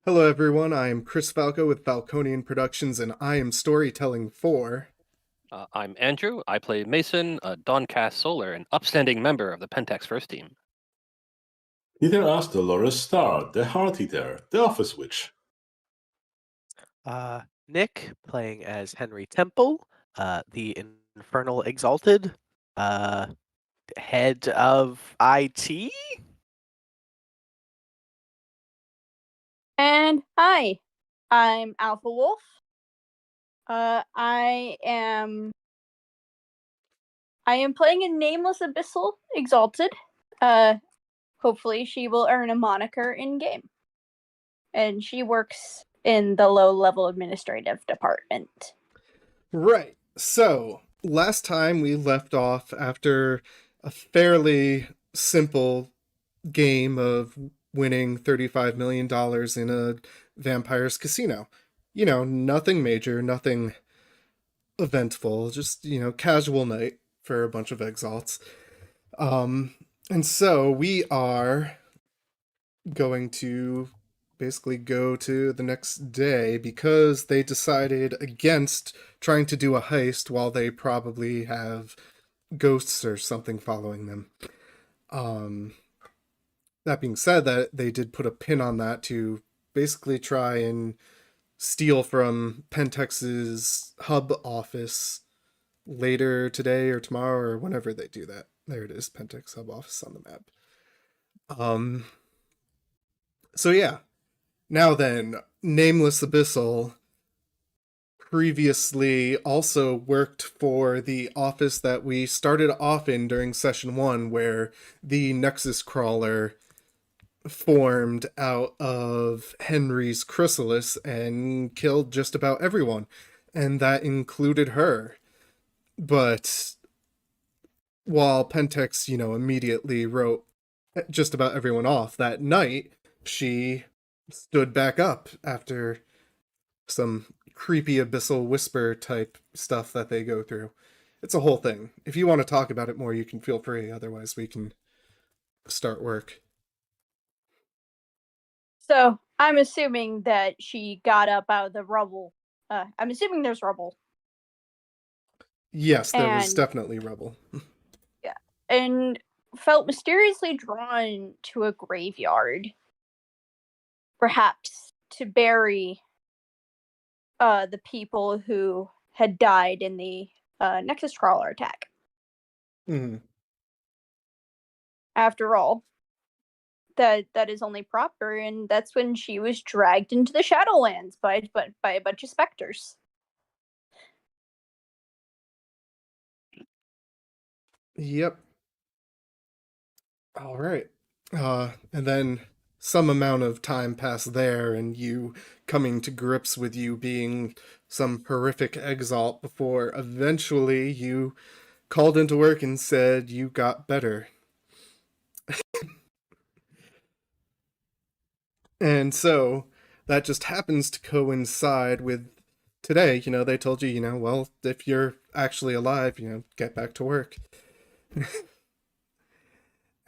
Hello, everyone. I am Chris Falco with Falconian Productions, and I am storytelling for. I'm Andrew. I play Mason, a Dawncast Solar, an upstanding member of the Pentex first team. Neither us Dolores Star, the Heart Eater, the Office Witch. Nick playing as Henry Temple, the Infernal Exalted, head of IT. And hi, I'm Alpha Wolf. I am playing a nameless abyssal exalted. Hopefully she will earn a moniker in game. And she works in the low-level administrative department. Right. So, last time we left off after a fairly simple game of winning $35 million in a vampire's casino. You know, nothing major, nothing eventful, just, casual night for a bunch of exalts. And so we are going to basically go to the next day because they decided against trying to do a heist while they probably have ghosts or something following them. That being said, that they did put a pin on that to basically try and steal from Pentex's hub office later today or tomorrow or whenever they do that. There it is, Pentex hub office on the map. So yeah. Now then, Nameless Abyssal previously also worked for the office that we started off in during session 1, where the Nexus Crawler formed out of Henry's chrysalis and killed just about everyone, and that included her. But while Pentex, immediately wrote just about everyone off that night, she stood back up after some creepy abyssal whisper type stuff that they go through. It's a whole thing. If you want to talk about it more, you can feel free. Otherwise, we can start work. So I'm assuming that she got up out of the rubble. I'm assuming there's rubble. Yes, there was definitely rubble. Yeah. And felt mysteriously drawn to a graveyard. Perhaps to bury the people who had died in the Nexus Crawler attack. Mm-hmm. After all, that is only proper, and that's when she was dragged into the Shadowlands by a bunch of specters. Yep. All right. And then some amount of time passed there, and you coming to grips with you being some horrific exalt before eventually you called into work and said you got better. And so that just happens to coincide with today. They told you, well, if you're actually alive, get back to work.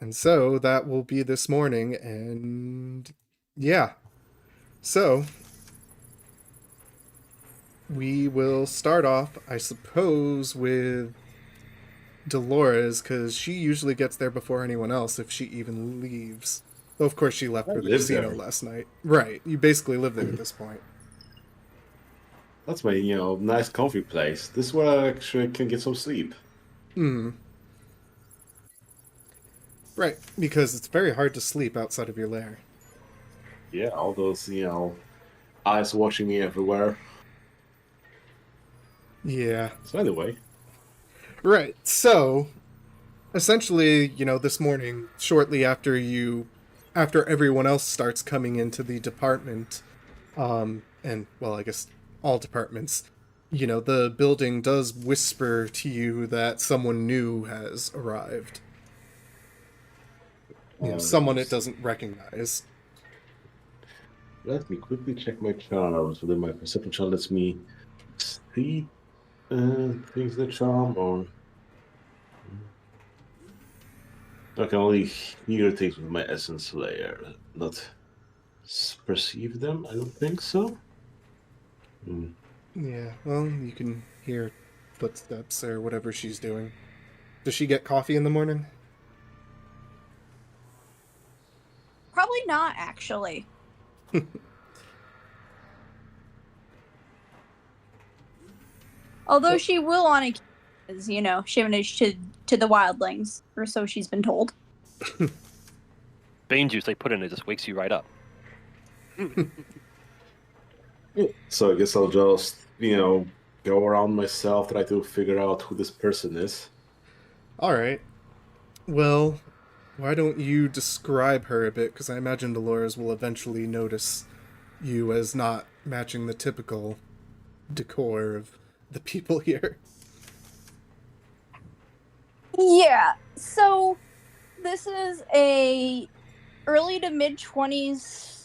And so that will be this morning, and yeah. So we will start off, I suppose, with Dolores, because she usually gets there before anyone else if she even leaves. Though, of course, she left for the casino last night. Right, you basically live there at this point. That's my, nice comfy place. This is where I actually can get some sleep. Right, because it's very hard to sleep outside of your lair. Yeah, all those, eyes watching me everywhere. Yeah. So anyway. Right, so essentially, this morning, shortly after everyone else starts coming into the department, and, well, I guess all departments, the building does whisper to you that someone new has arrived. Someone it doesn't recognize. Let me quickly check my charms. Whether my perception charm lets me see things the charm, or I can only hear things with my essence layer, not perceive them. I don't think so. Hmm. Yeah, well, you can hear footsteps or whatever she's doing. Does she get coffee in the morning? Probably not, actually. Although she will on occasion, shimmish to the wildlings, or so she's been told. Bane juice they put in it just wakes you right up. So I guess I'll just, go around myself, try to figure out who this person is. Alright. Well, why don't you describe her a bit? Because I imagine Dolores will eventually notice you as not matching the typical decor of the people here. Yeah, so this is a early to mid-20s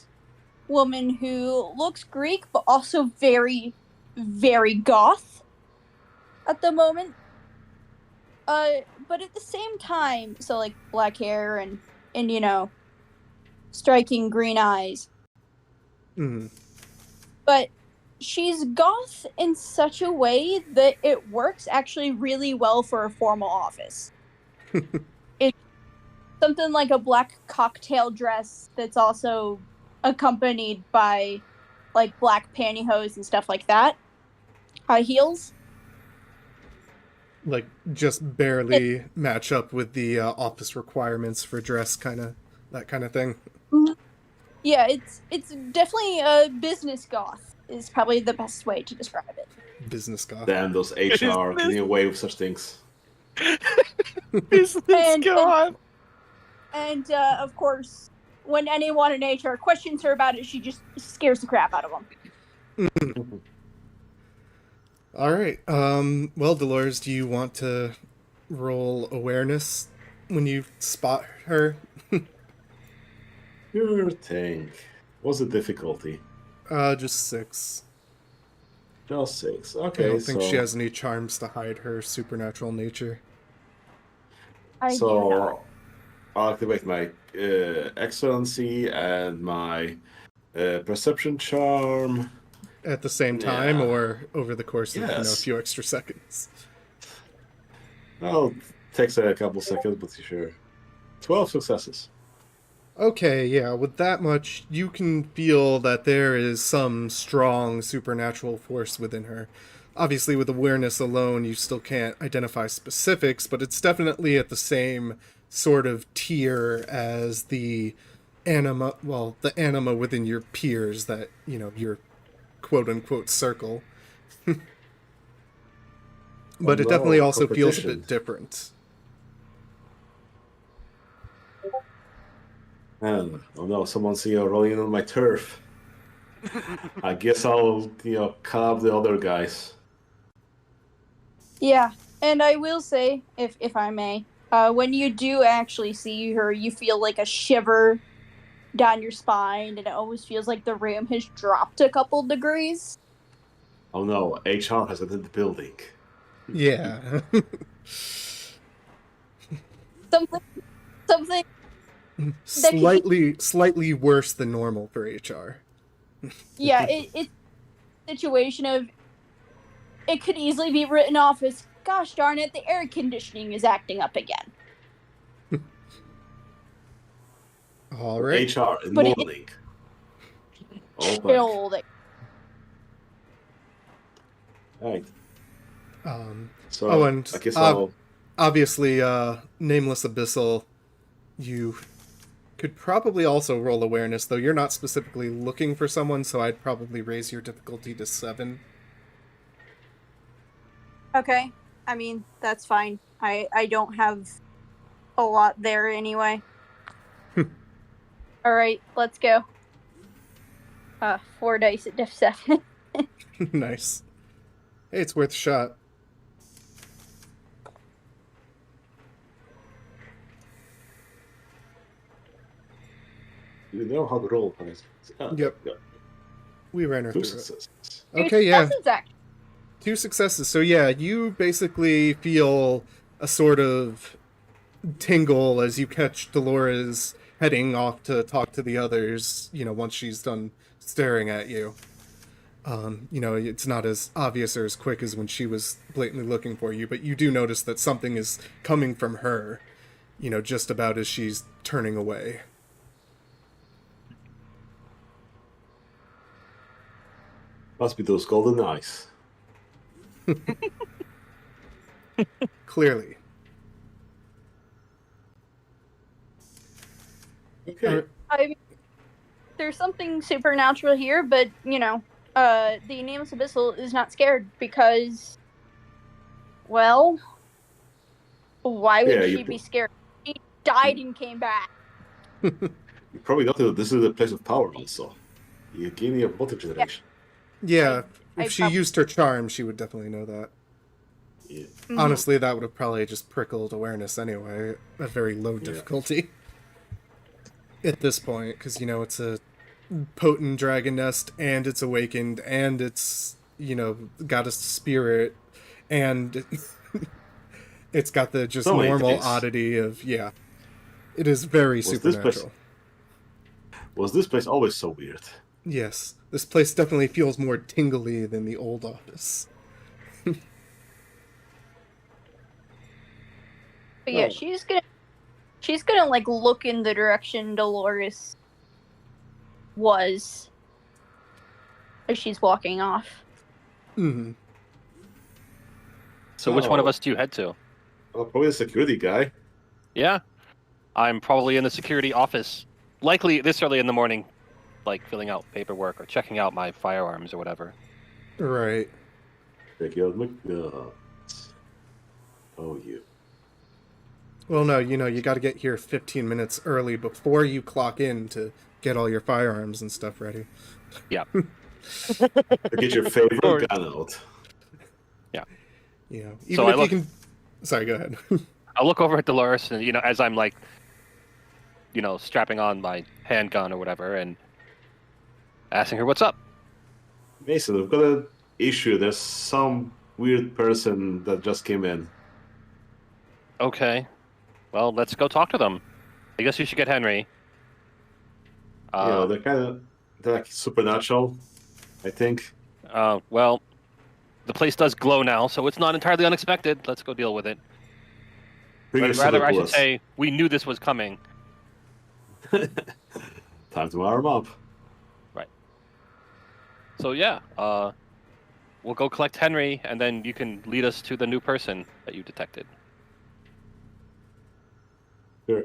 woman who looks Greek, but also very, very goth at the moment. But at the same time, so like black hair and striking green eyes. Mm. But she's goth in such a way that it works actually really well for a formal office. It's something like a black cocktail dress that's also accompanied by like black pantyhose and stuff like that. High heels. Like, just barely match up with the office requirements for dress, that kind of thing. Yeah, it's definitely a business goth is probably the best way to describe it. Business goth. Damn, those HR getting away with such things. Business God. And of course, when anyone in HR questions her about it, she just scares the crap out of them. Alright, well, Dolores, do you want to roll awareness when you spot her? Sure thing. What's the difficulty? Just 6. Just 6. I Okay, don't think so, she has any charms to hide her supernatural nature. I do not. I'll activate my excellency and my perception charm. At the same time, Yeah. or over the course of a Yes. few extra seconds? Well, takes a couple seconds, but sure. 12 successes. Okay, yeah, with that much, you can feel that there is some strong supernatural force within her. Obviously, with awareness alone, you still can't identify specifics, but it's definitely at the same sort of tier as the anima within your peers that, your quote-unquote circle. But it definitely also feels a bit different. Oh no, someone's rolling on my turf. I guess I'll call up the other guys. Yeah, and I will say, if I may, when you do actually see her, you feel like a shiver down your spine, and it almost feels like the room has dropped a couple degrees. Oh no, HR has entered the building. Yeah. Something slightly worse than normal for HR. Yeah, it's a situation of it could easily be written off as, gosh darn it, the air conditioning is acting up again. All right. HR in But morning. Oh, Chilled. right. So, and I guess I'll... obviously, Nameless Abyssal, you could probably also roll awareness, though you're not specifically looking for someone, so I'd probably raise your difficulty to 7. Okay, I mean, that's fine. I don't have a lot there anyway. Alright, let's go. 4 dice at diff 7. Nice. Hey, it's worth a shot. You know how to roll, guys. Yep. We ran her 2 through it. successes. Okay, yeah. Actually. 2 successes. So yeah, you basically feel a sort of tingle as you catch Dolores' heading off to talk to the others, once she's done staring at you. It's not as obvious or as quick as when she was blatantly looking for you, but you do notice that something is coming from her, just about as she's turning away. Must be those golden eyes. Clearly. Okay. I mean, there's something supernatural here, but the nameless abyssal is not scared because, well, why would she be scared? She died and came back. You probably know that this is a place of power also. You gain your multi-generation. Yeah, I if she used her charm, she would definitely know that. Yeah. Honestly, that would have probably just prickled awareness anyway, at very low difficulty. At this point, because, it's a potent dragon nest, and it's awakened, and it's, got a spirit, and it's got the just So many normal things. oddity of, it is very supernatural. Was this place always so weird? Yes, this place definitely feels more tingly than the old office. But yeah, Oh. she's gonna like look in the direction Dolores was as she's walking off. Mm-hmm. So which one of Oh. us do you head to? Well, probably the security guy. Yeah, I'm probably in the security office. Likely this early in the morning, like filling out paperwork or checking out my firearms or whatever. Right. Check out McDonald's. Oh, you. Well, no, you got to get here 15 minutes early before you clock in to get all your firearms and stuff ready. Yeah. Get your favorite gun out. Even So if you can. Sorry, go ahead. I'll look over at Dolores and, as I'm like, strapping on my handgun or whatever and asking her what's up. Mason, I've got an issue. There's some weird person that just came in. Okay. Well, let's go talk to them. I guess you should get Henry. They're they're like supernatural, I think. Well, the place does glow now, so it's not entirely unexpected. Let's go deal with it. Bring your Rather, I should surplus. say, we knew this was coming. Time to arm up. So yeah, we'll go collect Henry, and then you can lead us to the new person that you detected. Sure.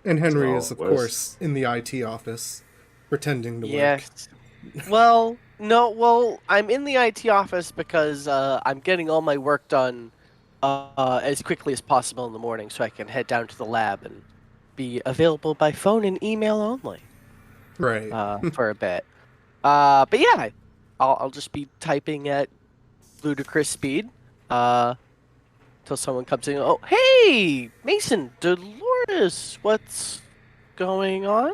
And Henry So, is, of where's- course, in the IT office, pretending to work. Yes. Well, no. Well, I'm in the IT office because I'm getting all my work done as quickly as possible in the morning, so I can head down to the lab and be available by phone and email only Right. for a bit. But yeah, I'll just be typing at ludicrous speed till someone comes in. Oh, hey, Mason, Dolores, what's going on?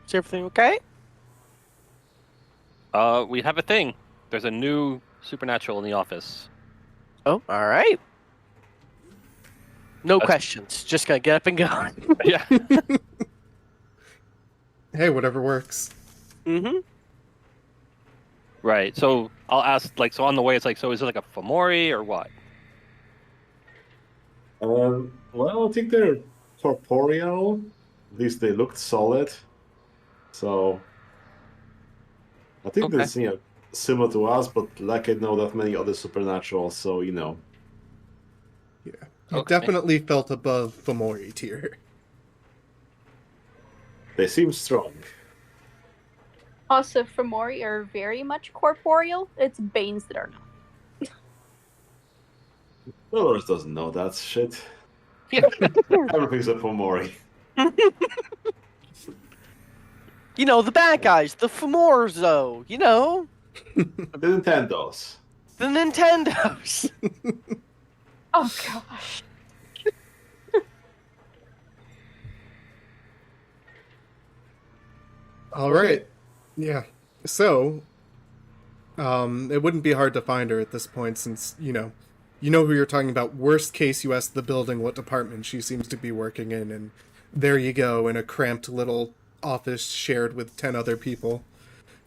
Is everything okay? We have a thing. There's a new supernatural in the office. Oh, all right. No That's- questions. Just gonna get up and go. Yeah. Hey, whatever works. Mm-hmm. Right. So I'll ask, so on the way, it's like, so is it like a Fomori or what? Well, I think they're corporeal. At least they looked solid. So I think Okay. that's similar to us, but like I know that many other supernatural, so Yeah. You Okay. definitely felt above Fomori tier. they seem strong. Also, Fomori are very much corporeal. It's Banes that are not. Dolores doesn't know that shit. Yeah. Everything's a Pomori. You know, the bad guys, the Famorzo, The Nintendos. the Nintendos. Oh gosh. All right. Yeah. So, it wouldn't be hard to find her at this point since, you know who you're talking about. Worst case, you ask the building what department she seems to be working in, and there you go, in a cramped little office shared with 10 other people.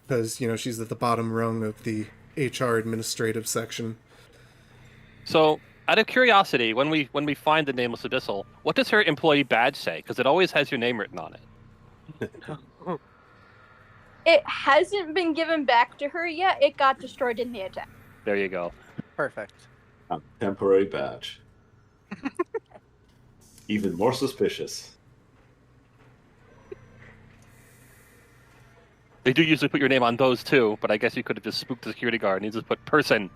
Because, you know, she's at the bottom rung of the HR administrative section. So, out of curiosity, when we find the nameless abyssal, what does her employee badge say? Because it always has your name written on it. It hasn't been given back to her yet. It got destroyed in the attack. There you go. Perfect. Temporary badge. Even more suspicious. They do usually put your name on those too, but I guess you could have just spooked the security guard and you just put person.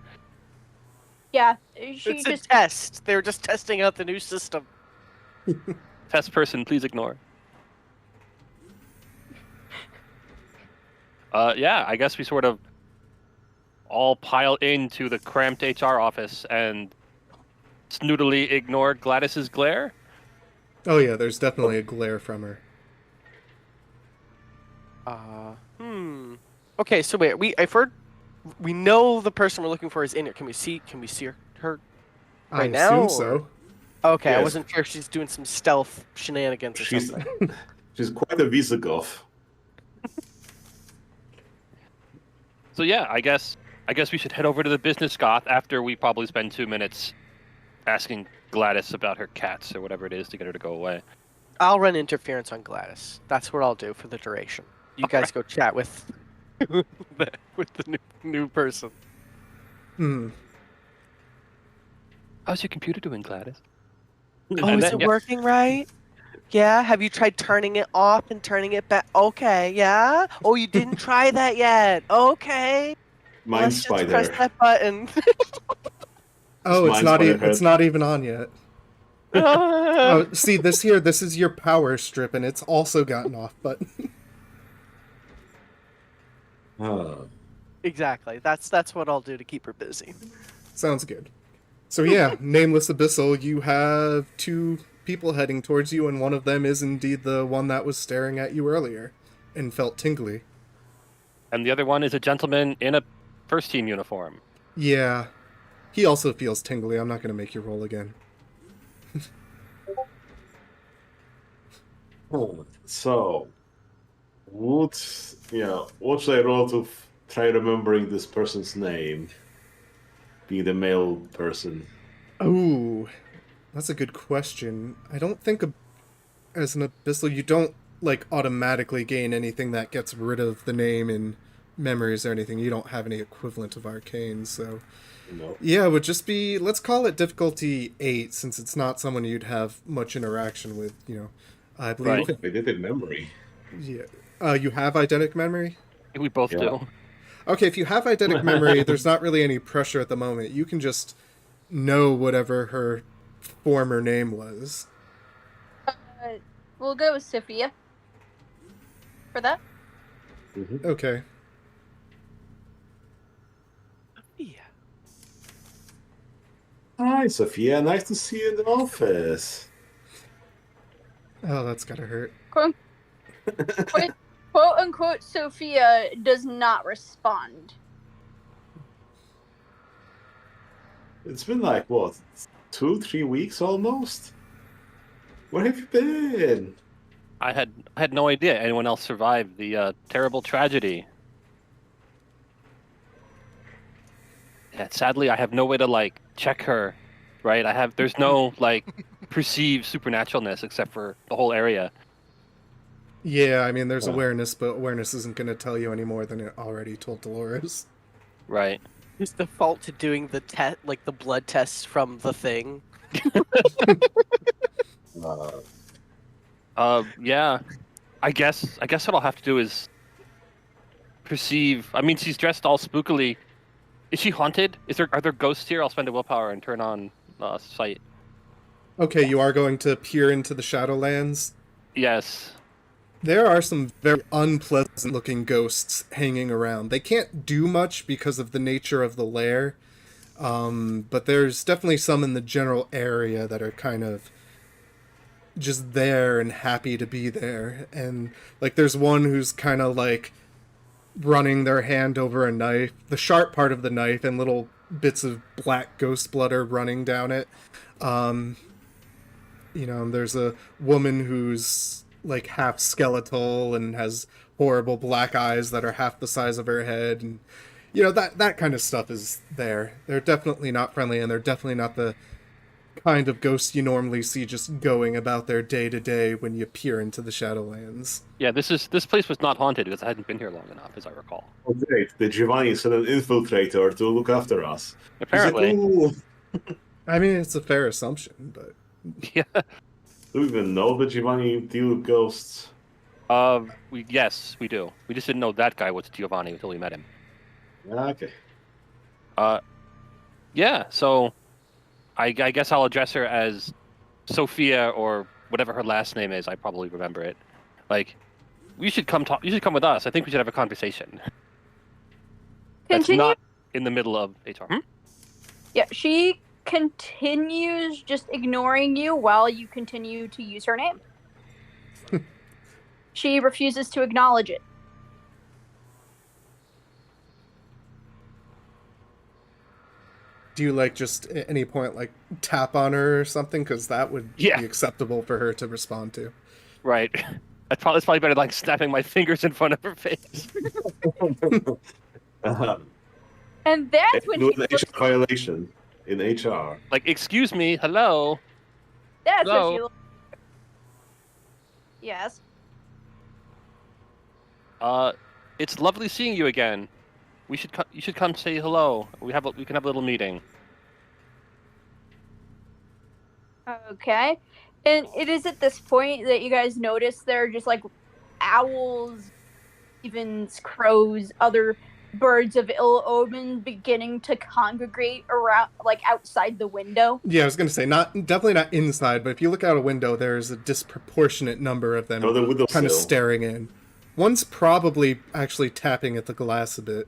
Yeah, It's she a just test. They were just testing out the new system. Test person, please ignore. Yeah, I guess we sort of all pile into the cramped HR office and snootily ignore Gladys's glare. Oh yeah, there's definitely a glare from her. Okay, so wait, I've heard we know the person we're looking for is in here. Can we see her I right now? assume so. Okay, I Yes. wasn't sure if she's doing some stealth shenanigans or She's something. she's quite a Visigoth. So yeah, I guess we should head over to the business goth after we probably spend 2 minutes asking Gladys about her cats or whatever it is to get her to go away. I'll run interference on Gladys. That's what I'll do for the duration. You guys go chat with with the new person. Hmm. How's your computer doing, Gladys? Oh, And is then- it yeah. working right? Yeah. Have you tried turning it off and turning it back? Okay. Yeah. Oh, you didn't try that yet. Okay. Mind Let's just Spider. press that button. Oh, it's Mine's not by the it's head. not even on yet. Oh, see this here. This is your power strip, and it's also got an off button. Exactly. That's what I'll do to keep her busy. Sounds good. So yeah, Nameless Abyssal, you have 2 people heading towards you, and one of them is indeed the one that was staring at you earlier and felt tingly. And the other one is a gentleman in a first team uniform. Yeah, he also feels tingly. I'm not going to make you roll again. So, what should I roll to try remembering this person's name? Being the male person. Oh, that's a good question. I don't think as an Abyssal, you don't like automatically gain anything that gets rid of the name in memories or anything. You don't have any equivalent of arcane, so No. yeah, it would just be, let's call it difficulty 8, since it's not someone you'd have much interaction with, you know. I believe. Right. I did it memory. Yeah. You have eidetic memory? We both Yeah. do. Okay, if you have eidetic memory, there's not really any pressure at the moment. You can just know whatever her former name was. we'll go with Sophia for that. Okay. Yeah. Hi, Sophia. Nice to see you in the office. Oh, that's gotta hurt. Quote unquote, Sophia does not respond. It's been like, what, 2-3 weeks almost? Where have you been? I had no idea anyone else survived the terrible tragedy. Yeah, sadly, I have no way to like check her. Right? There's no like perceived supernaturalness except for the whole area. Yeah, I mean, there's Yeah. awareness, but awareness isn't gonna tell you any more than it already told Dolores. Right. Just default to doing the like the blood tests from the thing. Yeah. I guess what I'll have to do is perceive. I mean, she's dressed all spookily. Is she haunted? Are there ghosts here? I'll spend a willpower and turn on sight. Okay, you are going to peer into the Shadowlands. Yes. There are some very unpleasant looking ghosts hanging around. They can't do much because of the nature of the lair, but there's definitely some in the general area that are kind of just there and happy to be there. And like there's one who's kind of like running their hand over a knife, the sharp part of the knife, and little bits of black ghost blood are running down it. There's a woman who's like half skeletal and has horrible black eyes that are half the size of her head, and that kind of stuff is there. They're definitely not friendly, and they're definitely not the kind of ghosts you normally see just going about their day to day when you peer into the Shadowlands. Yeah, this place was not haunted because I hadn't been here long enough, as I recall. Oh, great. The Giovanni sent an infiltrator to look after us. Apparently. He's like, ooh. I mean, it's a fair assumption, but Yeah. Do we even know that Giovanni deal with ghosts? Yes, we do. We just didn't know that guy was Giovanni until we met him. Okay. Yeah, so I guess I'll address her as Sophia or whatever her last name is. I probably remember it. Like, you should come talk. You should come with us. I think we should have a conversation. That's Continue. not in the middle of HR. Yeah, she continues just ignoring you while you continue to use her name. She refuses to acknowledge it. do you just at any point tap on her or something? Because that would be acceptable for her to respond to. Right. It's probably better than snapping my fingers in front of her face. And that's when she HR violation in HR. Like, excuse me, hello. That's hello? what she looks. Yes. It's lovely seeing you again. You should come say hello. We can have a little meeting. Okay. And it is at this point that you guys notice there are just owls, ravens, crows, other birds of ill omen beginning to congregate around, outside the window. Yeah, I was gonna say definitely not inside, but if you look out a window, there's a disproportionate number of them kind of staring in. One's probably actually tapping at the glass a bit.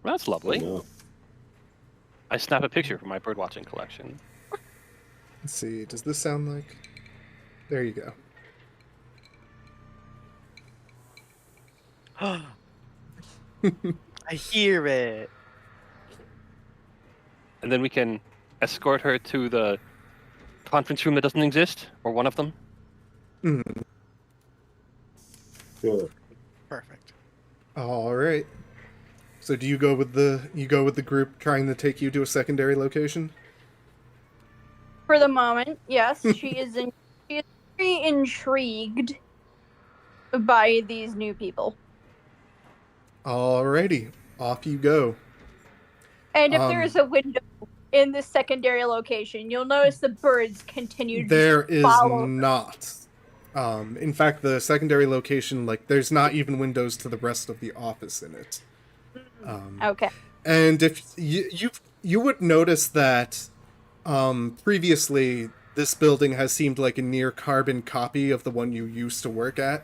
That's lovely. Oh, no. I snap a picture from my birdwatching collection. Let's see, does this sound like... There you go. I hear it. And then we can escort her to the conference room that doesn't exist, or one of them. Mm. Good. Perfect. All right. So do you go with the group trying to take you to a secondary location? For the moment, yes, she is very intrigued by these new people. Alrighty, off you go. And if there is a window in this secondary location, you'll notice the birds continue to There is follow. not. In fact, the secondary location, there's not even windows to the rest of the office in it. Okay. And if you would notice that previously this building has seemed like a near carbon copy of the one you used to work at.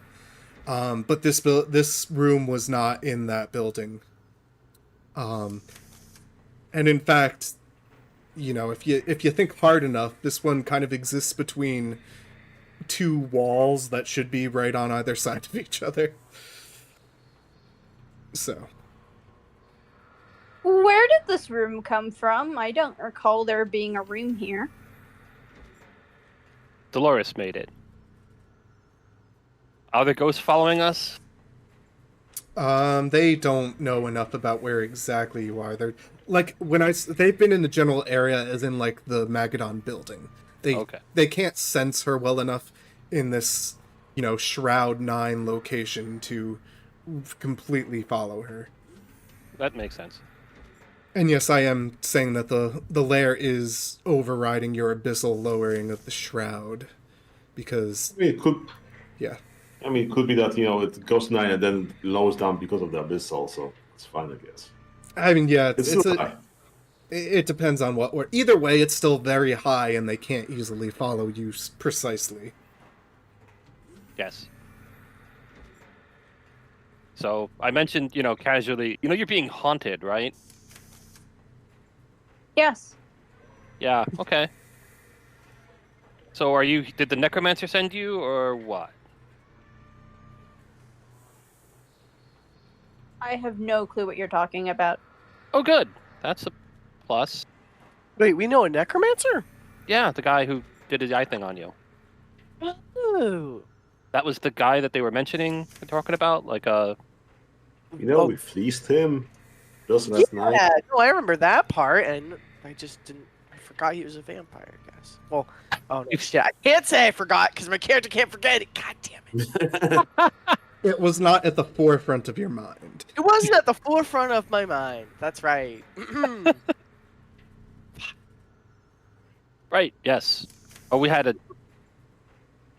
But this room was not in that building. And in fact, if you think hard enough, this one kind of exists between two walls that should be right on either side of each other. So. Where did this room come from? I don't recall there being a room here. Dolores made it. Are there ghosts following us? They don't know enough about where exactly you are. They're they've been in the general area, as in the Magadon building. They can't sense her well enough in this, Shroud 9 location to completely follow her. That makes sense. And yes, I am saying that the lair is overriding your abyssal lowering of the shroud, because it could. Yeah. It could be that it goes 9 and then lowers down because of the abyss. Also, it's fine, I guess. I mean, yeah, it depends on what. Or either way, it's still very high, and they can't easily follow you precisely. Yes. So I mentioned, casually, you're being haunted, right? Yes. Yeah. Okay. So did the necromancer send you, or what? I have no clue what you're talking about. Oh, good. That's a plus. Wait, we know a necromancer? Yeah, the guy who did his eye thing on you. Oh. That was the guy that they were mentioning and talking about, like You know, Oh, we fleeced him just last night. yeah, no, I remember that part, and I just didn't. I forgot he was a vampire, I guess. Well, oh no, shit. I can't say I forgot because my character can't forget it. God damn it. It was not at the forefront of your mind. It wasn't at the forefront of my mind. That's right. Right. Yes. Oh, we had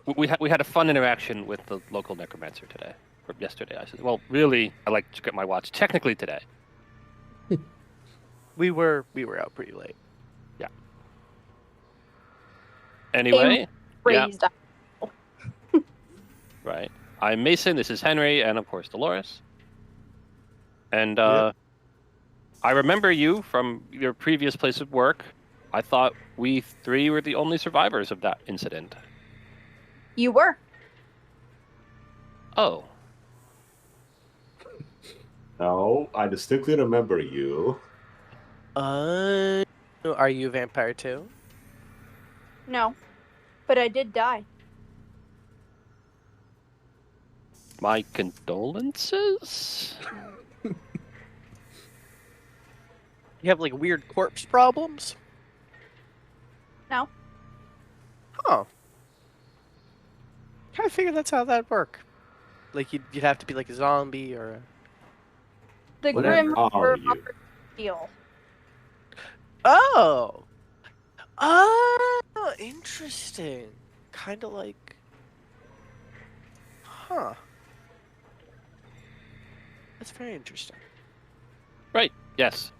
a fun interaction with the local necromancer today, or yesterday. I said, well, really, I like to get my watch. Technically today. we were out pretty late. Anyway, yeah, Raised right. I'm Mason. This is Henry, and of course Dolores. And Yep. I remember you from your previous place of work. I thought we three were the only survivors of that incident. You were. Oh, No, I distinctly remember you. Are you a vampire too? No. But I did die. my condolences. You have like weird corpse problems? No. Huh. Kind of figure that's how that'd work. Like you'd have to be like a zombie or a... The What Grim are Reaper you? offered deal. Oh! Oh, interesting. Kind of like... Huh. That's very interesting. Right. Yes.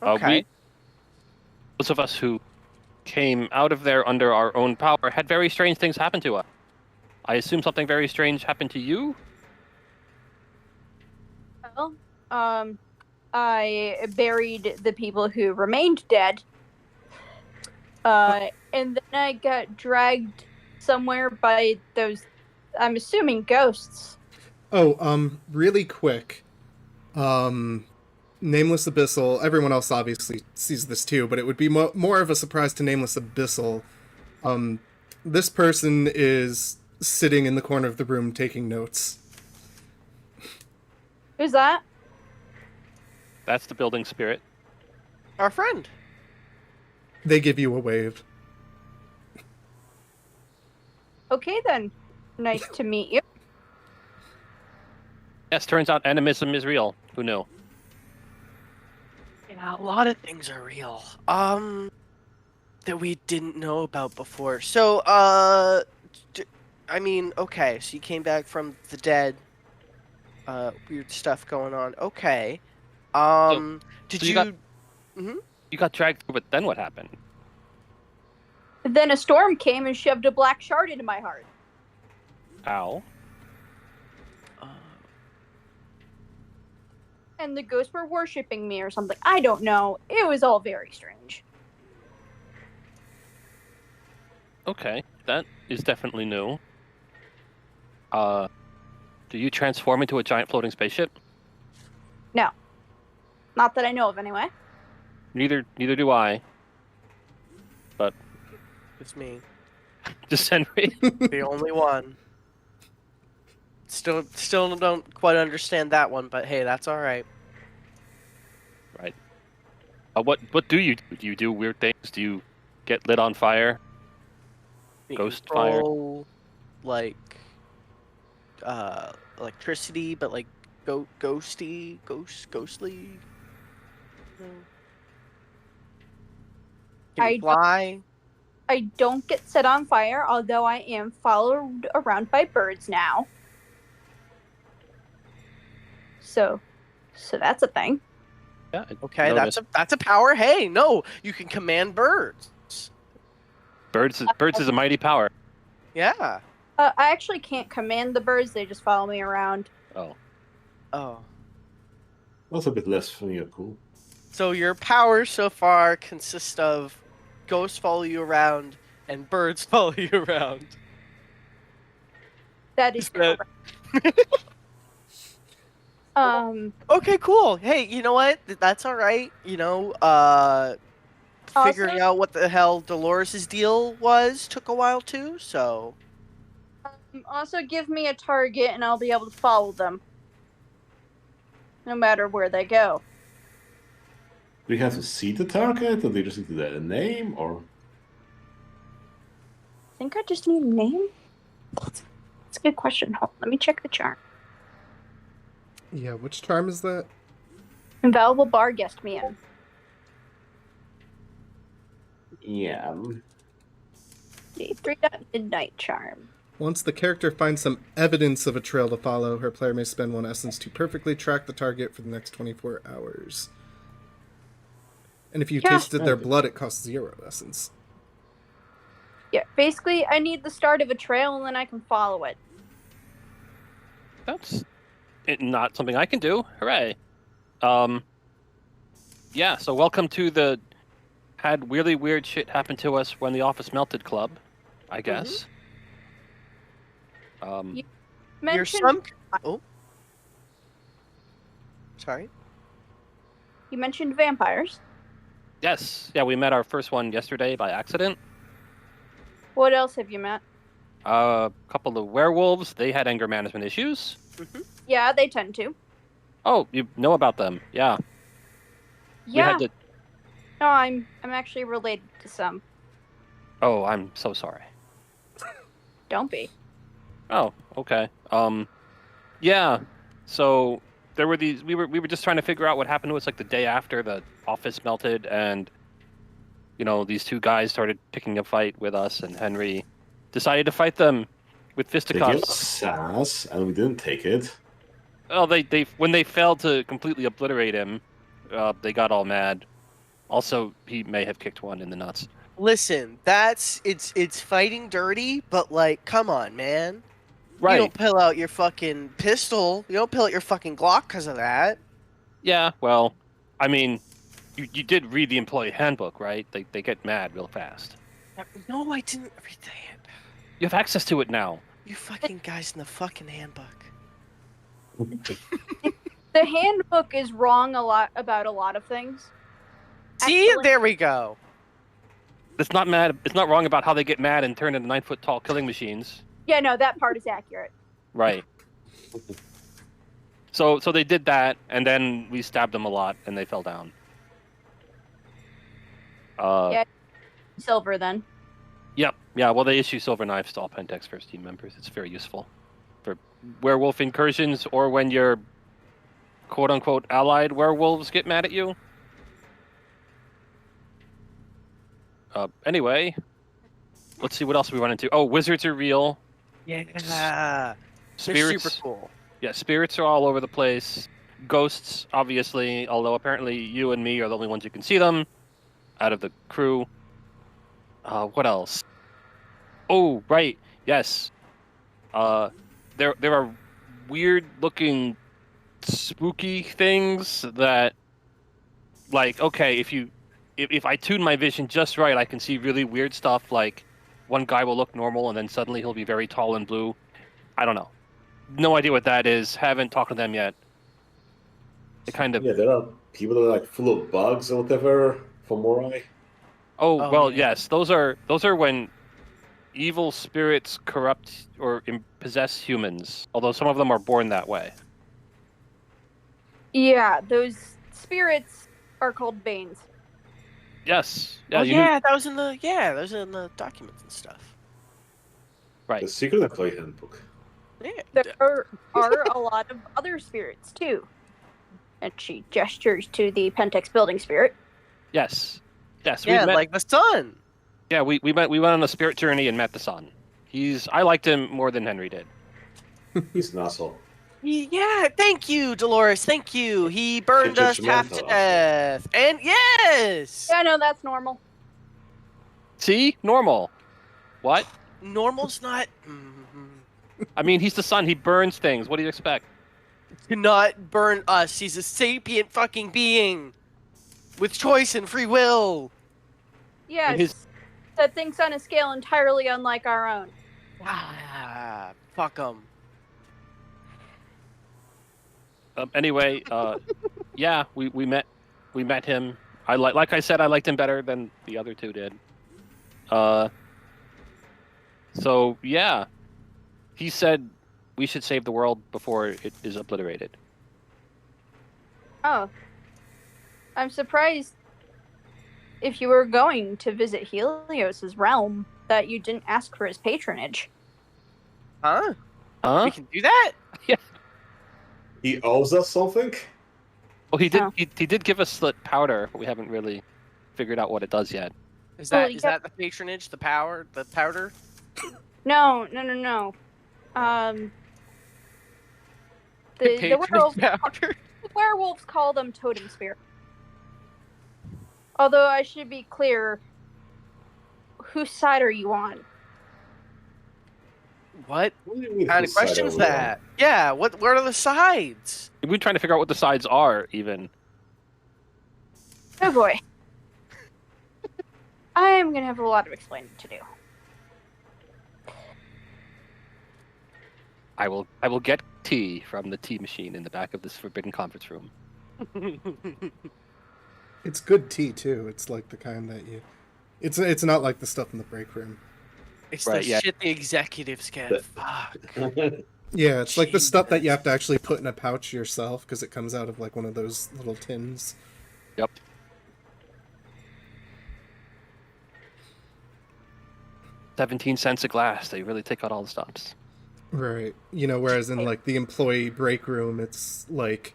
Okay. Those of us who came out of there under our own power had very strange things happen to us. I assume something very strange happened to you? Well, I buried the people who remained dead. And then I got dragged somewhere by those, I'm assuming, ghosts. Oh, really quick. Nameless Abyssal, everyone else obviously sees this too, but it would be more of a surprise to Nameless Abyssal. This person is sitting in the corner of the room taking notes. Who's that? That's the building spirit. Our friend. They give you a wave. Okay then. Nice to meet you. Yes, turns out animism is real. Who knew? Yeah, a lot of things are real. That we didn't know about before. So, I mean, okay, so you came back from the dead. Weird stuff going on. Okay. Did so you... You got dragged through, but then what happened? Then a storm came and shoved a black shard into my heart. Ow. And the ghosts were worshipping me or something. I don't know. It was all very strange. Okay, that is definitely new. Do you transform into a giant floating spaceship? No. Not that I know of, anyway. Neither do I. But It's me. just Henry. The only one. Still don't quite understand that one, but hey, that's all right. Right. What do you do? Do you do weird things? Do you get lit on fire? You Ghost fire? control, like, electricity, but like ghostly. Can I you fly? I don't get set on fire, although I am followed around by birds now. So that's a thing. Yeah. I Okay, noticed. that's a power. Hey, no, you can command birds. Birds is a mighty power. Yeah. I actually can't command the birds; they just follow me around. Oh. Oh. That's a bit less funny or cool. So your powers so far consist of ghosts follow you around and birds follow you around. That is Is that- correct. Okay, cool. Hey, you know what? That's all right. Figuring out what the hell Dolores' deal was took a while too. So Also give me a target and I'll be able to follow them. No matter where they go. Do we have to see the target, or do you just need a name, or? I think I just need a name. That's a good question. Hold on, let me check the charm. Yeah, which charm is that? Invaluable bar guest me in. Yeah. The 3-dot midnight charm. Once the character finds some evidence of a trail to follow, her player may spend 1 essence to perfectly track the target for the next 24 hours. And if you tasted their blood, it costs 0 essence. Yeah, basically, I need the start of a trail and then I can follow it. That's not something I can do. Hooray. Yeah, so welcome to the had really weird shit happen to us when the office melted club, I guess. You you're mentioned, some. Oh, sorry. you mentioned vampires. Yes, yeah, we met our first one yesterday by accident. What else have you met? A couple of werewolves, they had anger management issues. Yeah, they tend to. Oh, you know about them, yeah. We Yeah. had to... No, I'm actually related to some. Oh, I'm so sorry. Don't be. Oh, okay. Yeah. So there were these. We were just trying to figure out what happened to us like the day after the office melted, and these two guys started picking a fight with us, and Henry decided to fight them with They gave us fisticuffs. sass, and we didn't take it. Well, they when they failed to completely obliterate him, they got all mad. Also, he may have kicked one in the nuts. Listen, it's fighting dirty, but like, come on, man. Right. You don't pull out your fucking pistol. You don't pull out your fucking Glock because of that. Yeah. Well, I mean, you did read the employee handbook, right? They get mad real fast. No, I didn't read the hand. You have access to it now. You fucking guys in the fucking handbook. The handbook is wrong about a lot of things. See, Excellent. there we go. It's not mad. It's not wrong about how they get mad and turn into 9-foot-tall killing machines. Yeah, no, that part is accurate. Right. So they did that, and then we stabbed them a lot, and they fell down. Yeah. Silver, then. Yep. Yeah. Well, they issue silver knives to all Pentex first team members. It's very useful for werewolf incursions, or when your quote-unquote allied werewolves get mad at you. Anyway, let's see what else we run into. Oh, wizards are real. Yeah. Spirits. They're super cool. Yeah, spirits are all over the place. Ghosts, obviously, although apparently you and me are the only ones who can see them out of the crew. What else? Oh, right. Yes. There are weird-looking, spooky things that, like, okay, if I tune my vision just right, I can see really weird stuff. Like, one guy will look normal, and then suddenly he'll be very tall and blue. I don't know. No idea what that is. Haven't talked to them yet. It kind of... Yeah, there are people that are like full of bugs or whatever from Morai. Oh, well, yeah. yes. Those are when evil spirits corrupt or possess humans. Although some of them are born that way. Yeah, those spirits are called Banes. Yes. Yeah. Oh you yeah, that was in the documents and stuff. Right. The secret employee handbook. Yeah. There are a lot of other spirits, too. And she gestures to the Pentex building spirit. Yes. Yes. Yeah, we met, like the sun. Yeah, we went on a spirit journey and met the sun. I liked him more than Henry did. He's an asshole. Yeah, thank you, Dolores. Thank you. He burned us half to Judgmental, death. And yes! Yeah, no, that's normal. See? Normal. What? Normal's not... I mean, he's the sun. He burns things. What do you expect? Cannot burn us. He's a sapient fucking being. With choice and free will. Yes, that thinks on a scale entirely unlike our own. Ah, fuck him. Anyway, yeah, we met him. Like I said, I liked him better than the other two did. So yeah, he said we should save the world before it is obliterated. Oh. I'm surprised if you were going to visit Helios's realm that you didn't ask for his patronage. Huh? Huh? We can do that? He owes us something? Well, he did. Oh. He did give us the powder, but we haven't really figured out what it does yet. Is Well, that you is got- that the patronage, the power, the powder? No. The Patronage powder? werewolves call them totem spirits. Although I should be clear, whose side are you on? What What do you mean, kind of whose side question's are we on? that? Yeah, what are the sides? We're trying to figure out what the sides are, even. Oh boy. I'm gonna have a lot of explaining to do. I will get tea from the tea machine in the back of this forbidden conference room. It's good tea too. It's like the kind that you. It's not like the stuff in the break room. It's Right, the yeah. shit the executives get. The- Fuck. Yeah, it's like the stuff that you Jesus. have to actually put in a pouch yourself because it comes out of like one of those little tins. Yep. $17 a glass. They really take out all the stops. Right. Whereas in like the employee break room, it's like,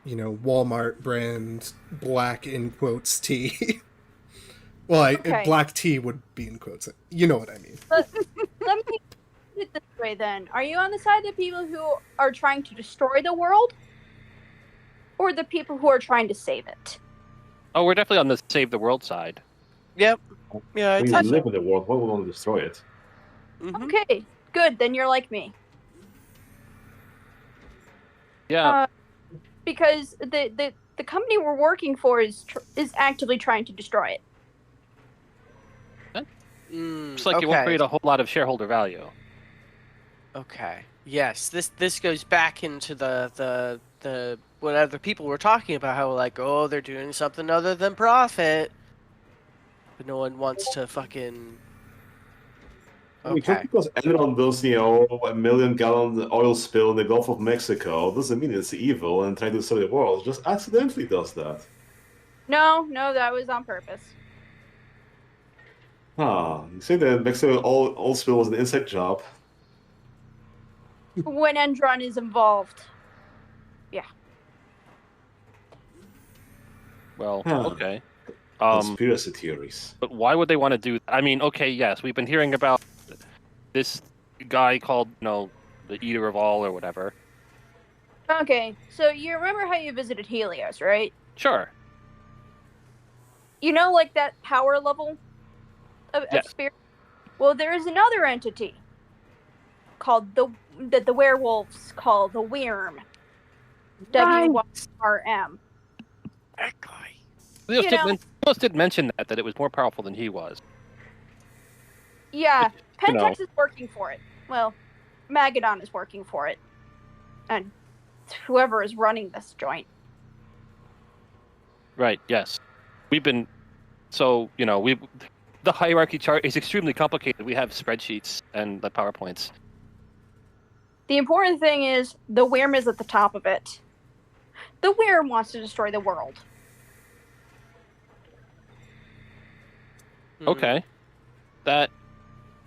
Walmart brand black in quotes tea. Well, Okay. black tea would be in quotes. You know what I mean. Let me put it this way then. Are you on the side of the people who are trying to destroy the world? Or the people who are trying to save it? Oh, we're definitely on the save the world side. Yep. Yeah, We it's live in the world. Why would we want to destroy it? Mhm. Okay, good. Then you're like me. Yeah. Because the company we're working for is actively trying to destroy it. Looks like it won't create a whole lot of shareholder value. Okay. Yes, this goes back into the what other people were talking about, how like, oh, they're doing something other than profit. But no one wants to fucking I mean, just Okay. because Enron does, a million-gallon oil spill in the Gulf of Mexico doesn't mean it's evil and trying to destroy the world. It just accidentally does that. No, that was on purpose. You say the Mexico oil spill was an inside job. When Endron is involved. Well, Huh. okay. Conspiracy theories. But why would they want to do? I mean, okay, yes, we've been hearing about this guy called, the Eater of All or whatever. Okay, so you remember how you visited Helios, right? Sure. Like that power level of Yes. spirit? Well, there is another entity called that the werewolves call the Wyrm. WYRM. That guy. Leos did mention that it was more powerful than he was. Yeah, you know. Pentex is working for it. Well, Magadon is working for it. And whoever is running this joint. Right, yes. We've been the hierarchy chart is extremely complicated. We have spreadsheets and the PowerPoints. The important thing is the Wyrm is at the top of it. The Wyrm wants to destroy the world. Hmm. Okay. That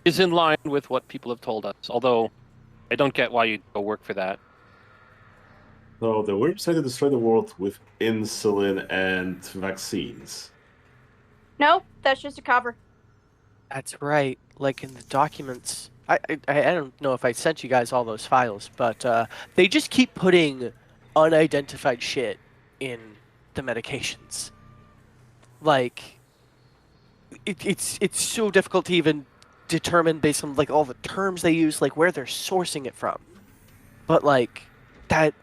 is in line with what people have told us, although I don't get why you'd go work for that. So the we're trying to destroy the world with insulin and vaccines. No, that's just a cover. That's right. Like in the documents, I don't know if I sent you guys all those files, but they just keep putting unidentified shit in the medications. Like, it's so difficult to even determine based on like all the terms they use, like where they're sourcing it from. But like that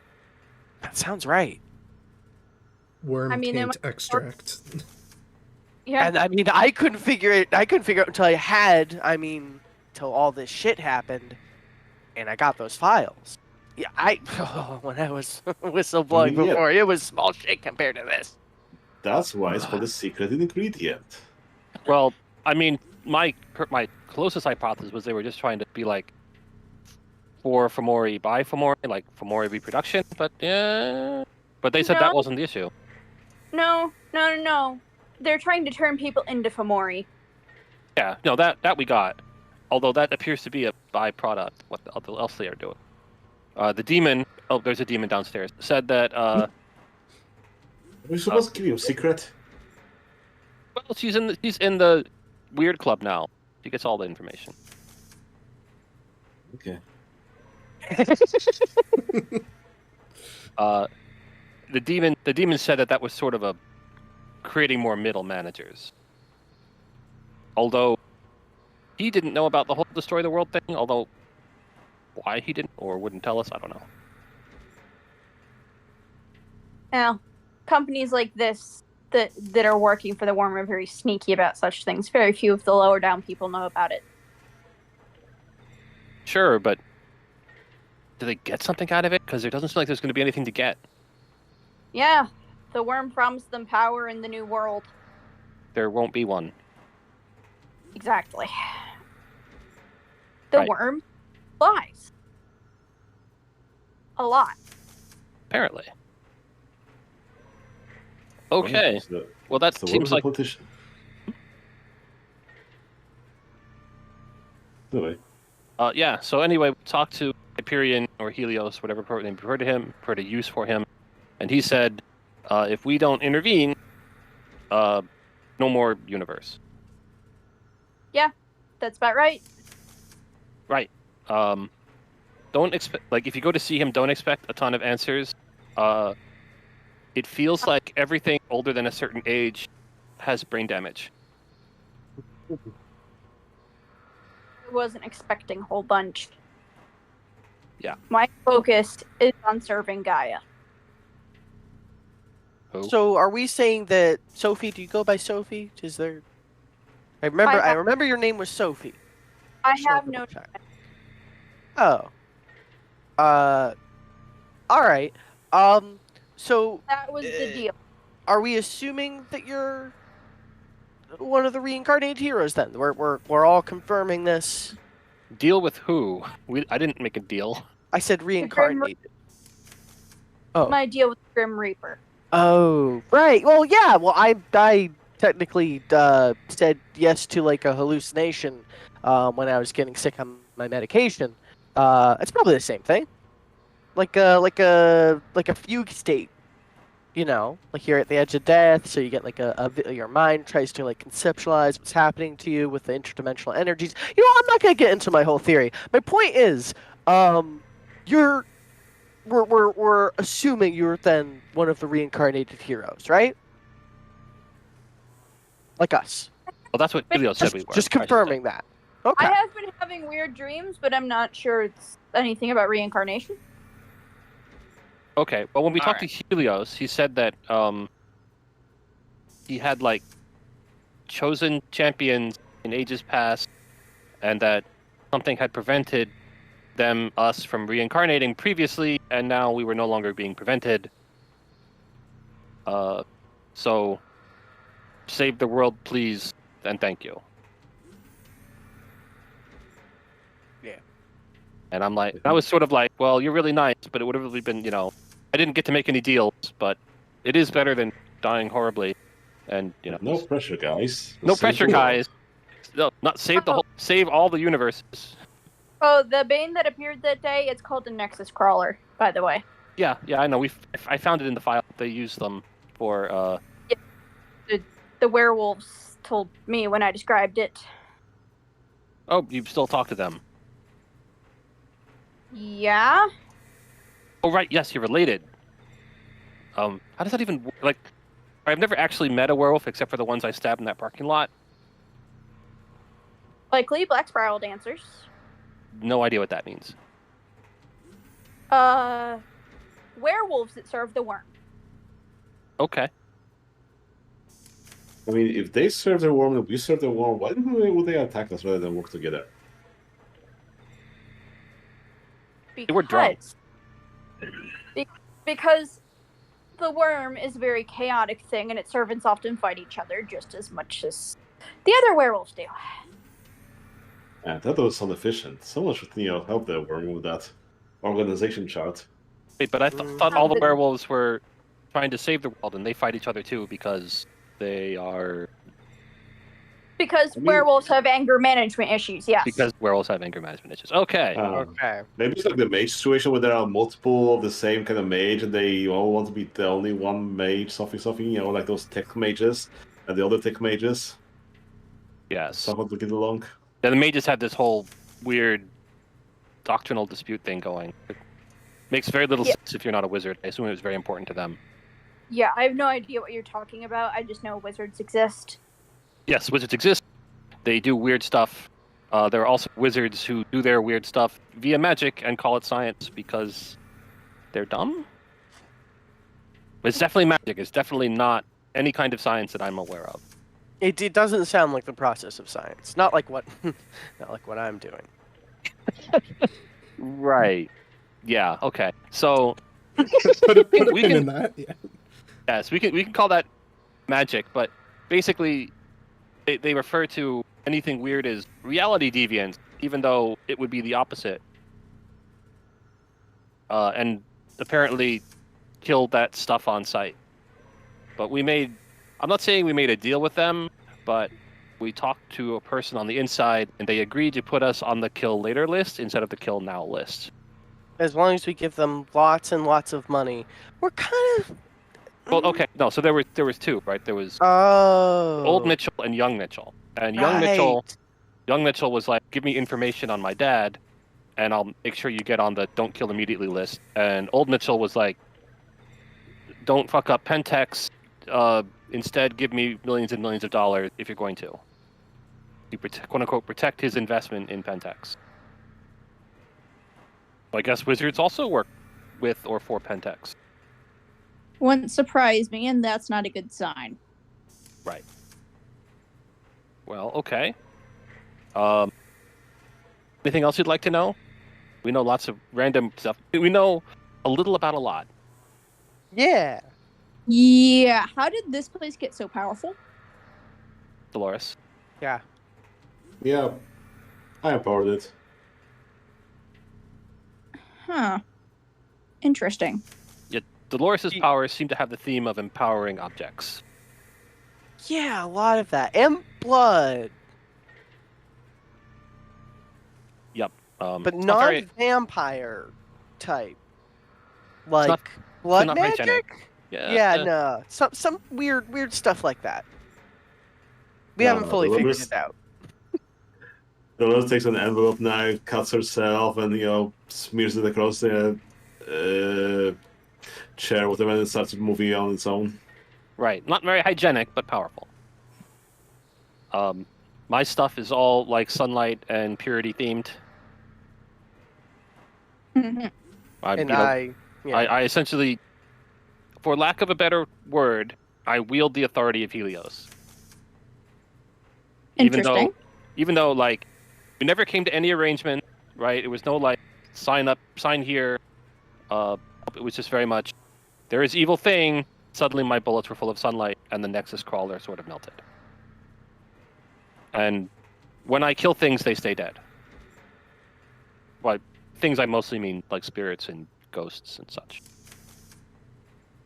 sounds right. Worm I mean, they taint might- extract. Yeah. And I mean, I couldn't figure it out until until all this shit happened, and I got those files. Yeah, when I was whistleblowing Yeah. before, it was small shit compared to this. That's why it's called a secret ingredient. Well, I mean, my closest hypothesis was they were just trying to be like for Fomori by Fomori, like Fomori reproduction. But yeah, but they said that No. wasn't the issue. No. They're trying to turn people into Fomori. Yeah, no, that we got. Although that appears to be a byproduct. What else they are doing? The demon. Oh, there's a demon downstairs. Said that. We're supposed to give you a secret. Well, she's in the weird club now. She gets all the information. Okay. The demon said that was sort of a creating more middle managers. Although he didn't know about the whole destroy the world thing. Although why he didn't or wouldn't tell us, I don't know. Now, companies like this that are working for the Worm are very sneaky about such things. Very few of the lower down people know about it. Sure, but do they get something out of it? Because there doesn't seem like there's going to be anything to get. Yeah, the Worm promised them power in the new world. There won't be one. Exactly. The Right. Worm lies. A lot. Apparently. Okay. Well, that So seems like. politician. Anyway. Yeah. So anyway, we talked to Hyperion or Helios, whatever they prefer to him, prefer to use for him, and he said, if we don't intervene, no more universe. That's about right. Right. Don't expect if you go to see him, don't expect a ton of answers. It feels like everything older than a certain age has brain damage. I wasn't expecting a whole bunch. Yeah. My focus is on serving Gaia. Who? So, are we saying that Sophie? Do you go by Sophie? Is there? I remember your name was Sophie. I Just wanna have no. double check. Oh. All right. So That was the deal. are we assuming that you're one of the reincarnated heroes? Then we're all confirming this. Deal with who? I didn't make a deal. I said reincarnated. Oh. My deal with Grim Reaper. Oh, right. Well, yeah. Well, I technically said yes to like a hallucination when I was getting sick on my medication. It's probably the same thing. Like a fugue state. You know, like you're at the edge of death, so you get like your mind tries to like conceptualize what's happening to you with the interdimensional energies. You know, I'm not gonna get into my whole theory. My point is, we're assuming you're then one of the reincarnated heroes, right? Like us. Well, that's what Helios said we were. Just I should say. confirming that. Okay. I have been having weird dreams, but I'm not sure it's anything about reincarnation. Okay. Well, when we All talked to Helios, he said that he had like chosen champions in ages past, and that something had prevented us from reincarnating previously, and now we were no longer being prevented. So save the world, please, and thank you. Yeah. And I'm like, I was sort of like, well, you're really nice, but it would have really been, I didn't get to make any deals, but it is better than dying horribly, and No pressure, guys. no Save pressure, the world. guys. No, not save save all the universes. Oh, the Bane that appeared that day, it's called a Nexus Crawler, by the way. Yeah, I know. I found it in the file. They used them for. The werewolves told me when I described it. Oh, you still talk to them? Yeah? Oh, right. Yes, you're related. How does that even like? I've never actually met a werewolf except for the ones I stabbed in that parking lot. Likely Black Spiral Dancers. No idea what that means. Werewolves that serve the worm. Okay. I mean, if they serve their worm and we serve their worm, why would they attack us rather than work together? Because were drunk. Because the worm is a very chaotic thing, and its servants often fight each other just as much as the other werewolves do. Yeah, that was inefficient. Someone should, help the worm with that organization chart. Wait, but I thought all the werewolves were trying to save the world, and they fight each other too because they are. Because werewolves have anger management issues, yes. Because werewolves have anger management issues. Okay. Okay. Maybe it's like the mage situation where there are multiple of the same kind of mage, and they all want to be the only one mage, something, like those tech mages and the other tech mages. Yes. Someone to get along. Yeah, the mages had this whole weird doctrinal dispute thing going. It makes very little sense if you're not a wizard. I assume it was very important to them. Yeah, I have no idea what you're talking about. I just know wizards exist. Yes, wizards exist. They do weird stuff. There are also wizards who do their weird stuff via magic and call it science because they're dumb. But it's definitely magic. It's definitely not any kind of science that I'm aware of. It doesn't sound like the process of science. Not like what I'm doing. Right. Yeah. Okay. So Put a pin can- in that. Yeah. yes, we can call that magic, but basically they refer to anything weird as reality deviance, even though it would be the opposite. And apparently killed that stuff on site. But I'm not saying we made a deal with them, but we talked to a person on the inside, and they agreed to put us on the kill later list instead of the kill now list. As long as we give them lots and lots of money, we're kind of. Well, okay, no. So there was two, right? There was Oh. old Mitchell and young Mitchell, and young Mitchell was like, "Give me information on my dad, and I'll make sure you get on the don't kill immediately list." And old Mitchell was like, "Don't fuck up Pentex. Instead, give me millions and millions of dollars if you're going to. You quote unquote protect his investment in Pentex." I guess wizards also work with or for Pentex. Wouldn't surprise me, and that's not a good sign. Right. Well, okay. Anything else you'd like to know? We know lots of random stuff. We know a little about a lot. Yeah. Yeah, how did this place get so powerful? Dolores. Yeah. Yeah, I empowered it. Huh. Interesting. Yeah, Dolores' powers seem to have the theme of empowering objects. Yeah, a lot of that. And blood. Yep. But it's not very- vampire type. not- Like blood not magic? hygienic. Yeah. No. Some weird stuff like that. We haven't fully figured it out. Dolores takes an envelope now, cuts herself, and smears it across the chair, whatever, and it starts moving on its own. Right. Not very hygienic, but powerful. My stuff is all like sunlight and purity themed. Mhm. I essentially, for lack of a better word, I wield the authority of Helios. Interesting. Even though like we never came to any arrangement, right? It was no like sign here. It was just very much there is evil thing. Suddenly my bullets were full of sunlight, and the Nexus crawler sort of melted. And when I kill things, they stay dead. By things, I mostly mean like spirits and ghosts and such.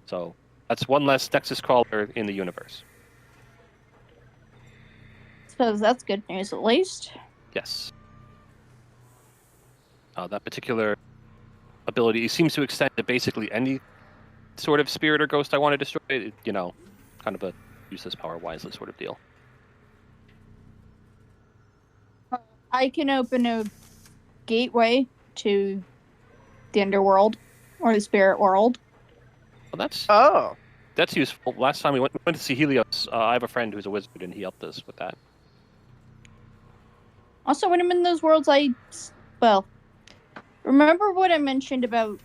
So that's one less Nexus crawler in the universe. Suppose that's good news at least. Yes. That particular ability seems to extend to basically any sort of spirit or ghost I want to destroy. Kind of a use this power wisely sort of deal. I can open a gateway to the Underworld or the spirit world. Well, that's useful. Last time we went to see Helios, I have a friend who's a wizard, and he helped us with that. Also, when I'm in those worlds, remember what I mentioned about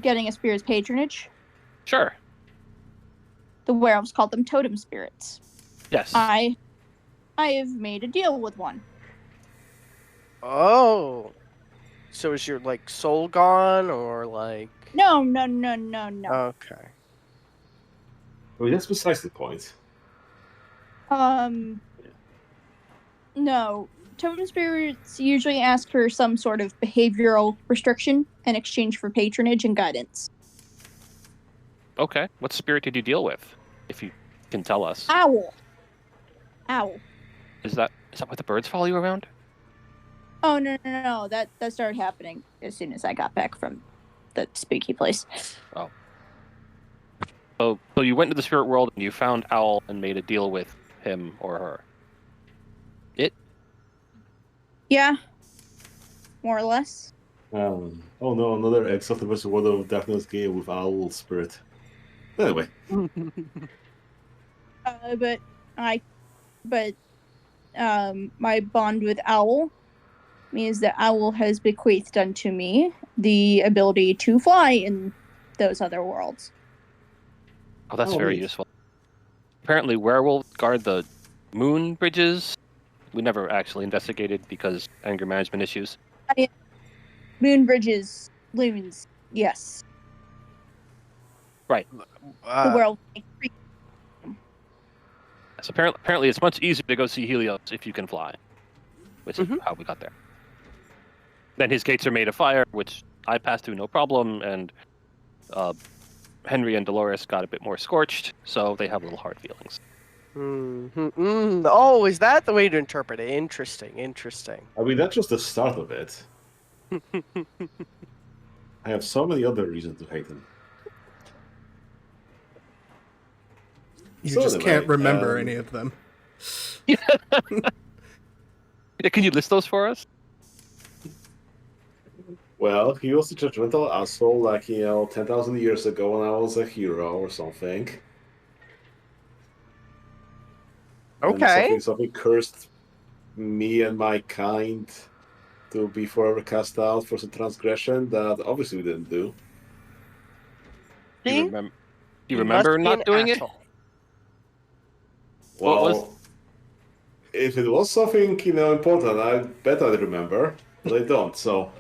getting a spirit's patronage? Sure. The werewolves called them totem spirits. Yes. I have made a deal with one. Oh. So is your soul gone, or No. Okay. I mean, that's besides the point. No. Totem spirits usually ask for some sort of behavioral restriction in exchange for patronage and guidance. Okay. What spirit did you deal with? If you can tell us. Owl. Is that what the birds follow you around? Oh no. That started happening as soon as I got back from the spooky place. Oh. So you went to the spirit world and you found Owl and made a deal with him or her. Yeah. More or less. Oh no, another Exalted versus World of Darkness game with Owl Spirit. Anyway. My bond with Owl means that Owl has bequeathed unto me the ability to fly in those other worlds. Oh, that's Oh, very neat. useful. Apparently, werewolves guard the moon bridges. We never actually investigated because anger management issues. Moon bridges, loons, yes. Right. The world. So apparently, it's much easier to go see Helios if you can fly, which is how we got there. Then his gates are made of fire, which I passed through no problem, and Henry and Dolores got a bit more scorched, so they have little hard feelings. Oh, is that the way to interpret it? Interesting. I mean, that's just the start of it. I have so many other reasons to hate him. You So just anyway, can't remember any of them. Yeah, can you list those for us? Well, he was a judgmental asshole, like, 10,000 years ago when I was a hero or something. Okay. And something cursed me and my kind to be forever cast out for some transgression that obviously we didn't do. Do See? you remember? Do you He remember must be not an doing asshole. What was- Well, if it was something, important, I bet I'd remember, but I don't, so...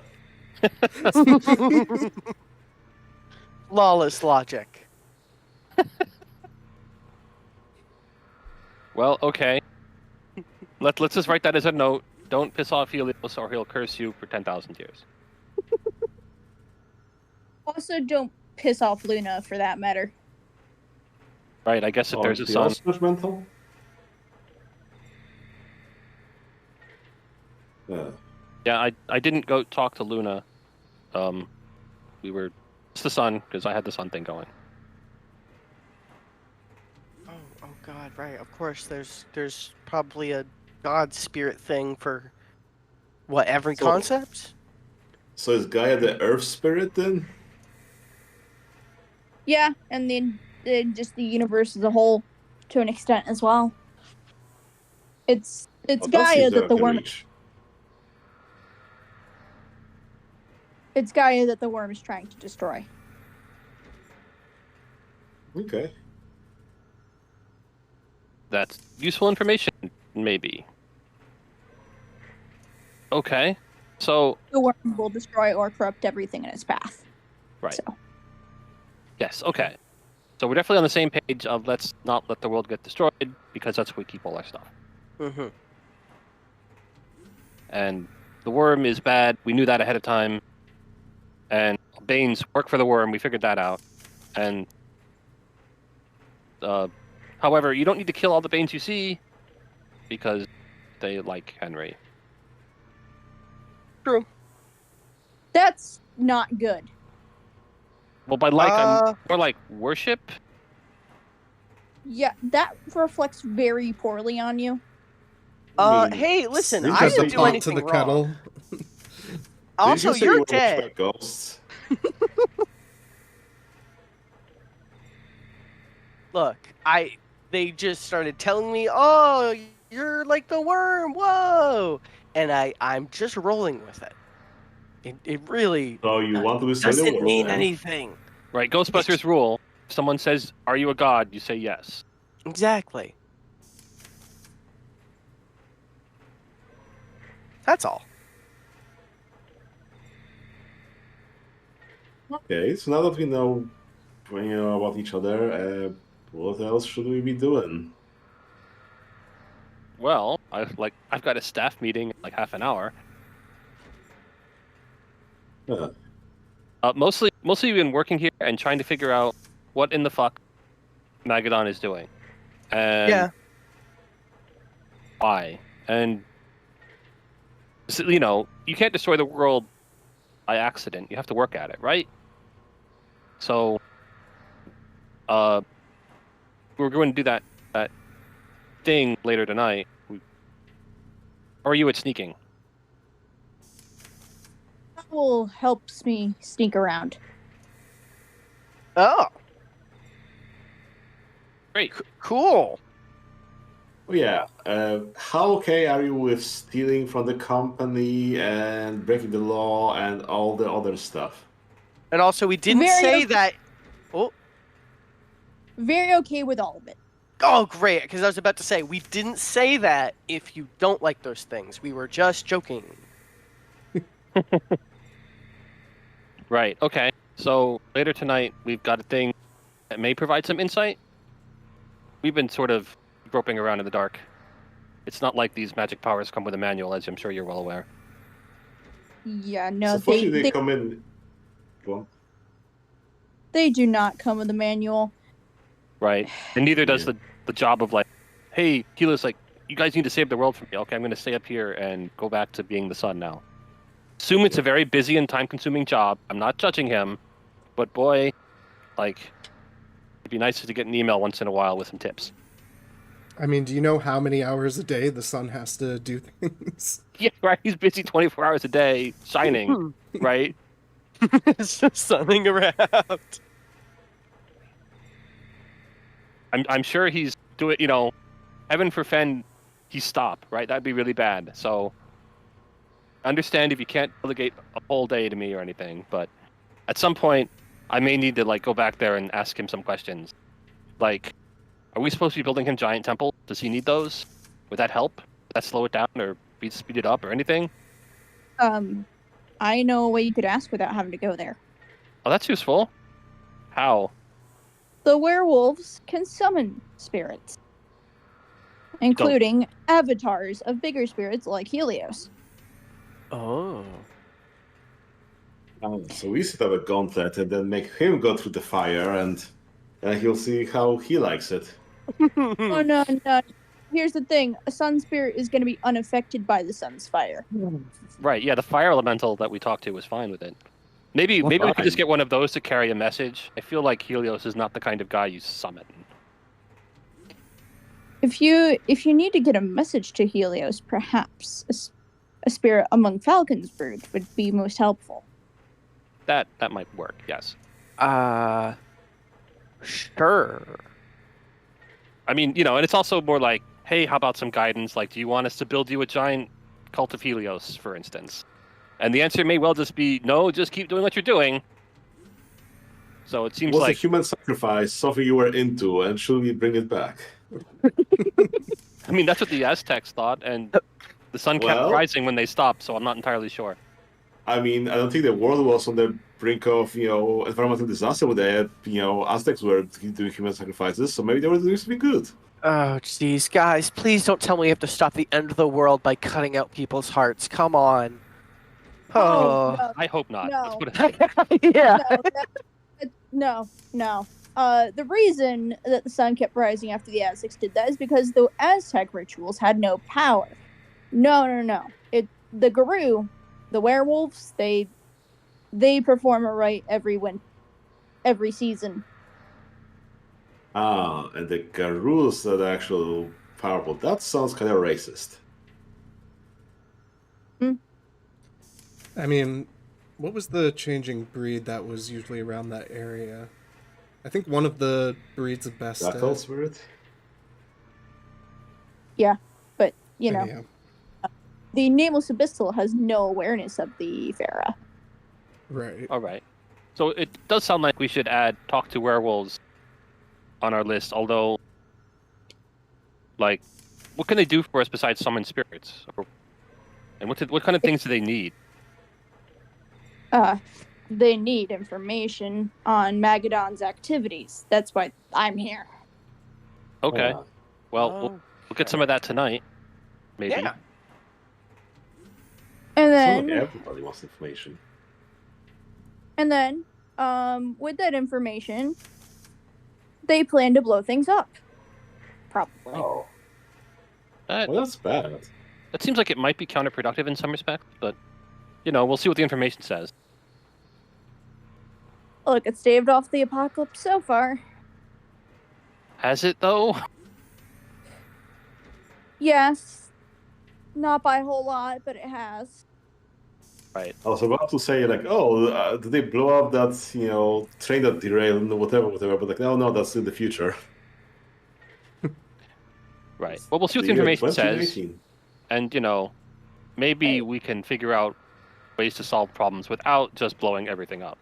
Flawless logic. Well, okay. Let's just write that as a note. Don't piss off Helios, or he'll curse you for 10,000 years. Also, don't piss off Luna for that matter. Right. I guess if there's a sun. Judgmental? Yeah. Yeah, I didn't go talk to Luna. We were it's the sun because I had the sun thing going. Oh God, right. Of course, there's probably a god spirit thing for what every So- concept. So is Gaia the Earth Spirit then? Yeah, and then just the universe as a whole, to an extent as well. It's Oh, that Gaia seems that out the of worm. reach. It's Gaia that the worm is trying to destroy. Okay. That's useful information, maybe. Okay. So The worm will destroy or corrupt everything in its path. Right. So. Yes, okay. So we're definitely on the same page of let's not let the world get destroyed because that's where we keep all our stuff. Mm-hmm. And the worm is bad. We knew that ahead of time. And Banes work for the worm. We figured that out. And however, you don't need to kill all the Banes you see because they like Henry. True. That's not good. Well, by like, I'm more like worship. Yeah, that reflects very poorly on you. I mean, Hey, listen, didn't I you Because the didn't say do pot anything to the wrong. kettle. Also, Did you say you're you were dead. watched by ghosts? Look, they just started telling me, "Oh, you're like the worm." Whoa. And I'm just rolling with it. It really So you want to destroy the doesn't world mean then? anything. Right, Ghostbusters rule. If someone says, "Are you a god?" You say yes. Exactly. That's all. Okay, so now that we know, about each other, what else should we be doing? Well, I've got a staff meeting in like half an hour. Huh. Mostly we've been working here and trying to figure out what in the fuck Magadon is doing, and Yeah. why. And you can't destroy the world by accident. You have to work at it, right? So, we're going to do that thing later tonight. Or are you at sneaking? Owl helps me sneak around. Oh, Great. cool. Oh yeah. How okay are you with stealing from the company and breaking the law and all the other stuff? And also, we didn't Very say okay. that. Oh, Very okay with all of it. oh, great! Because I was about to say we didn't say that if you don't like those things. We were just joking. Right. Okay. So later tonight, we've got a thing that may provide some insight. We've been sort of groping around in the dark. It's not like these magic powers come with a manual, as I'm sure you're well aware. Yeah, no, So fortunately, they come in. Go on. they do not come with a manual. Right. And neither does Yeah. the job of like, hey, Keela's like, you guys need to save the world from me. Okay, I'm going to stay up here and go back to being the sun now. Assume it's a very busy and time-consuming job. I'm not judging him, but boy, like, it'd be nice to get an email once in a while with some tips. I mean, do you know how many hours a day the sun has to do things? Yeah, right. He's busy 24 hours a day, shining, right? It's just sunning around. I'm sure he's doing. Heaven forfend, he stop. Right, that'd be really bad. So, understand if you can't delegate a whole day to me or anything, but at some point, I may need to go back there and ask him some questions. Like, are we supposed to be building him giant temples? Does he need those? Would that help? Would that slow it down or speed it up or anything? I know a way you could ask without having to go there. Oh, that's useful. How? The werewolves can summon spirits, including avatars of bigger spirits like Helios. Oh. So we set up a gauntlet and then make him go through the fire, and he'll see how he likes it. Oh, no. Here's the thing. A sun spirit is going to be unaffected by the sun's fire. Right, yeah, the fire elemental that we talked to was fine with it. Maybe we could just get one of those to carry a message. I feel like Helios is not the kind of guy you summon. If you need to get a message to Helios, perhaps a spirit among Falcon's brood would be most helpful. That might work, yes. Sure. I mean, and it's also more like, hey, how about some guidance? Like, do you want us to build you a giant cult of Helios, for instance? And the answer may well just be, no, just keep doing what you're doing. So it seems Was like... a human sacrifice something you were into, and should we bring it back? I mean, that's what the Aztecs thought, and the sun kept rising when they stopped, so I'm not entirely sure. I mean, I don't think the world was on the brink of, environmental disaster when they had, Aztecs were doing human sacrifices, so maybe they were doing something good. Oh, jeez, guys, please don't tell me we have to stop the end of the world by cutting out people's hearts. Come on. Oh. I hope not. No. Let's put it that way. Yeah. No. The reason that the sun kept rising after the Aztecs did that is because the Aztec rituals had no power. No. The Guru, the werewolves, they perform a rite every season. Ah, and the Garus are the actual powerful. That sounds kind of racist. I mean, what was the changing breed that was usually around that area? I think one of the breeds of best. Jackal spirit? Yeah, but, Yeah. the Nameless Abyssal has no awareness of the Farah. Right. All right. So it does sound like we should add talk to werewolves on our list, although, what can they do for us besides summon spirits? And what kind of things do they need? they need information on Magadon's activities. That's why I'm here. Okay. Yeah. Well, we'll get some of that tonight. Maybe. Yeah. And Sounds like then, everybody wants information. with that information, they plan to blow things up. Probably. Oh, That, well, that's bad. that seems like it might be counterproductive in some respects, but we'll see what the information says. Look, it's staved off the apocalypse so far. Has it though? Yes. Not by a whole lot, but it has. Right. I was about to say, like, oh, did they blow up that, train that derailed and whatever, but like, no, that's in the future. Right. Well, we'll see what the year information says, 2019. and maybe Hey. we can figure out ways to solve problems without just blowing everything up.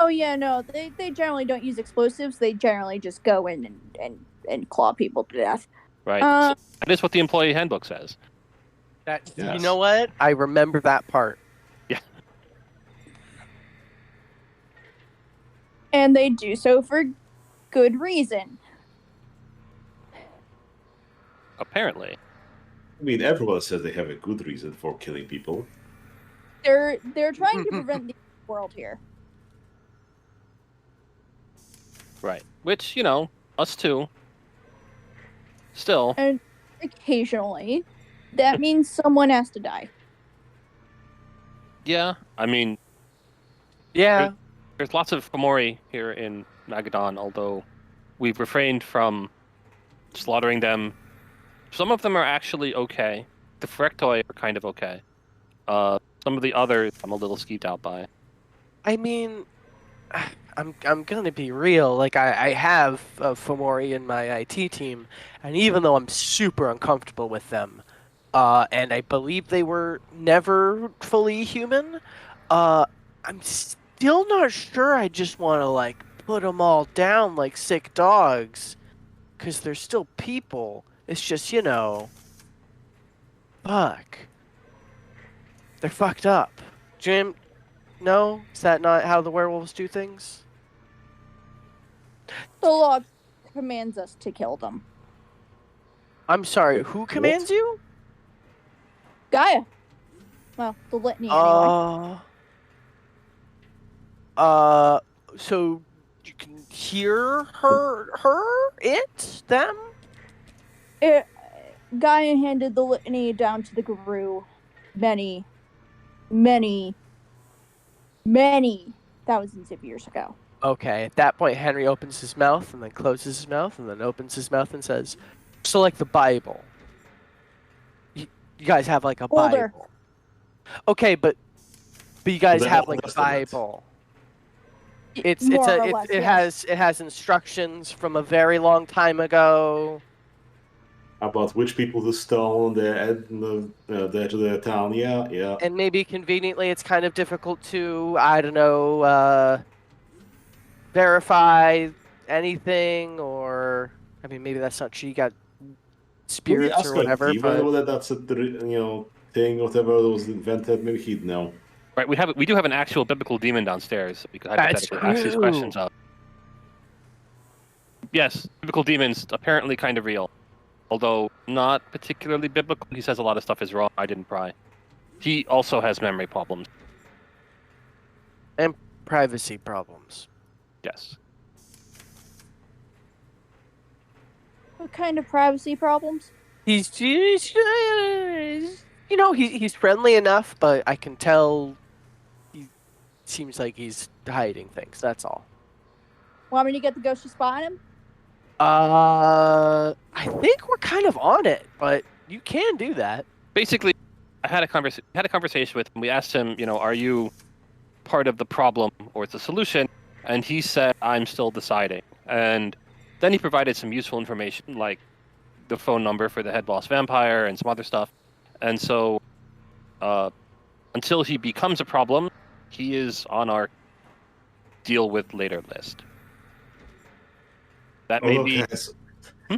Oh yeah, no, they generally don't use explosives. They generally just go in and claw people to death. Right. Uh, That is what the employee handbook says. You Yes. know what? I remember that part. And they do so for good reason. Apparently. I mean, everyone says they have a good reason for killing people. They're trying to prevent the world here. Right. Which, us too. Still. And occasionally, that means someone has to die. Yeah. I mean, Yeah. there's lots of Fomori here in Magadon, although we've refrained from slaughtering them. Some of them are actually okay. The Phrectoi are kind of okay. Some of the others I'm a little skeeved out by. I mean, I'm gonna be real. Like I have Fomori in my IT team, and even though I'm super uncomfortable with them, and I believe they were never fully human, I'm still not sure. I just want to like put them all down like sick dogs, because they're still people. It's just fuck. They're fucked up. Jim, no? Is that not how the werewolves do things? The law commands us to kill them. I'm sorry, who commands you? Gaia. Well, the litany anyway. So you can hear them? Gaia handed the litany down to the guru many thousands of years ago. Okay, at that point, Henry opens his mouth and then closes his mouth and then opens his mouth and says, so like the Bible. You guys have like a Older. Bible. Okay, but you guys The have Old like a Testament. Bible. More or less, yes. It has instructions from a very long time ago. About which people to stone, the edge of the town. Yeah. And maybe conveniently it's kind of difficult to, I don't know, verify anything, or I mean maybe that's not true. You got spirits or whatever. Even But whether that's a thing, whatever that was invented, maybe he'd know. Right, we do have an actual biblical demon downstairs that we could That's hypothetically ask these true. questions of. Yes, biblical demons apparently kind of real. Although not particularly biblical. He says a lot of stuff is wrong. I didn't pry. He also has memory problems. and privacy problems. Yes. What kind of privacy problems? He's friendly enough, but I can tell he seems like he's hiding things. That's all. Want me to get the ghost to spot him? I think we're kind of on it, but you can do that. Basically, I had a conversation with him. We asked him, are you part of the problem or the solution? And he said, I'm still deciding. And then he provided some useful information, like the phone number for the head boss vampire and some other stuff. And so, until he becomes a problem, he is on our deal with later list. That may be. Guys,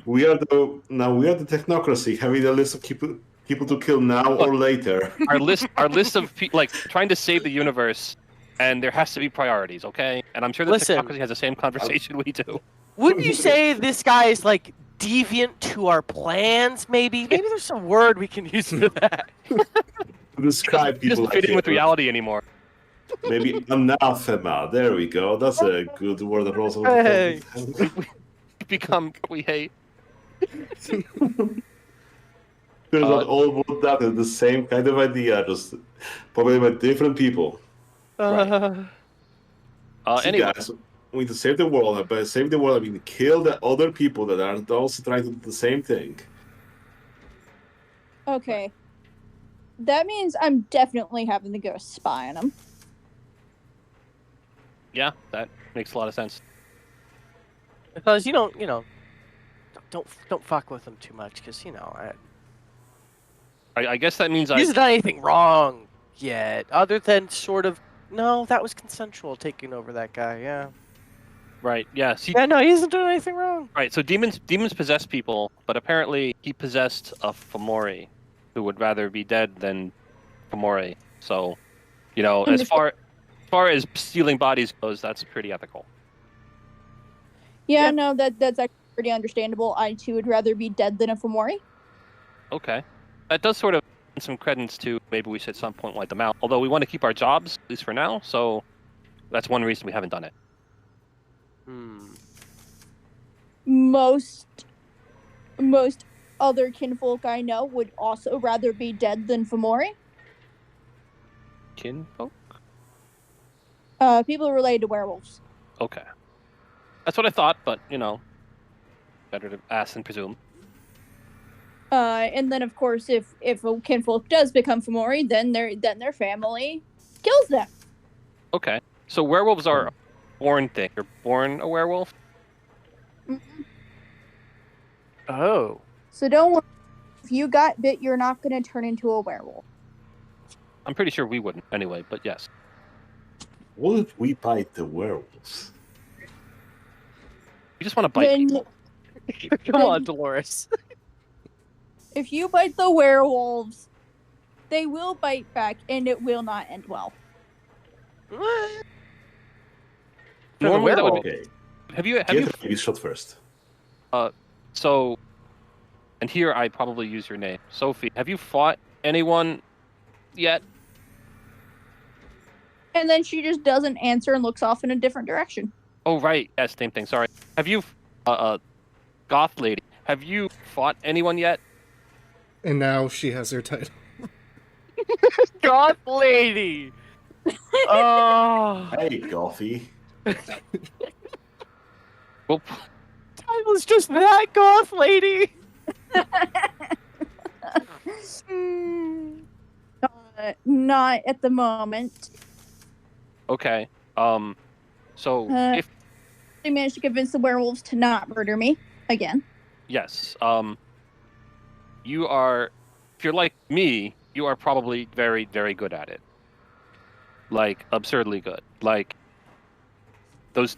we are the technocracy, having a list of people to kill now or later. Our list of like trying to save the universe and there has to be priorities, okay? And I'm sure that Listen. Technocracy has the same conversation we do. Wouldn't you say this guy is like deviant to our plans? Maybe there's some word we can use for that. Describe He people doesn't fit in with reality anymore. Maybe anathema. There we go. That's a good word that rolls over Hey. the tongue. Become what we hate. Turns out all of that is the same kind of idea, just probably by different people. Uh, See, Anyway, guys, we need to save the world. And by save the world, I mean kill the other people that are also trying to do the same thing. Okay. That means I'm definitely having to go spy on him. yeah, that makes a lot of sense. because don't fuck with him too much, because I guess that means he hasn't done anything wrong yet, other than sort of no, that was consensual taking over that guy. Yeah. Right, yeah. See, Yeah, no, he hasn't done anything wrong. right, so demons possess people, but apparently he possessed a Fomori who would rather be dead than Fomori. So, as far as stealing bodies goes, that's pretty ethical. Yeah, Yeah. no, that's actually pretty understandable. I too would rather be dead than a Fomori. Okay. That does sort of lend some credence to maybe we should at some point wipe them out. Although we want to keep our jobs, at least for now, so that's one reason we haven't done it. Most other kinfolk I know would also rather be dead than Fomori. Kinfolk? People related to werewolves. Okay. That's what I thought, but, better to ask than presume. And then of course, if a kinfolk does become Fomori, then their family kills them. Okay. So werewolves are a born thing. You're born a werewolf? Oh. So don't worry. If you got bit, you're not going to turn into a werewolf. I'm pretty sure we wouldn't anyway, but yes. What if we bite the werewolves? You just want to bite Then, people. Come on, Dolores. if you bite the werewolves, they will bite back, and it will not end well. Normally that would be... Okay. Have you Get the baby shot first. So, and here I probably use your name, Sophie. Have you fought anyone yet? And then she just doesn't answer and looks off in a different direction. Oh, right. Yes, same thing. Sorry. Have you, goth lady? Have you fought anyone yet? And now she has her title. God lady. Oh. Hey, Goffy. Well, Title's just that goth lady. Not at the moment. okay. So if I managed to convince the werewolves to not murder me again. yes, you are. If you're like me, you are probably very, very good at it. Like absurdly good. Like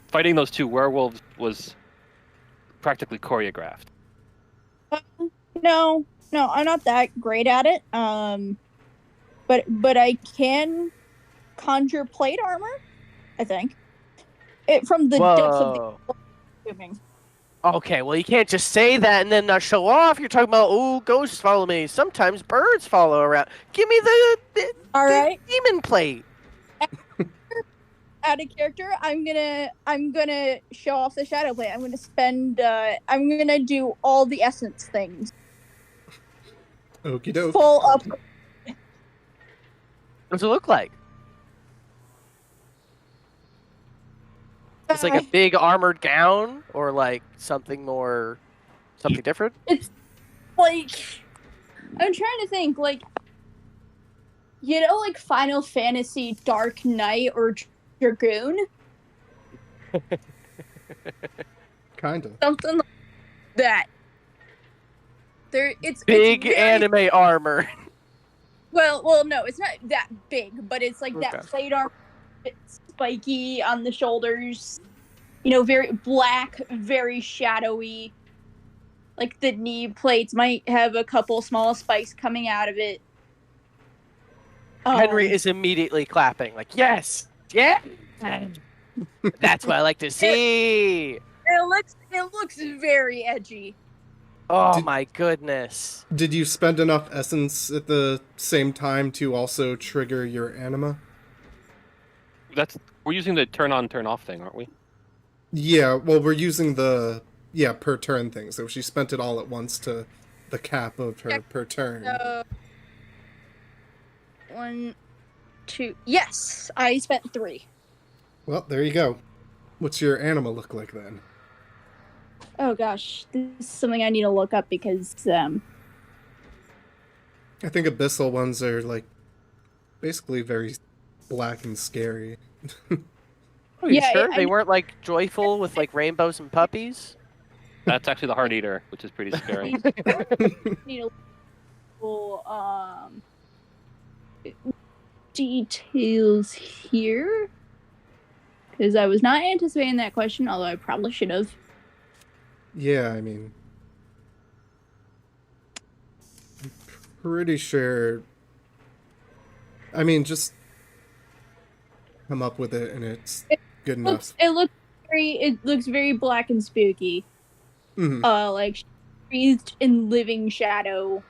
fighting those two werewolves was practically choreographed. No, I'm not that great at it. But I can conjure plate armor, I think. It from the depths of the assuming. Okay, well, you can't just say that and then not show off. You're talking about, oh, ghosts follow me. Sometimes birds follow around. Give me the All right. demon plate. Out of character, I'm gonna show off the shadow plate. I'm gonna spend. I'm gonna do all the essence things. Okie doke. Full up. What does it look like? It's like a big armored gown, or like something different. It's like I'm trying to think, like like Final Fantasy Dark Knight or Dragoon, Kinda. something like that. It's Big very, anime armor. Well, no, it's not that big, but it's like Okay. that plate armor, it's spiky on the shoulders. Very black, very shadowy. Like the knee plates might have a couple small spikes coming out of it. Henry is immediately clapping, like, yes! Yeah. That's what I like to see. It looks very edgy. Oh Did- my goodness. Did you spend enough essence at the same time to also trigger your anima? We're using the turn on, turn off thing, aren't we? Yeah, well, we're using the per turn thing. So she spent it all at once to the cap of her per turn. So 1, 2. Yes, I spent 3. Well, there you go. What's your anima look like then? Oh gosh, this is something I need to look up because I think abyssal ones are like basically very black and scary. Are you Yeah, sure I- they weren't like joyful with like rainbows and puppies? That's actually the Heart Eater, which is pretty scary. need to look details here because I was not anticipating that question, although I probably should have. Yeah, I mean, I'm pretty sure. I mean, just come up with it, and it's good enough. It looks very black and spooky. Mhm. Like breathed in living shadow.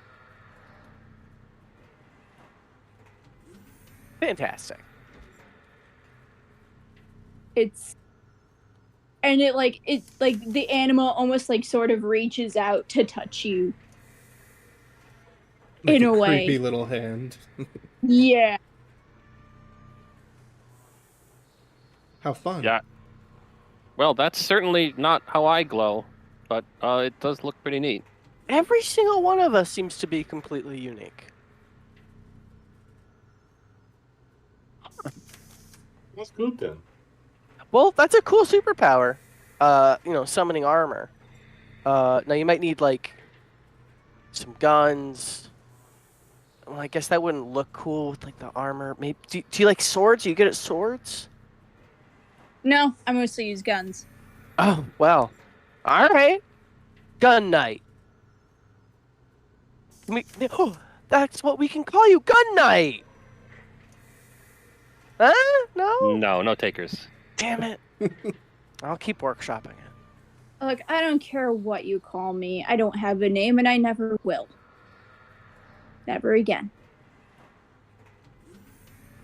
Fantastic. It's and it like the animal almost like sort of reaches out to touch you. Like in a a way. creepy little hand. Yeah. How fun! Yeah. Well, that's certainly not how I glow, but it does look pretty neat. Every single one of us seems to be completely unique. That's good then. Well, that's a cool superpower. Summoning armor. Now you might need like some guns. Well, I guess that wouldn't look cool with like the armor. Maybe do you like swords? Are you good at swords? No, I mostly use guns. Oh well. All right. Gun Knight. That's what we can call you, Gun Knight. Huh? No. No, no takers. Damn it. I'll keep workshopping it. Look, I don't care what you call me. I don't have a name, and I never will. Never again.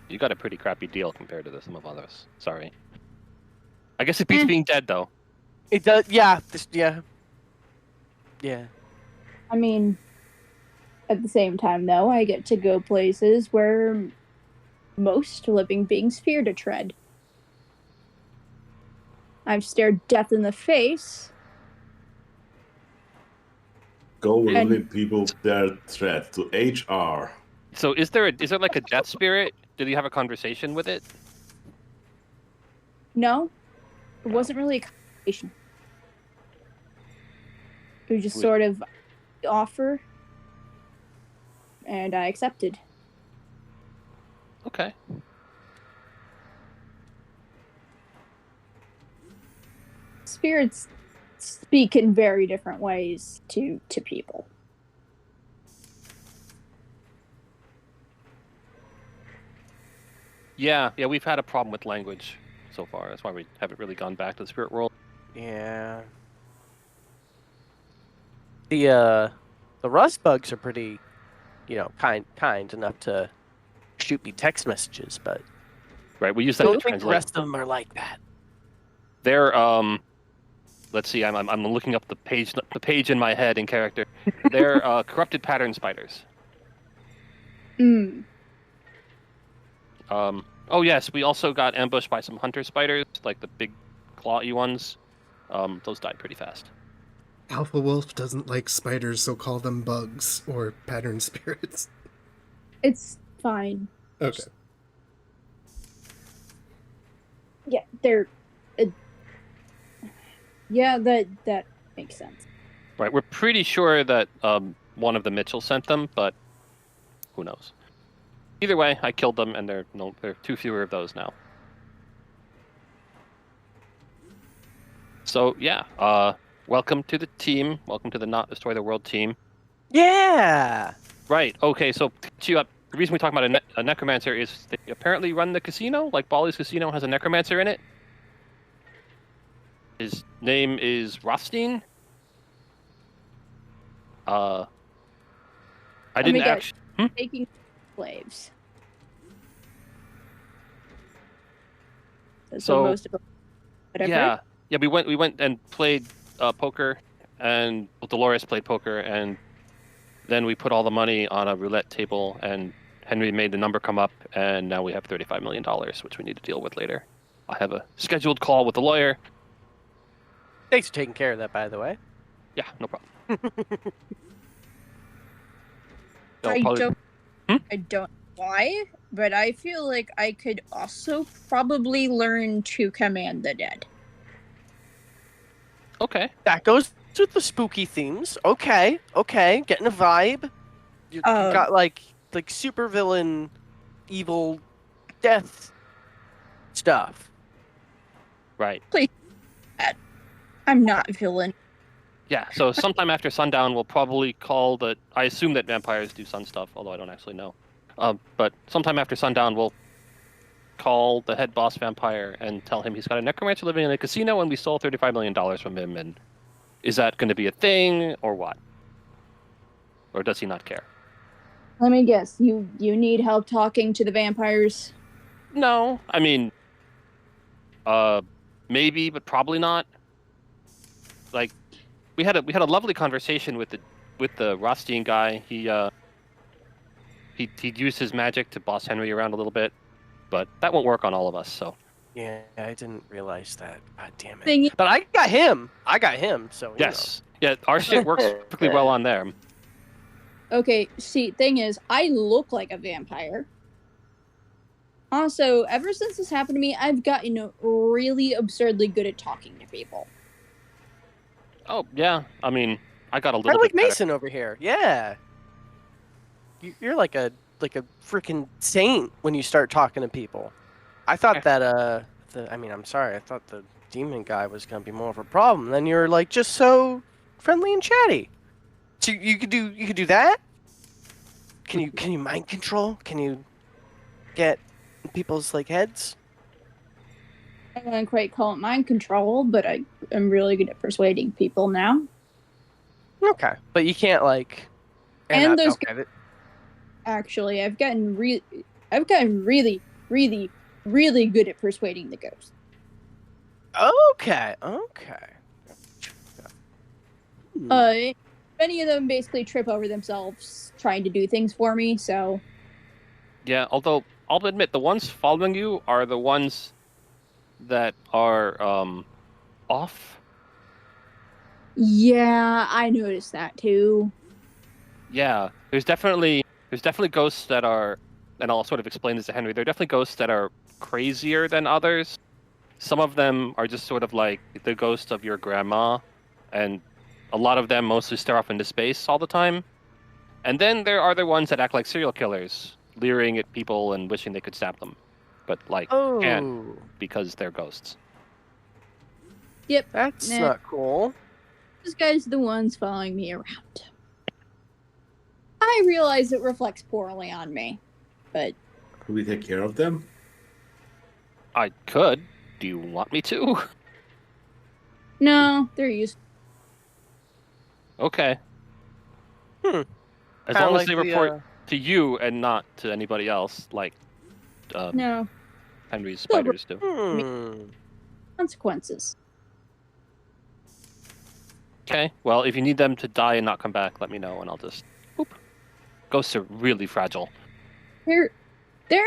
You got a pretty crappy deal compared to some of others. Sorry. I guess it beats being dead, though. It does. Yeah. Yeah. I mean, at the same time, though, I get to go places where most living beings fear to tread. I've stared death in the face. Go And- limit people their threat to HR. So is there like a death spirit? Did you have a conversation with it? No, it wasn't really a conversation. It was just Wait. sort of offer, and I accepted. Okay. Spirits speak in very different ways to people. Yeah, we've had a problem with language so far. That's why we haven't really gone back to the spirit world. Yeah. The rust bugs are pretty, kind enough to shoot me text messages, but Right, we use I that to don't think the translate. rest of them are like that. They're let's see, I'm looking up the page in my head in character. They're corrupted pattern spiders. Mm. Oh yes, we also got ambushed by some hunter spiders, like the big clawy ones. Those died pretty fast. Alpha Wolf doesn't like spiders, so call them bugs or pattern spirits. It's fine. Okay. Yeah, they're. Yeah, that makes sense. Right, we're pretty sure that one of the Mitchell sent them, but who knows? Either way, I killed them, and there are two fewer of those now. So yeah, welcome to the team. Welcome to the Not Destroy the World team. Yeah. Right. Okay. So to catch you up the reason we talk about a necromancer is they apparently run the casino. Like Bali's casino has a necromancer in it. His name is Rothstein. I didn't guess. actually. Taking slaves. That's So, what most of them. Whatever. Yeah. We went and played poker, and Dolores played poker, and then we put all the money on a roulette table, and Henry made the number come up, and now we have $35 million, which we need to deal with later. I have a scheduled call with the lawyer. Thanks for taking care of that, by the way. Yeah, no problem. I don't. Hmm? I don't know why, but I feel like I could also probably learn to command the dead. Okay. That goes with the spooky themes. Okay, getting a vibe. You got like supervillain, evil, death stuff. Right. I'm not villain. Yeah, so sometime after sundown, we'll probably call the... I assume that vampires do sun stuff, although I don't actually know. But sometime after sundown, we'll call the head boss vampire and tell him he's got a necromancer living in a casino and we stole $35 million from him, and is that going to be a thing, or what? Or does he not care? Let me guess. You need help talking to the vampires? No, I mean... maybe, but probably not. Like... We had a lovely conversation with the Rothstein guy. He'd used his magic to boss Henry around a little bit, but that won't work on all of us. So Yeah, I didn't realize that. God damn it! Thing But I got him. So yes, yeah, our shit works perfectly well on there. Okay, see, thing is, I look like a vampire. Also, ever since this happened to me, I've gotten really absurdly good at talking to people. Oh yeah, I mean, I got a Kind little of like bit better. Mason over here. Yeah. You're like a freaking saint when you start talking to people. I thought that I'm sorry. I thought the demon guy was gonna be more of a problem. Then you're like just so friendly and chatty. So you could do that. Can you mind control? Can you get people's like heads? I wouldn't quite call it mind control, but I am really good at persuading people now. Okay, but you can't like. And those okay. Actually, I've gotten really, really, really good at persuading the ghosts. Okay. Many of them basically trip over themselves trying to do things for me, so... Yeah, although I'll admit the ones following you are the ones that are off. Yeah, I noticed that too. Yeah, there's definitely ghosts that are, and I'll sort of explain this to Henry. There are definitely ghosts that are crazier than others. Some of them are just sort of like the ghost of your grandma, and a lot of them mostly stare off into space all the time. And then there are the ones that act like serial killers, leering at people and wishing they could stab them, but can't because they're ghosts. Yep, That's not cool. those guys are the ones following me around. I realize it reflects poorly on me, but... Could we take care of them? I could. Do you want me to? No, they're used. Okay. As Kinda long like as they the, report to you and not to anybody else, like No. Henry's spiders do. Consequences. Okay. Well, if you need them to die and not come back, let me know, and I'll just... Boop. Ghosts are really fragile. They're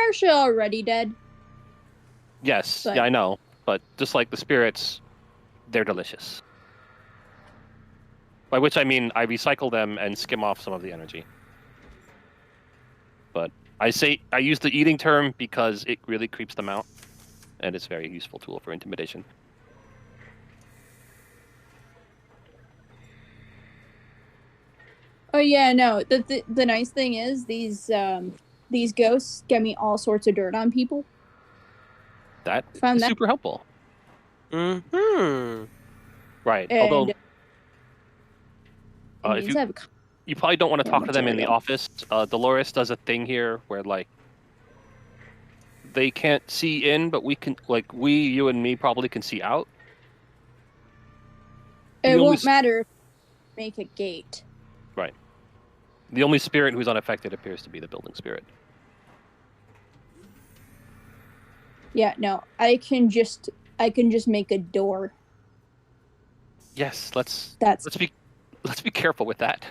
actually already dead. Yes. But... Yeah, I know. But just like the spirits, they're delicious. By which I mean I recycle them and skim off some of the energy. But I use the eating term because it really creeps them out, and it's a very useful tool for intimidation. Oh yeah, no. The nice thing is these ghosts get me all sorts of dirt on people. That Found is that. super helpful. Mm-hmm. Right. And Although it means I have You probably don't want to Yeah, talk to them in the material. office. Dolores does a thing here where like they can't see in, but we can, like you and me probably can see out. It The only won't s- matter if you make a gate. Right. The only spirit who's unaffected appears to be the building spirit. Yeah, no, I can just make a door. Yes, let's That's be careful with that.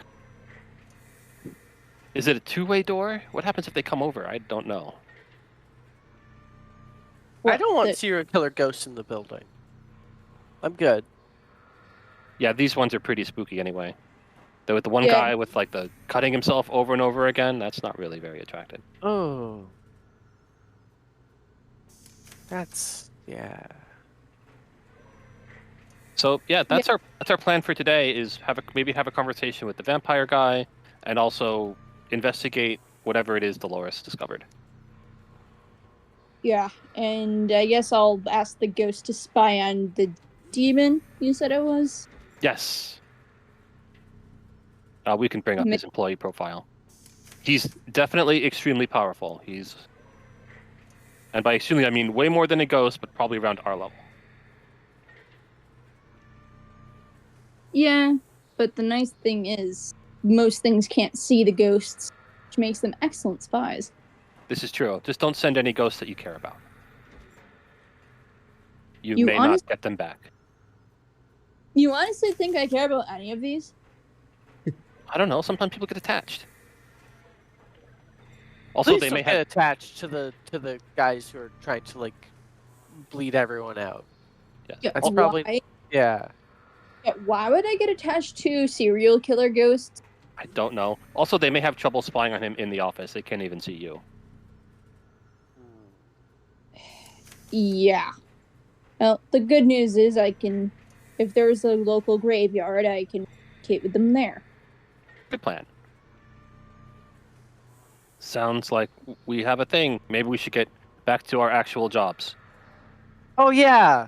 Is it a two-way door? What happens if they come over? I don't know. I don't want the- serial killer ghosts in the building. I'm good. Yeah, these ones are pretty spooky anyway. Though with the one Yeah. guy with like the cutting himself over and over again, that's not really very attractive. Oh. Yeah. So yeah, that's our plan for today. Is maybe have a conversation with the vampire guy, and also investigate whatever it is Dolores discovered. Yeah, and I guess I'll ask the ghost to spy on the demon you said it was. Yes. We can bring up his employee profile. He's definitely extremely powerful. And by extremely I mean way more than a ghost, but probably around our level. Yeah, but the nice thing is most things can't see the ghosts, which makes them excellent spies. This is true. Just don't send any ghosts that you care about. You You may not get them back. You honestly think I care about any of these? I don't know. Sometimes people get attached. Also, Please they don't may get have. attached to the guys who are trying to like bleed everyone out. Yes. Yeah, That's probably yeah. Why would I get attached to serial killer ghosts? I don't know. Also, they may have trouble spying on him in the office. They can't even see you. Yeah. Well, the good news is if there's a local graveyard, I can communicate with them there. Good plan. Sounds like we have a thing. Maybe we should get back to our actual jobs. Oh yeah.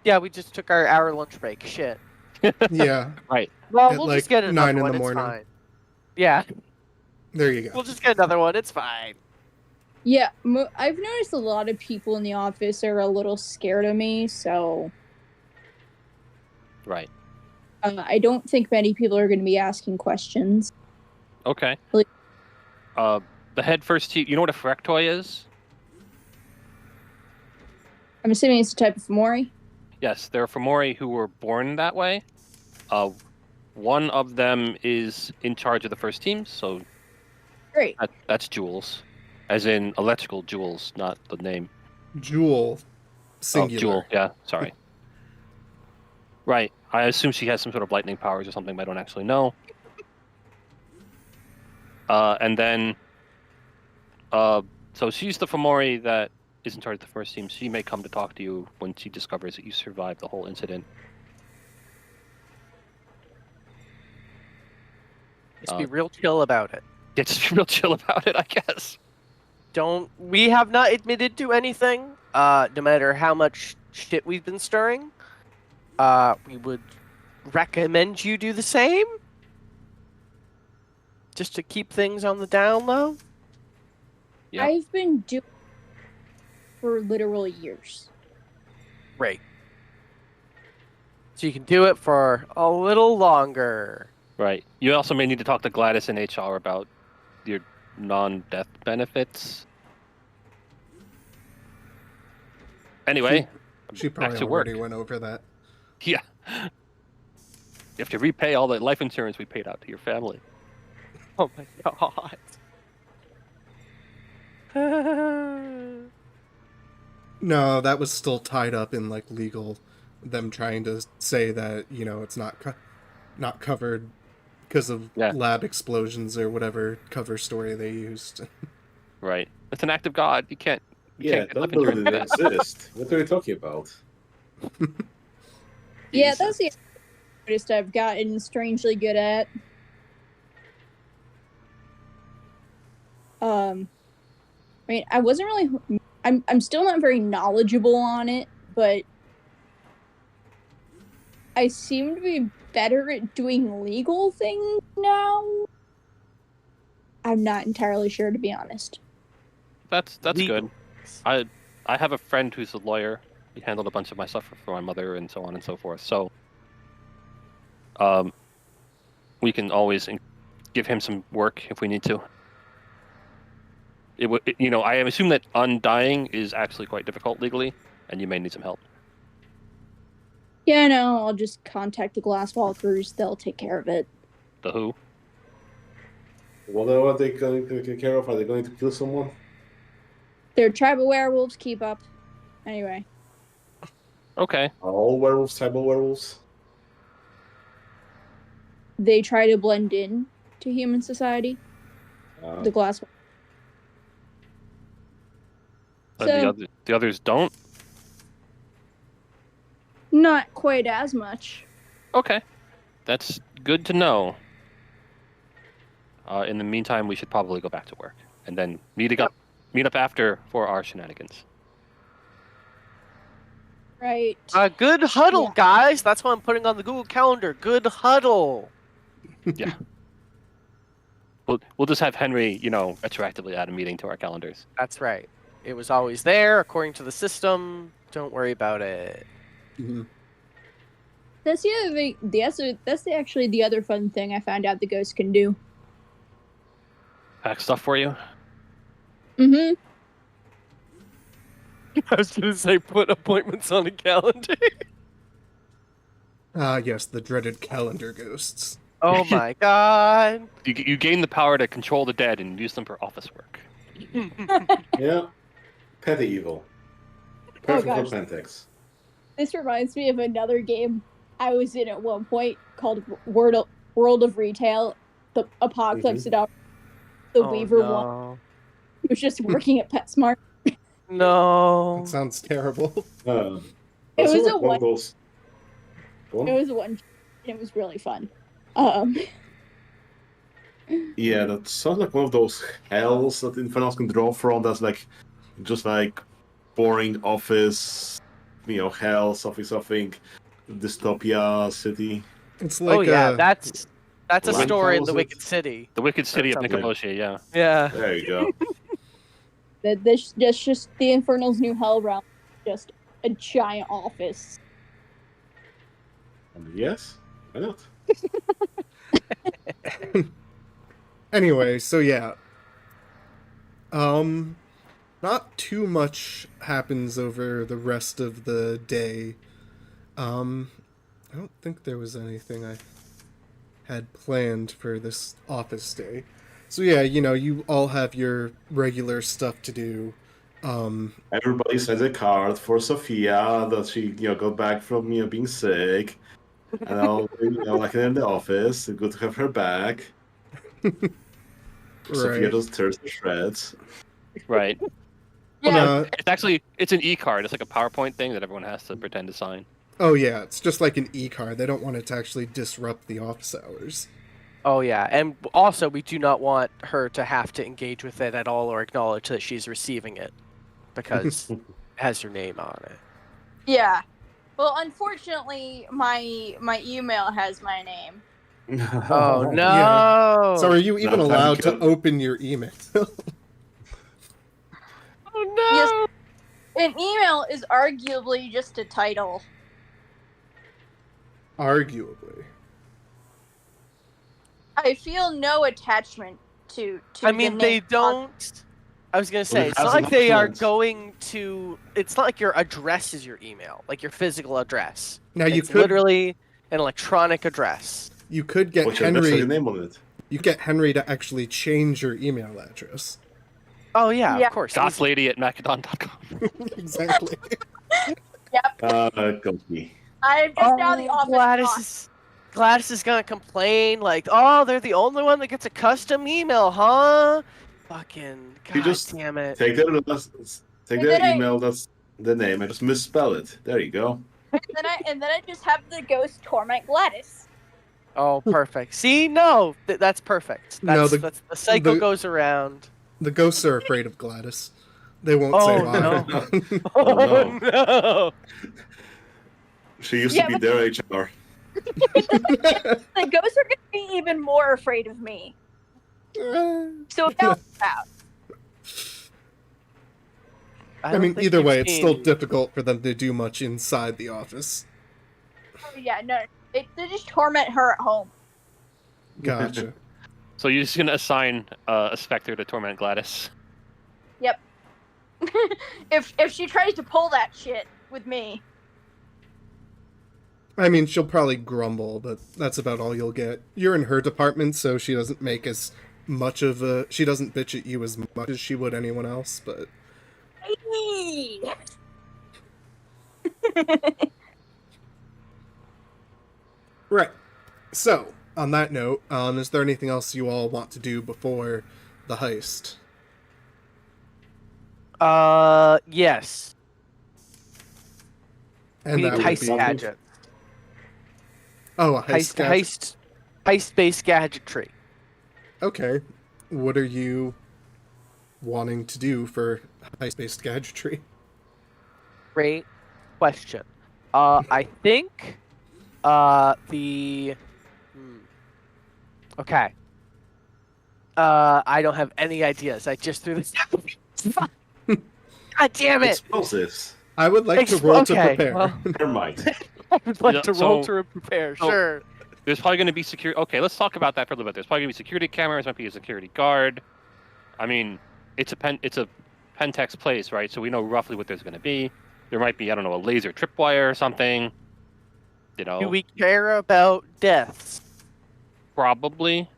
Yeah, we just took our hour lunch break. Shit. Yeah, Right. Well, At, we'll like, just get another 9 in one. the It's morning. fine. Yeah, there you go. we'll just get another one. It's fine. Yeah, I've noticed a lot of people in the office are a little scared of me, so Right. I don't think many people are going to be asking questions. Okay. Like- The head first team. You know what a Phrectoi is? I'm assuming it's a type of Fomori. Yes, there are Fomori who were born that way. One of them is in charge of the first team, so Great. that's Jules, as in electrical Jules, not the name. Jewel, singular. Oh, Jewel. Yeah, sorry. Right. I assume she has some sort of lightning powers or something, but I don't actually know. And then, so she's the Fomori that is in charge of the first team. She may come to talk to you when she discovers that you survived the whole incident. Just be real chill about it. Yeah, just be real chill about it, I guess. We have not admitted to anything, no matter how much shit we've been stirring. We would recommend you do the same. Just to keep things on the down low. Yep. I've been doing for literal years. Great. So you can do it for a little longer. Right. You also may need to talk to Gladys in HR about your non-death benefits. Anyway, She back probably to work. already went over that. Yeah. You have to repay all the life insurance we paid out to your family. Oh my god. No, that was still tied up in like legal. Them trying to say that it's not covered because of lab explosions or whatever cover story they used. Right. It's an act of God. You can't. Yeah, get that life building insurance. didn't exist. What are you talking about? Yeah, Jesus. that's the artist I've gotten strangely good at. I mean, I wasn't really. I'm still not very knowledgeable on it, but I seem to be better at doing legal things now. I'm not entirely sure, to be honest. That's Legal. good. I have a friend who's a lawyer. He handled a bunch of my stuff for my mother and so on and so forth. So, we can always give him some work if we need to. I assume that undying is actually quite difficult legally, and you may need some help. Yeah, no, I'll just contact the Glasswalkers. They'll take care of it. The who? What are they going to take care of? Are they going to kill someone? Their tribal werewolves keep up. Anyway. Okay. Are all werewolves tribal werewolves? They try to blend in to human society. The Glasswalkers. The others don't? Not quite as much. Okay. That's good to know. In the meantime, we should probably go back to work. And then meet up after for our shenanigans. Right. Good huddle, Yeah. guys. That's what I'm putting on the Google Calendar. Good huddle. Yeah. We'll just have Henry, retroactively add a meeting to our calendars. That's right. It was always there according to the system. Don't worry about it. Mhm. That's the other thing. That's actually the other fun thing I found out the ghost can do. Pack stuff for you? Mm-hmm. I was going to say put appointments on a calendar. Yes, the dreaded calendar ghosts. Oh my god. You gain the power to control the dead and use them for office work. Yeah. Petty evil. Perfect gosh. for Pentex. This reminds me of another game I was in at one point called World of Retail. The Apocalypse and the Weaver one. No. He was just working at PetSmart. No. That sounds terrible. It That's was like a one one. of those. Go on. It was a one. It was really fun. Yeah, that sounds like one of those hells that Infernals can draw from. That's like just like boring office, hell, something, dystopia city. It's like that's a What story in was the it? Wicked City. The Wicked City of sounds like- Nicomotia, yeah. Yeah. There you go. That's just the Infernal's new hell realm. Just a giant office. Yes, why not? Anyway, so yeah. Not too much happens over the rest of the day. I don't think there was anything I had planned for this office day. So yeah, you all have your regular stuff to do. Everybody sends a card for Sophia that she, got back from, being sick. And I'll, like in the office. Good to have her back. Sophia Right. just tears to shreds. Right. Yeah. It's an e-card. It's like a PowerPoint thing that everyone has to pretend to sign. Oh yeah, it's just like an e-card. They don't want it to actually disrupt the office hours. Oh yeah, and also we do not want her to have to engage with it at all or acknowledge that she's receiving it because it has her name on it. Yeah. Well, unfortunately, my email has my name. Oh no! Yeah. So are you even No, allowed to because- open your email? Oh no! An email is arguably just a title. Arguably. I feel no attachment to I the mean, name they don't. I was gonna say it it's has not an like they are influence. going to. It's not like your address is your email, like your physical address. Now you It's could literally an electronic address. you could get Which has your Henry. name on it. You get Henry to actually change your email address. Oh yeah, Yeah. of course. Gothlady at Magadon.com. Exactly. Company. I'm just now the office boss. Gladys is gonna complain like, oh, they're the only one that gets a custom email, huh? Fucking You god just damn it. Take their And their then email, that's the name, and just misspell it. There you go. And then I just have the ghost torment Gladys. Oh, perfect. See, no, that's perfect. No, That's the cycle the- goes around. The ghosts are afraid of Gladys. They won't Oh, say why. no. Oh, no! She used Yeah, to be their HR. The ghosts are going to be even more afraid of me. So now out. I don't mean, think either you've way, it's still seen- difficult for them to do much inside the office. Oh, yeah, no, they just torment her at home. Gotcha. So you're just gonna assign a specter to torment Gladys. Yep. if she tries to pull that shit with me. I mean, she'll probably grumble, but that's about all you'll get. You're in her department, so she doesn't make as much of a... She doesn't bitch at you as much as she would anyone else, but... Right. So, on that note, is there anything else you all want to do before the heist? Yes. And We need that would heist be... gadget. Oh, a heist gadget? Heist-based gadgetry. Okay. What are you wanting to do for heist-based gadgetry? Great question. I think the okay. I don't have any ideas. I just threw this out. God damn it! Explosives. I would like to roll to Okay, prepare. well, Never mind. I would like Yeah, to roll so- to prepare. so- Sure. There's probably going to be security. Okay, let's talk about that for a little bit. There's probably going to be security cameras. Might be a security guard. I mean, it's a Pentex place, right? So we know roughly what there's going to be. There might be, I don't know, a laser tripwire or something. You know, Do we care about deaths? probably.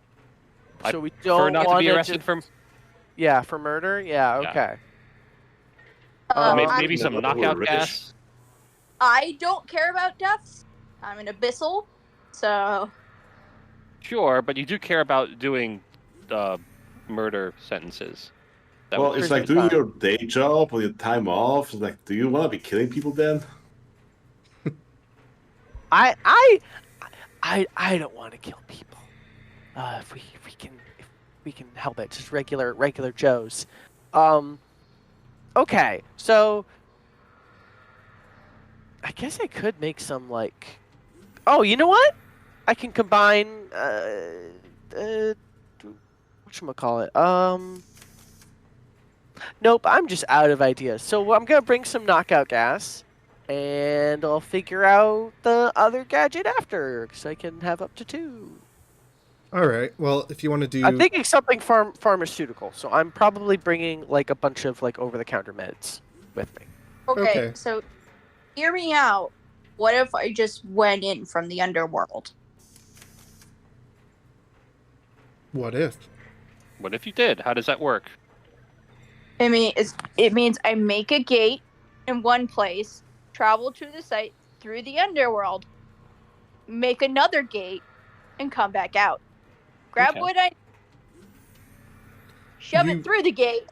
I So we prefer don't not to want be arrested for Yeah, for murder. Yeah. Yeah. Okay. maybe some I'm- knockout British. gas. I don't care about deaths. I'm an abyssal, so Sure, but you do care about doing murder sentences. That Well, would it's be like doing your day job or your time off. It's like, do you want to be killing people then? I don't want to kill people. If we can help it, just regular Joes. Okay, so I guess I could make some like. Oh, you know what? I can combine. Whatchamacallit? Nope, I'm just out of ideas. So I'm gonna bring some knockout gas, and I'll figure out the other gadget after, because I can have up to 2. Alright, well, if you want to do... I'm thinking something pharmaceutical, so I'm probably bringing like a bunch of like over-the-counter meds with me. okay. Okay. So hear me out. What if I just went in from the underworld? What if? What if you did? How does that work? I mean, it means I make a gate in one place, travel to the site through the underworld, make another gate, and come back out. Grab Okay. what I shove You- it through the gate,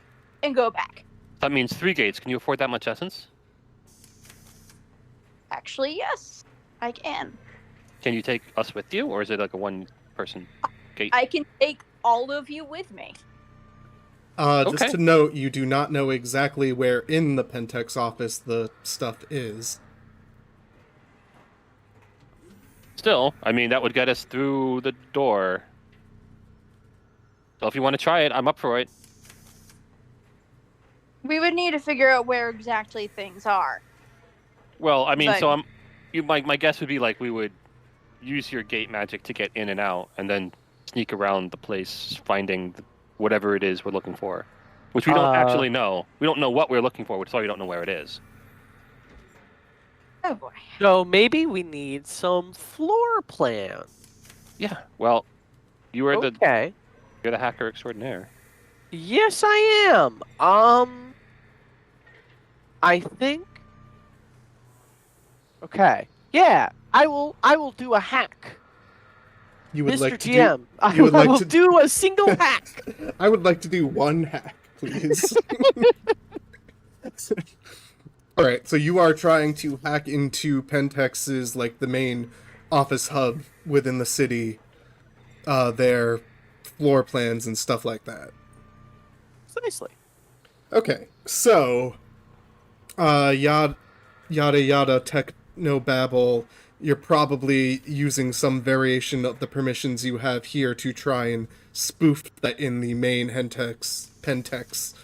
and go back. That means 3 gates. Can you afford that much essence? Actually, yes, I can. Can you take us with you, or is it like a one-person gate? I can take all of you with me. Just Okay. to note, you do not know exactly where in the Pentex office the stuff is. Still, I mean, that would get us through the door. So if you want to try it, I'm up for it. We would need to figure out where exactly things are. Well, I mean, But- so my guess would be like we would use your gate magic to get in and out, and then sneak around the place, finding whatever it is we're looking for, which we don't actually know. We don't know what we're looking for, which is why we don't know where it is. Oh boy. So maybe we need some floor plan. Yeah. Well, you are Okay. you're the hacker extraordinaire. Yes, I am. I think. Okay. Yeah, I will do a hack. You would Mr. like to GM, you would I like will to- do a single hack. do... I would like to do one hack, please. Alright, so you are trying to hack into Pentex's, like, the main office hub within the city, their floor plans and stuff like that. Precisely. Okay, so, yada yada techno babble, you're probably using some variation of the permissions you have here to try and spoof that in the main Pentex,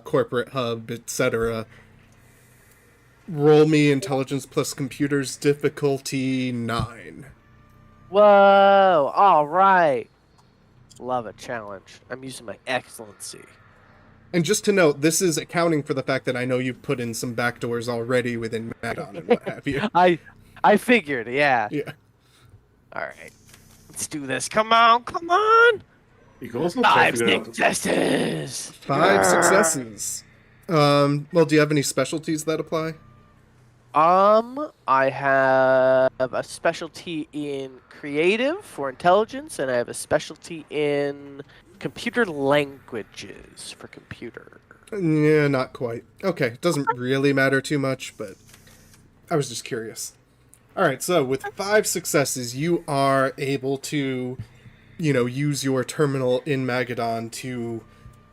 corporate hub, etc. Roll me intelligence plus computers difficulty 9. Whoa! All right. Love a challenge. I'm using my excellency. And just to note, this is accounting for the fact that I know you've put in some backdoors already within Magadon and what have you. I figured, yeah. Yeah. All right. Let's do this. Come on, come on! You can also try to 5 figure out. successes! 5 successes. Well, do you have any specialties that apply? I have a specialty in creative for intelligence, and I have a specialty in computer languages for computer. Yeah, not quite. Okay, doesn't really matter too much, but I was just curious. Alright, so with 5 successes, you are able to, use your terminal in Magadon to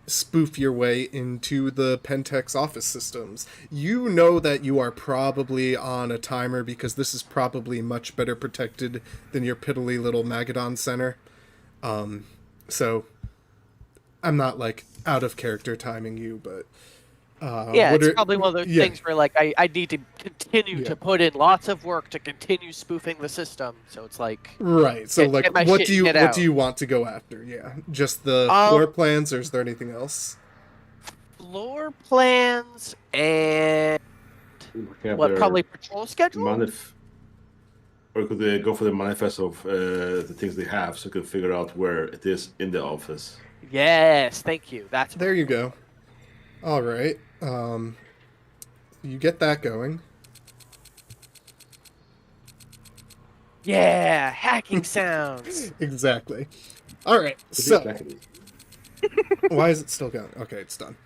spoof your way into the Pentex office systems. You know that you are probably on a timer because this is probably much better protected than your piddly little Magadon center. So I'm not like out of character timing you, but yeah, it's probably one of those yeah. things where like I need to continue to put in lots of work to continue spoofing the system. So it's like right. So get like, my what shit do you and get what do out. you want to go after? Yeah, just the floor plans, or is there anything else? Floor plans and what? Probably patrol schedule. Or could they go for the manifest of the things they have, so you can figure out where it is in the office. Yes, thank you. That's There you go. All right. You get that going. Yeah, hacking sounds. Exactly. All right. So why is it still going? Okay, it's done.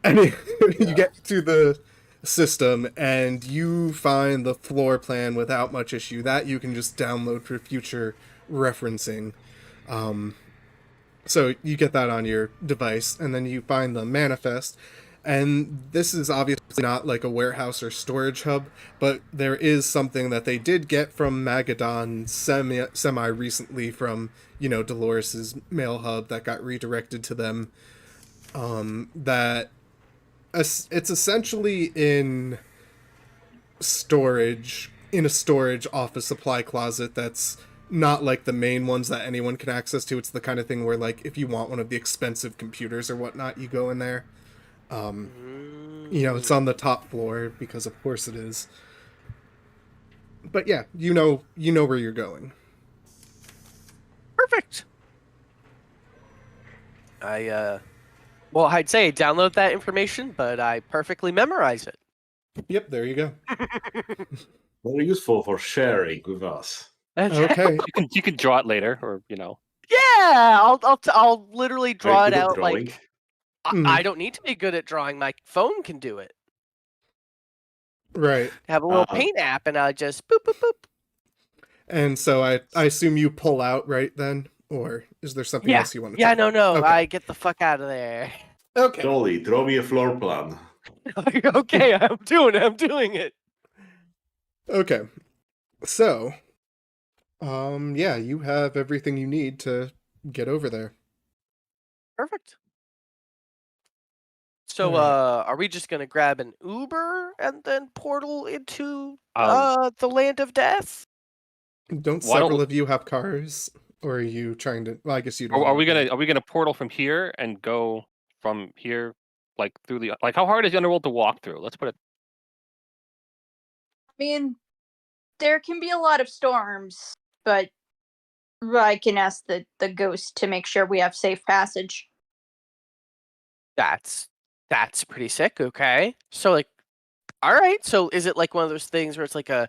Anyway, you get to the system and you find the floor plan without much issue. That you can just download for future referencing. So you get that on your device, and then you find the manifest. And this is obviously not like a warehouse or storage hub, but there is something that they did get from Magadon semi recently from, Dolores's mail hub that got redirected to them. That it's essentially in a storage office supply closet that's not like the main ones that anyone can access to. It's the kind of thing where, like, if you want one of the expensive computers or whatnot, you go in there. It's on the top floor because of course it is. But yeah, you know where you're going. Perfect. I'd say download that information, but I perfectly memorize it. Yep, there you go. Very useful for sharing with us. Okay. You can draw it later, or Yeah, I'll literally draw it out. Like I don't need to be good at drawing. My phone can do it. Right. I have a little paint app, and I just boop boop boop. And so I assume you pull out right then, or is there something else you want to? Yeah, no. Okay. I get the fuck out of there. Okay. Dolly, draw me a floor plan. Okay, I'm doing it. Okay. So, yeah, you have everything you need to get over there. Perfect. So, are we just gonna grab an Uber and then portal into the land of death? Don't several of you have cars, or are you trying to? Well, I guess you don't. Are we gonna portal from here and go from here, like through the how hard is the Underworld to walk through? Let's put it. I mean, there can be a lot of storms, but I can ask the ghost to make sure we have safe passage. That's pretty sick. Okay, so like, all right. So is it like one of those things where it's like a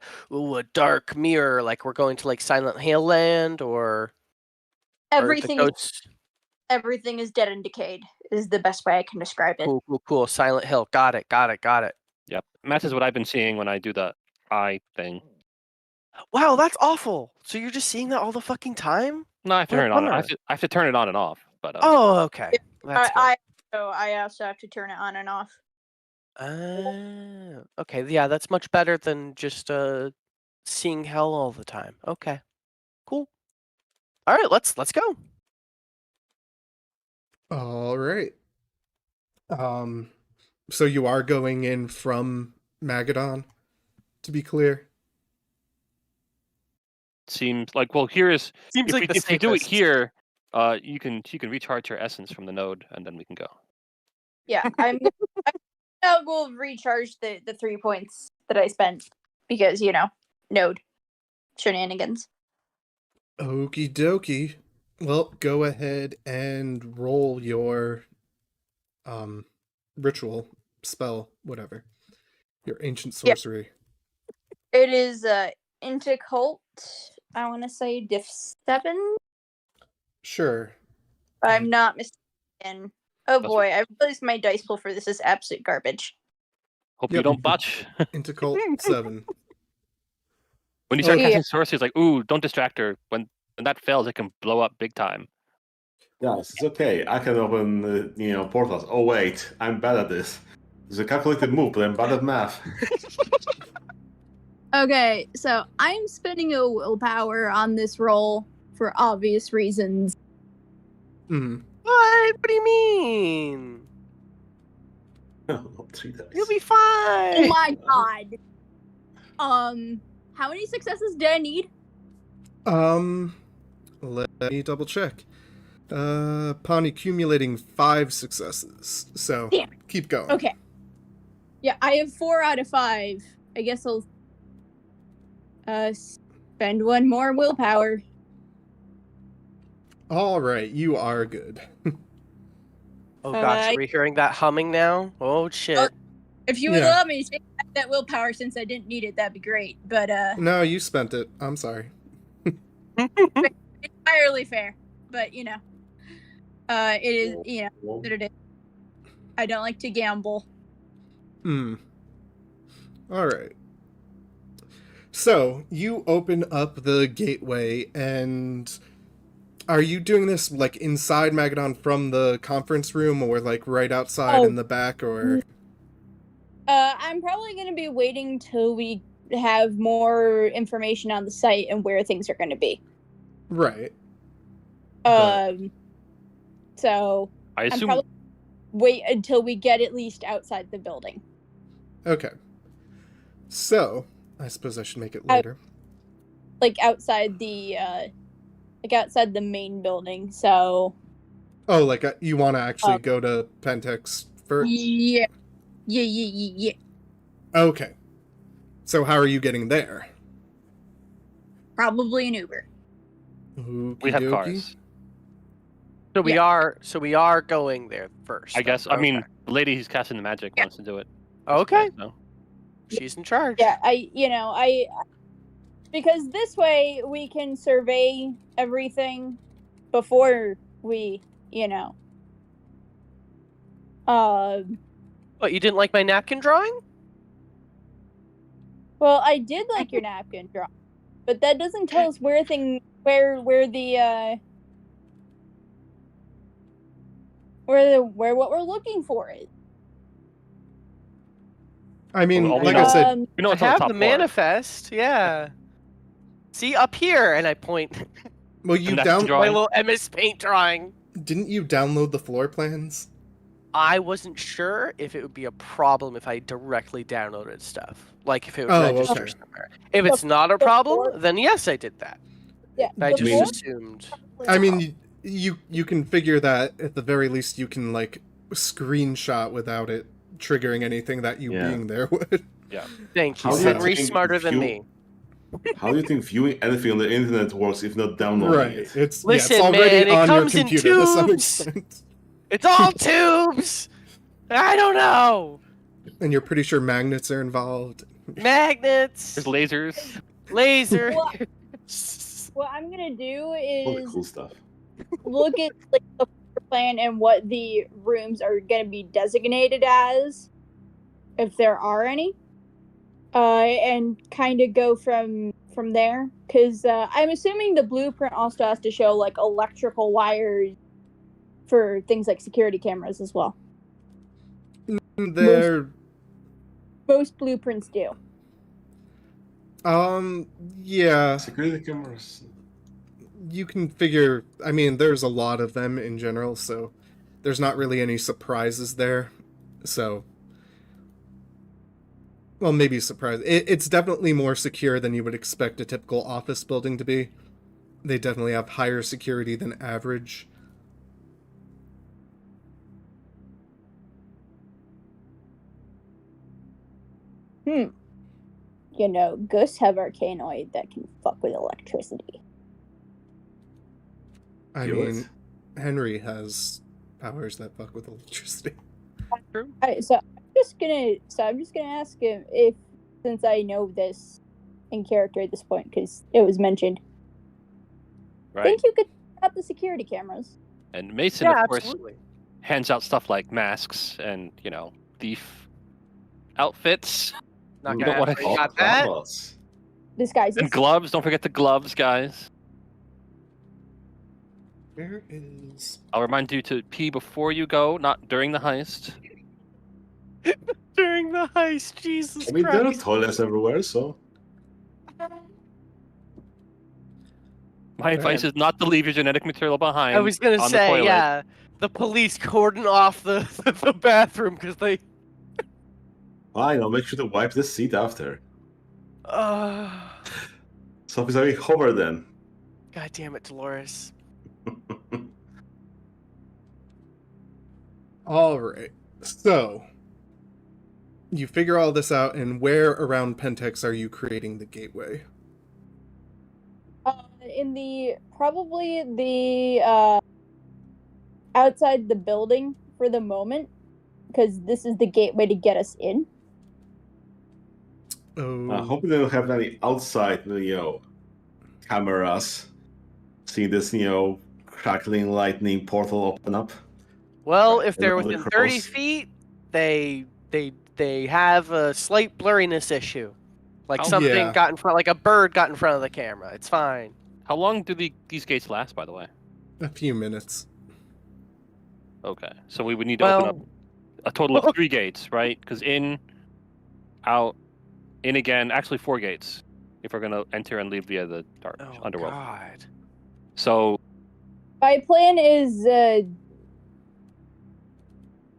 dark mirror, like we're going to like Silent Hill Land, or everything is dead and decayed is the best way I can describe it. Cool. Silent Hill. Got it. Yep, matches what I've been seeing when I do the eye thing. Wow, that's awful. So you're just seeing that all the fucking time? No, I have to turn it on. I have to turn it on and off. But oh, okay. I also have to turn it on and off. Okay, yeah, that's much better than just seeing hell all the time. Okay, cool. All right, let's go. All right. So you are going in from Magadon, to be clear. Seems like, well, here is Seems like the if we do it safest. here, you can recharge your essence from the node, and then we can go. Yeah, we'll recharge the 3 points that I spent because node shenanigans. Okie dokie. Well, go ahead and roll your ritual spell, whatever. Your ancient Yeah. sorcery. It is into cult. I want to say diff 7. Sure. If I'm not mistaken. Oh That's boy, I realized my dice pool for this is absolute garbage. Hope Yep. you don't botch. Into cult 7. When you start Okay. casting sorcery, it's like, ooh, don't distract her. When that fails, it can blow up big time. Yes, it's okay. I can open, portals. Oh wait, I'm bad at this. It's a calculated move, but I'm bad at math. Okay, so I'm spending a willpower on this roll for obvious reasons. Mm. What do you mean? Oh, 3 dice. You'll be fine. Oh my god. How many successes do I need? Let me double check. Upon accumulating 5 successes. So Damn. keep going. Okay. Yeah, I have 4 out of 5. I guess I'll spend 1 more willpower. All right, you are good. Oh gosh, are we hearing that humming now? Oh shit. If you would Yeah. allow me to take back that willpower since I didn't need it, that'd be great. But No, you spent it. I'm sorry. entirely fair. But it is Well, what it is. I don't like to gamble. Hmm. All right. So you open up the gateway, and are you doing this like inside Magadon from the conference room, or like right outside in the back, or? I'm probably going to be waiting till we have more information on the site and where things are going to be. Right. But- So I I'm assume probably wait until we get at least outside the building. Okay. So I suppose I should make it later. Like outside the main building. So Oh, like you want to actually go to Pentex first? yeah. Okay. So how are you getting there? Probably an Uber. we have Okey-dokey. cars. So we are going there first. I then. guess. I mean, Okay. the lady who's casting the magic wants to do it. Okay. No. She's in charge. Yeah, I because this way we can survey everything before we, What, you didn't like my napkin drawing? well, I did like your napkin drawing, but that doesn't tell us where what we're looking for is. I mean, Well, like I said, We know I it's on the have top the floor. manifest. Yeah. See up here, and I point well, you that's down the drawing. my little MS Paint drawing. didn't you download the floor plans? I wasn't sure if it would be a problem if I directly downloaded stuff, like if it would Oh, register okay. somewhere. If it's not a problem, then yes, I did that. Yeah, I just before- assumed. I mean, you can figure that at the very least you can like screenshot without it triggering anything that you Yeah. being there would. Thank you. How do you Henry's think smarter than you- me. How do you think viewing anything on the internet works if not downloading Right. it? It's Listen, it's already man, it on your comes in computer to some tubes. extent. It's all tubes. I don't know. And you're pretty sure magnets are involved. Magnets, There's lasers. laser. What? What I'm gonna do All the is cool stuff. look at like the floor plan and what the rooms are gonna be designated as, if there are any, and kind of go from there. Because I'm assuming the blueprint also has to show like electrical wires for things like security cameras as well. They're Most blueprints do. Yeah, Security cameras. you can figure. I mean, there's a lot of them in general, so there's not really any surprises there. So, well, maybe a surprise. It's definitely more secure than you would expect a typical office building to be. They definitely have higher security than average. You know, ghosts have arcanoid that can fuck with electricity. I Do mean, it. Henry has powers that fuck with electricity. True. So I'm just gonna ask him if, since I know this in character at this point because it was mentioned, Right. think you could check out the security cameras? And Mason, Yeah, of course, absolutely. hands out stuff like masks and thief outfits Not You gonna don't ask wanna- where you got that. Robots. Disguises. and gloves. Don't forget the gloves, guys. Where is? I'll remind you to pee before you go, not during the heist. During the heist, Jesus I mean, there are Christ. toilets everywhere, so My advice is not to leave your genetic material behind. I was gonna on the say, toilet. yeah, the police cordon off the the bathroom because they. I know. Make sure to wipe the seat after. God So it's very hover then. damn it, Dolores. All right. So, you figure all this out, and where around Pentex are you creating the gateway? In the probably the outside the building for the moment, because this is the gateway to get us in. Oh, I hope they don't have any outside, cameras. See this, crackling lightning portal open up. Well, Right, if they're and all the within 30 crows. feet, they have a slight blurriness issue. Like Oh, something yeah. got in front, like a bird got in front of the camera. It's fine. How long do these gates last, by the way? a few minutes. Okay, so we would need to open up a total of 3 gates, right? Because in, out, in again. Actually, 4 gates if we're gonna enter and leave via the dark Oh underworld. God. So My plan is,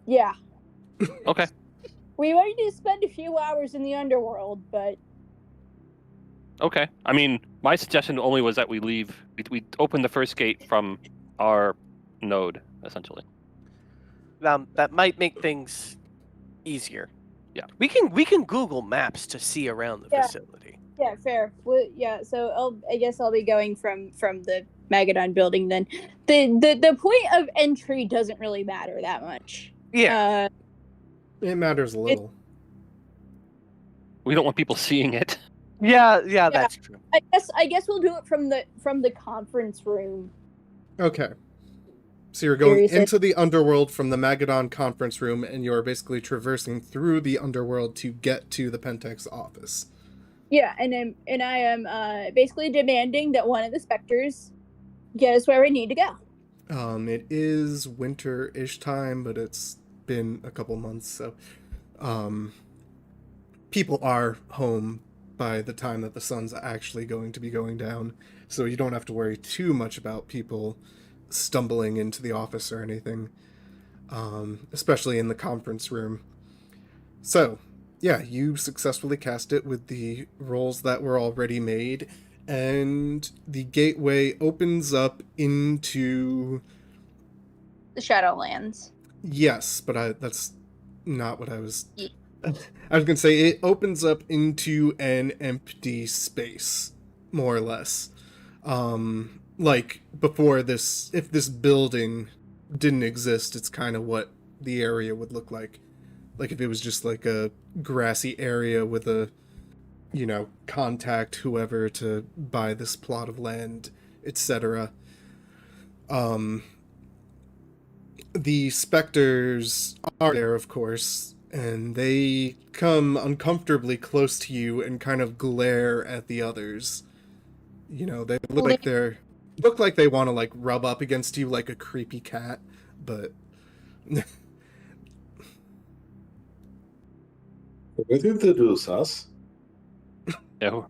yeah, okay, we might need to spend a few hours in the underworld, but okay. I mean, my suggestion only was that we leave. We open the first gate from our node, essentially. That might make things easier. Yeah. We can Google Maps to see around the Yeah. facility. yeah, fair. Well, yeah, so I guess I'll be going from the Magadon building then. The point of entry doesn't really matter that much. Yeah. It matters a little. We don't want people seeing it. Yeah, that's true. I guess we'll do it from the conference room. Okay. So you're going Seriously? into the underworld from the Magadon conference room, and you're basically traversing through the underworld to get to the Pentex office. Yeah, and I am basically demanding that one of the specters get us where we need to go. It is winter-ish time, but it's been a couple months, so people are home by the time that the sun's actually going to be going down, so you don't have to worry too much about people stumbling into the office or anything, especially in the conference room. So, yeah, you successfully cast it with the rolls that were already made, and the gateway opens up into... The Shadowlands. Yes, but that's not what I was... I was gonna say, it opens up into an empty space, more or less. Like, before this, if this building didn't exist, it's kind of what the area would look like. Like, if it was just like a grassy area with a, contact whoever to buy this plot of land, etc. The specters are there, of course, and they come uncomfortably close to you and kind of glare at the others. They look like they want to like rub up against you like a creepy cat, but Would you introduce us? Yeah,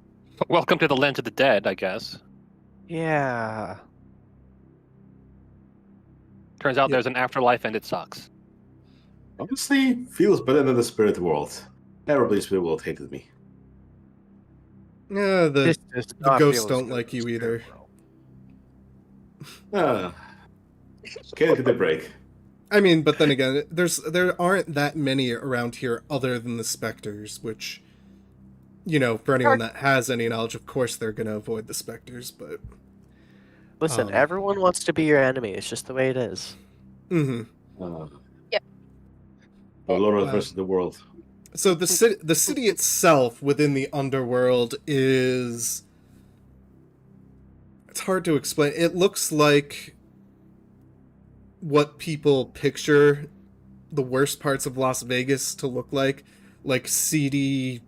Welcome to the land of the dead, I guess. Yeah. Turns out Yeah. there's an afterlife and it sucks. Honestly, feels better than the spirit world. Everybody spirit world hated me. Yeah, This does the not ghosts feel as don't good like as you Spirit either. World. Can't get a break. I mean, but then again, there aren't that many around here other than the specters, which, you know, for anyone that has any knowledge, of course they're gonna avoid the specters, but Listen, Um, everyone wants to be your enemy. It's just the way it is. mhm. Yep. The Lord of the Uh, rest of the world. So the city itself within the Underworld is, it's hard to explain. It looks like what people picture the worst parts of Las Vegas to look like seedy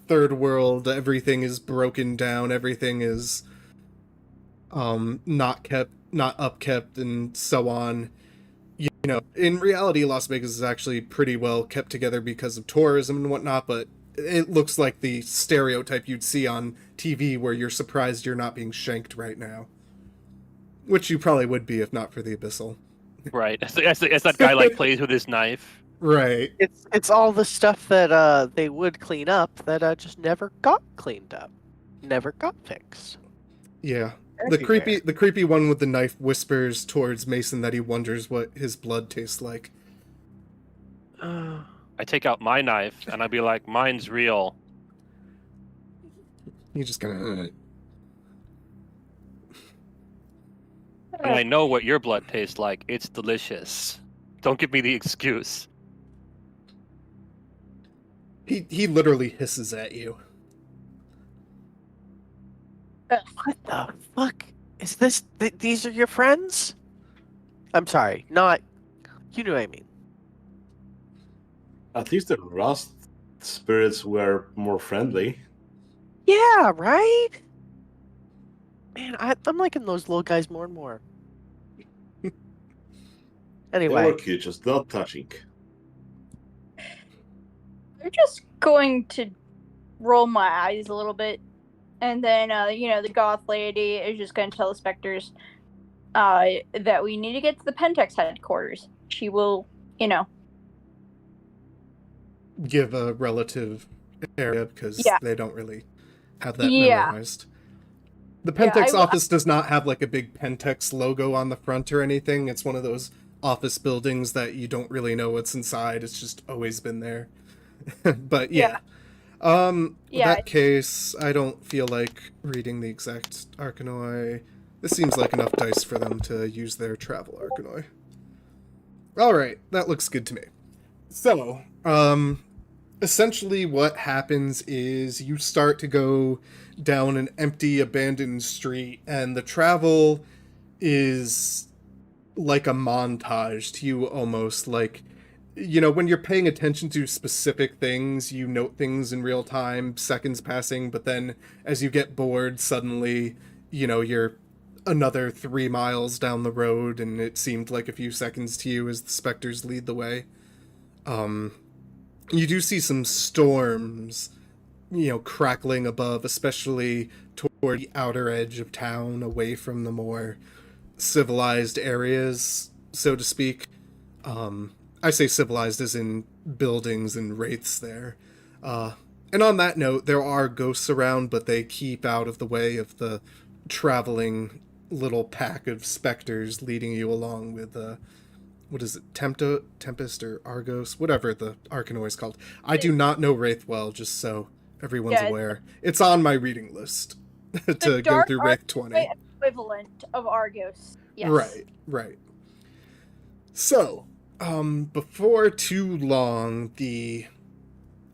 third world. Everything is broken down, everything is not upkept, and so on. You know, in reality, Las Vegas is actually pretty well kept together because of tourism and whatnot, but it looks like the stereotype you'd see on TV where you're surprised you're not being shanked right now. Which you probably would be if not for the Abyssal. Right. As that guy like plays with his knife. Right. It's all the stuff that they would clean up that just never got cleaned up, never got fixed. Yeah. Everywhere. The creepy one with the knife whispers towards Mason that he wonders what his blood tastes like. I take out my knife and I'd be like, mine's real. You just kind of And I know what your blood tastes like. It's delicious. Don't give me the excuse. he literally hisses at you. What the fuck is this? These are your friends? I'm sorry, not. You know what I mean. At least the Rust spirits were more friendly. Yeah, right. Man, I'm liking those little guys more and more. They Anyway, were cute, just not touching. I'm just going to roll my eyes a little bit, and then the goth lady is just going to tell the specters that we need to get to the Pentex headquarters. She will, Give a relative area because Yeah. they don't really have that Yeah. memorized. The Yeah, Pentex I- office does not have like a big Pentex logo on the front or anything. It's one of those office buildings that you don't really know what's inside. It's just always been there. But yeah. Yeah. That case, I don't feel like reading the exact Arcanoi. This seems like enough dice for them to use their travel Arcanoi. Alright, that looks good to me. So, essentially what happens is you start to go down an empty, abandoned street, and the travel is like a montage to you almost. Like, you know, when you're paying attention to specific things, you note things in real time, seconds passing, but then as you get bored, suddenly, you know, you're another 3 miles down the road, and it seemed like a few seconds to you as the specters lead the way. You do see some storms, you know, crackling above, especially toward the outer edge of town, away from the more civilized areas, so to speak. I say civilized as in buildings and wraiths there. And on that note, there are ghosts around, but they keep out of the way of the traveling little pack of specters leading you along with, what is it, Tempest or Argos? Whatever the Arcanoi is called. I do not know Wraith well, just so everyone's Yeah, aware. It's on my reading list to go Dark through Wraith 20. Equivalent of Argos. Yes. Right. So, before too long, the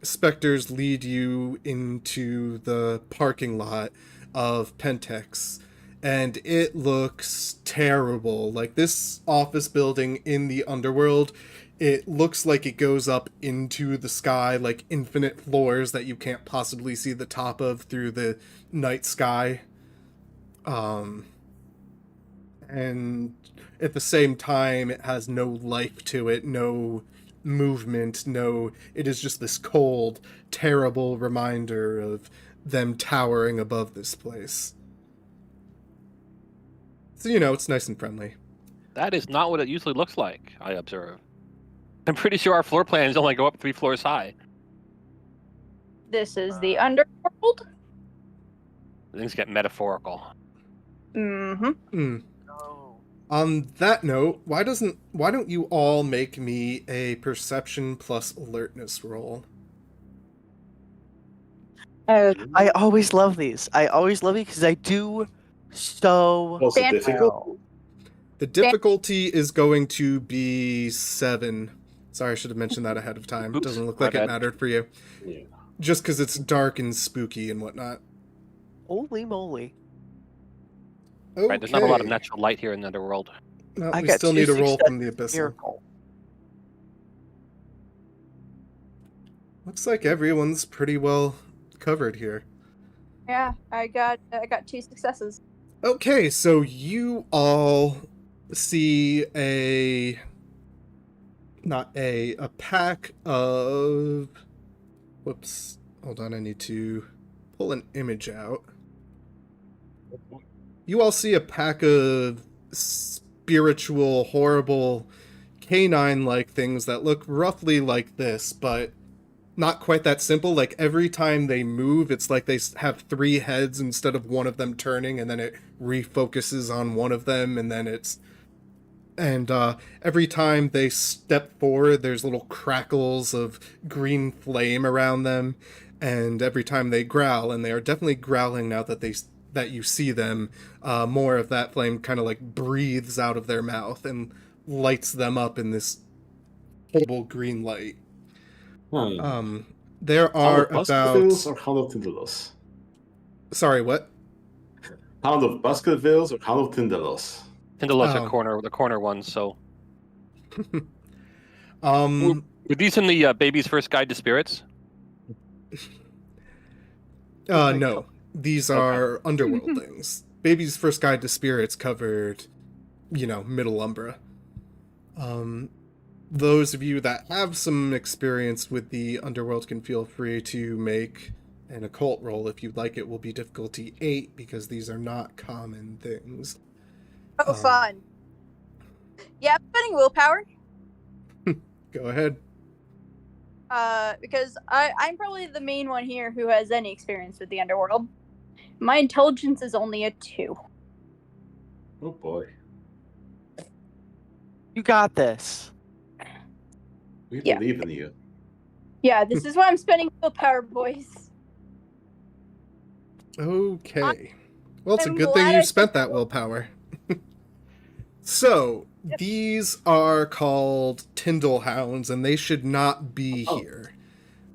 specters lead you into the parking lot of Pentex, and it looks terrible. Like, this office building in the Underworld, it looks like it goes up into the sky, like infinite floors that you can't possibly see the top of through the night sky. And at the same time, it has no life to it, no movement, it is just this cold, terrible reminder of them towering above this place. So, it's nice and friendly. That is not what it usually looks like, I observe. I'm pretty sure our floor plans only go up 3 floors high. This is the Underworld. Things get metaphorical. Mm-hmm. Oh. On that note, why don't you all make me a perception plus alertness roll? I always love these. I always love these because I do so Was it Fan- difficult? well. The difficulty is going to be 7. Sorry, I should have mentioned that ahead of time. Oops, Doesn't look my like it bad. mattered for you. Yeah. Just because it's dark and spooky and whatnot. Holy moly. Okay. Right, there's not a lot of natural light here in the Underworld. No, I we got still 2 need a roll successes. from the Abyssal. Miracle. Looks like everyone's pretty well covered here. Yeah, I got 2 successes. Okay, so you all see a pack of... Whoops. Hold on, I need to pull an image out. You all see a pack of spiritual, horrible, canine-like things that look roughly like this, but not quite that simple. Like, every time they move, it's like they have 3 heads instead of one of them turning, and then it refocuses on one of them, and then it's... And every time they step forward, there's little crackles of green flame around them, and every time they growl, and they are definitely growling now that you see them, more of that flame kind of like breathes out of their mouth and lights them up in this horrible green light. There are Hound of about... Baskervilles or Hound of Tindalos? Sorry, what? Hound of Baskervilles or Hound of Tindalos? Tindalos Oh. are the corner ones, so... Um, Were these in the Baby's First Guide to Spirits? no. These are Underworld things. Baby's First Guide to Spirits covered, Middle Umbra. Those of you that have some experience with the Underworld can feel free to make an occult roll. If you'd like, it will be difficulty 8 because these are not common things. Oh, fun. Yeah, I'm spending willpower. Go ahead. Because I'm probably the main one here who has any experience with the Underworld. My intelligence is only a 2. Oh boy. You got this. We Yeah. believe in you. Yeah, this is why I'm spending willpower, boys. Okay. Well, it's a I'm good thing glad you I spent took that willpower. So, these are called Tyndall Hounds, and they should not be here.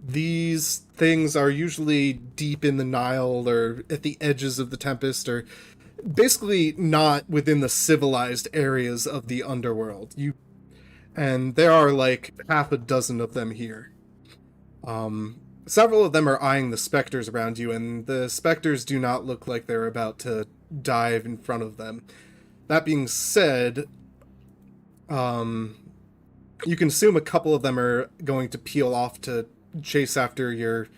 These things are usually deep in the Nile or at the edges of the Tempest, or basically not within the civilized areas of the Underworld. And there are like half a dozen of them here. Several of them are eyeing the specters around you, and the specters do not look like they're about to dive in front of them. That being said, you can assume a couple of them are going to peel off to chase after your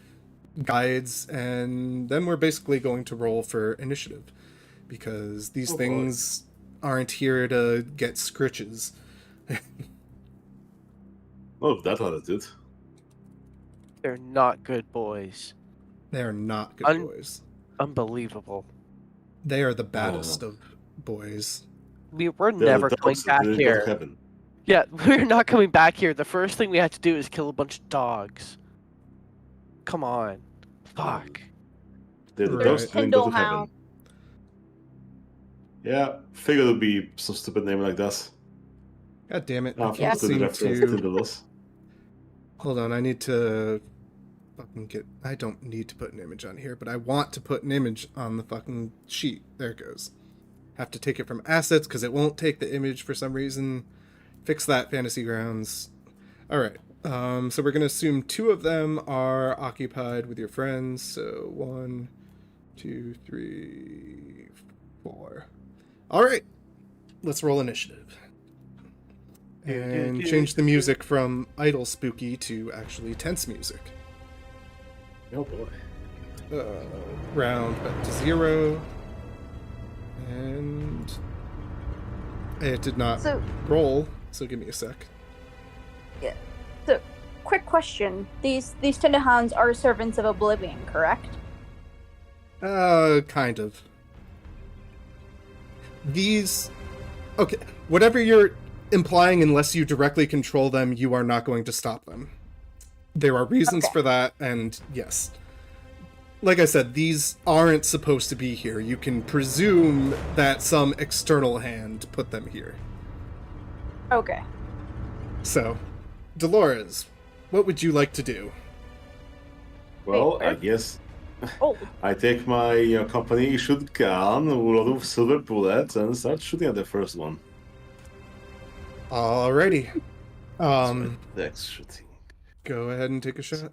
guides, and then we're basically going to roll for initiative, because these things aren't here to get scritches. Oh, that attitude. They're not good boys. They're not good boys. Unbelievable. They are the baddest of boys. We're They're never the coming dogs that back didn't go to here. heaven. Yeah, we're not coming back here. The first thing we have to do is kill a bunch of dogs. Come on. Fuck. They're the Right. dogs that didn't go to Tyndall heaven. Hound. Yeah, figured it'd be some stupid name like that. God damn it. I Ah, can't to the seem reference to... to Tindalos. Hold on, I need to fucking get... I don't need to put an image on here, but I want to put an image on the fucking sheet. There it goes. Have to take it from assets because it won't take the image for some reason. Fix that, Fantasy Grounds. Alright, so we're going to assume 2 of them are occupied with your friends. So 1, 2, 3, 4. Alright, let's roll initiative. And change the music from idle spooky to actually tense music. Oh boy. round back to 0. And it did not So, roll, so give me a sec. quick question: these Tinderhounds are servants of Oblivion, correct? Kind of. These... Okay, whatever you're implying, unless you directly control them, you are not going to stop them. There are reasons Okay. for that, and yes. Like I said, these aren't supposed to be here. You can presume that some external hand put them here. Okay. So, Dolores, what would you like to do? Well, Wait, I guess Oh, I take my company-issued gun, a lot of silver bullets, and start shooting at the first one. Alrighty. Dex shooting. Go ahead and take a shot.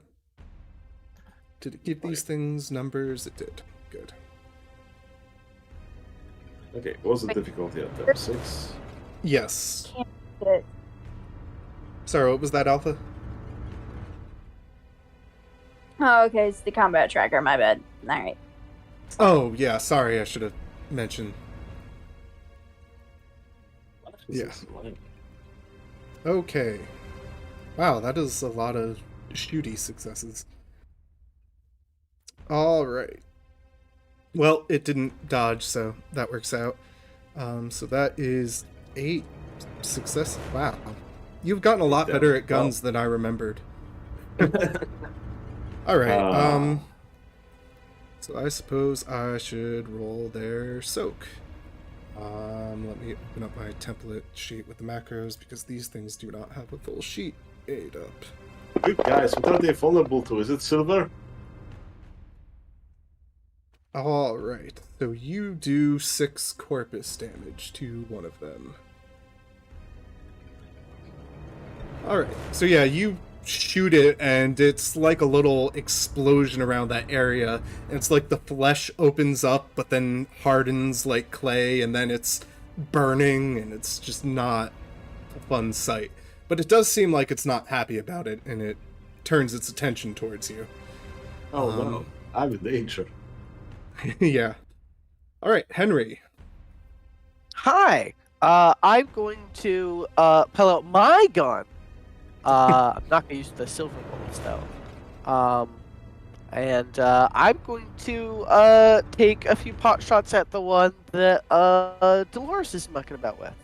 Did it give these things numbers? It did. Good. Okay, what's the difficulty at that? 6? Yes. it. Sorry, what was that, Alpha? Oh, okay, it's the combat tracker. My bad. All right. Oh, yeah, sorry, I should have mentioned. Yeah. Okay. Wow, that is a lot of shooty successes. Alright. Well, it didn't dodge, so that works out. So that is 8 success. Wow. You've gotten a lot better at guns than I remembered. Alright, so I suppose I should roll their soak. Let me open up my template sheet with the macros, because these things do not have a full sheet made up. Good guys, what are they vulnerable to? Is it silver? Alright, so you do 6 corpus damage to one of them. Alright, so yeah, you shoot it, and it's like a little explosion around that area. And it's like the flesh opens up, but then hardens like clay, and then it's burning, and it's just not a fun sight. But it does seem like it's not happy about it, and it turns its attention towards you. Oh no, I'm in danger. Yeah. Alright, Henry. Hi. I'm going to pull out my gun. I'm not gonna use the silver bullets though. And I'm going to take a few pot shots at the one that Dolores is mucking about with.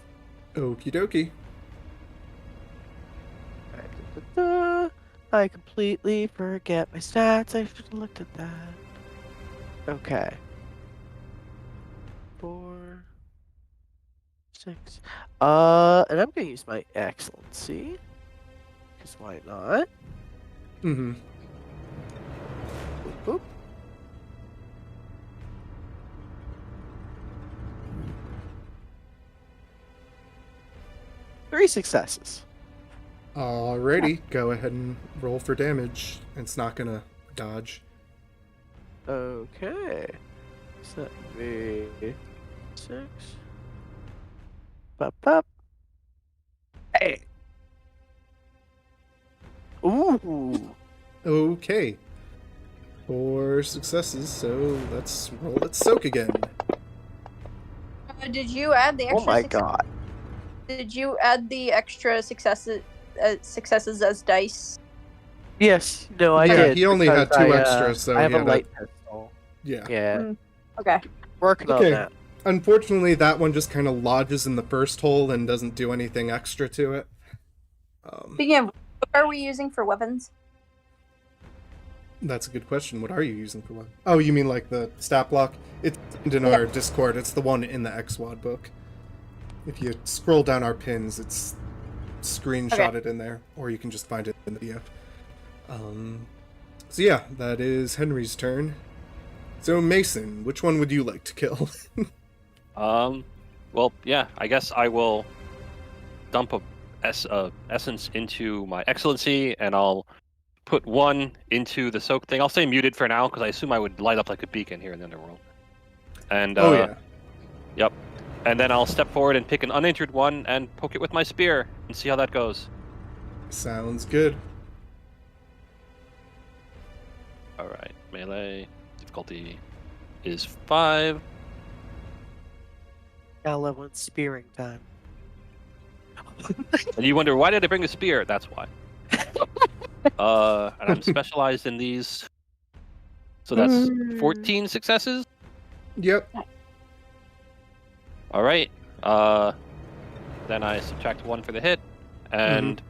Okie dokie. I completely forget my stats. I should have looked at that. Okay. 4, 6. And I'm gonna use my excellency. Because why not? Mm-hmm. Boop, boop. Three successes. Alrighty, go ahead and roll for damage. It's not gonna dodge. Okay. So that would be 6. Pop, pop. Hey. Ooh. Okay. 4 successes, so let's roll its soak again. Did you add the extra? Oh my god. Did you add the extra successes as dice? Yes. No, I Yeah, did. he only had because 2 I, extra, so I have yeah, a light pistol. yeah. Yeah. Okay. Working Okay. on that. Unfortunately, that one just kind of lodges in the first hole and doesn't do anything extra to it. Speaking of, what are we using for weapons? That's a good question. What are you using for one? Oh, you mean like the stat block? It's in our Discord. It's the one in the EvWoD book. If you scroll down our pins, it's screenshotted in there, or you can just find it in the PDF. So yeah, that is Henry's turn. So Mason, which one would you like to kill? Well, yeah, I guess I will dump a essence into my excellency, and I'll put 1 into the soak thing. I'll stay muted for now, because I assume I would light up like a beacon here in the Underworld. And Oh yeah. Yep. And then I'll step forward and pick an uninjured one and poke it with my spear and see how that goes. Sounds good. Alright, melee, difficulty is 5. I love when spearing time. And you wonder, why did I bring a spear? That's why. And I'm specialized in these. So that's 14 successes? Yep. All right. Then I subtract 1 for the hit. And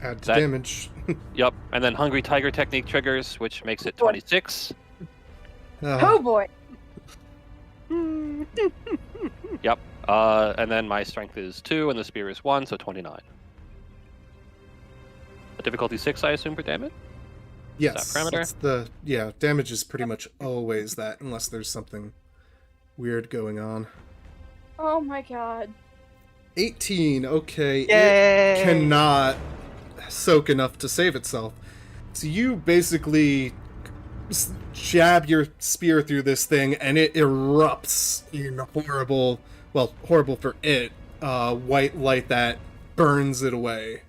Add to that- damage. yep. And then Hungry Tiger technique triggers, which makes it 26. Oh boy. Yep. And then my strength is 2 and the spear is 1, so 29. A difficulty 6, I assume, for damage? Yes. parameter? That's damage is pretty much always that, unless there's something weird going on. Oh my god. 18. Okay. Yay! It cannot soak enough to save itself. So you basically jab your spear through this thing, and it erupts in horrible for it, white light that burns it away.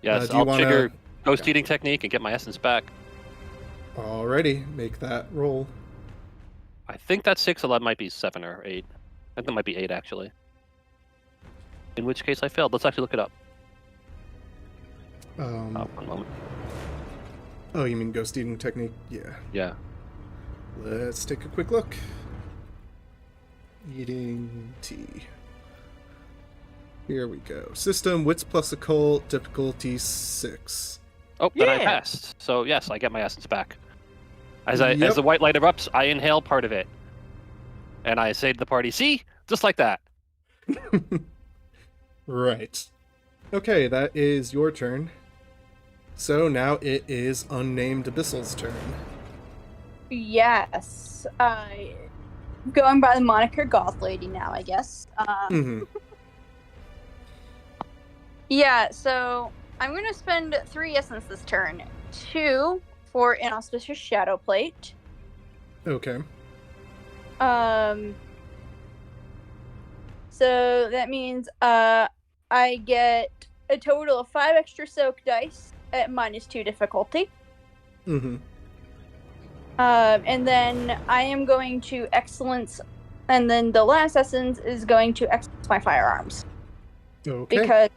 Yes, do you I'll wanna- trigger Ghost Eating technique and get my essence back. Alrighty, make that roll. I think that's 6, so that might be 7 or 8. I think that might be 8, actually. In which case I failed. Let's actually look it up. One moment. Oh, you mean ghost eating technique? Yeah. Yeah. Let's take a quick look. Eating tea. Here we go. System, wits plus occult, difficulty 6. Oh, then I Yeah. passed. So yes, I get my essence back. As Yep. the white light erupts, I inhale part of it. And I say to the party, see? Just like that. Right. Okay, that is your turn. So now it is Unnamed Abyssal's turn. Yes. Going by the moniker Goth Lady now, I guess. Mm-hmm. Yeah, so I'm going to spend 3 essence this turn. 2 for Inauspicious Shadow Plate. Okay. So that means I get a total of 5 extra soak dice at -2 difficulty. Mm-hmm. And then I am going to excellence, and then the last essence is going to excellence my firearms. Okay. Because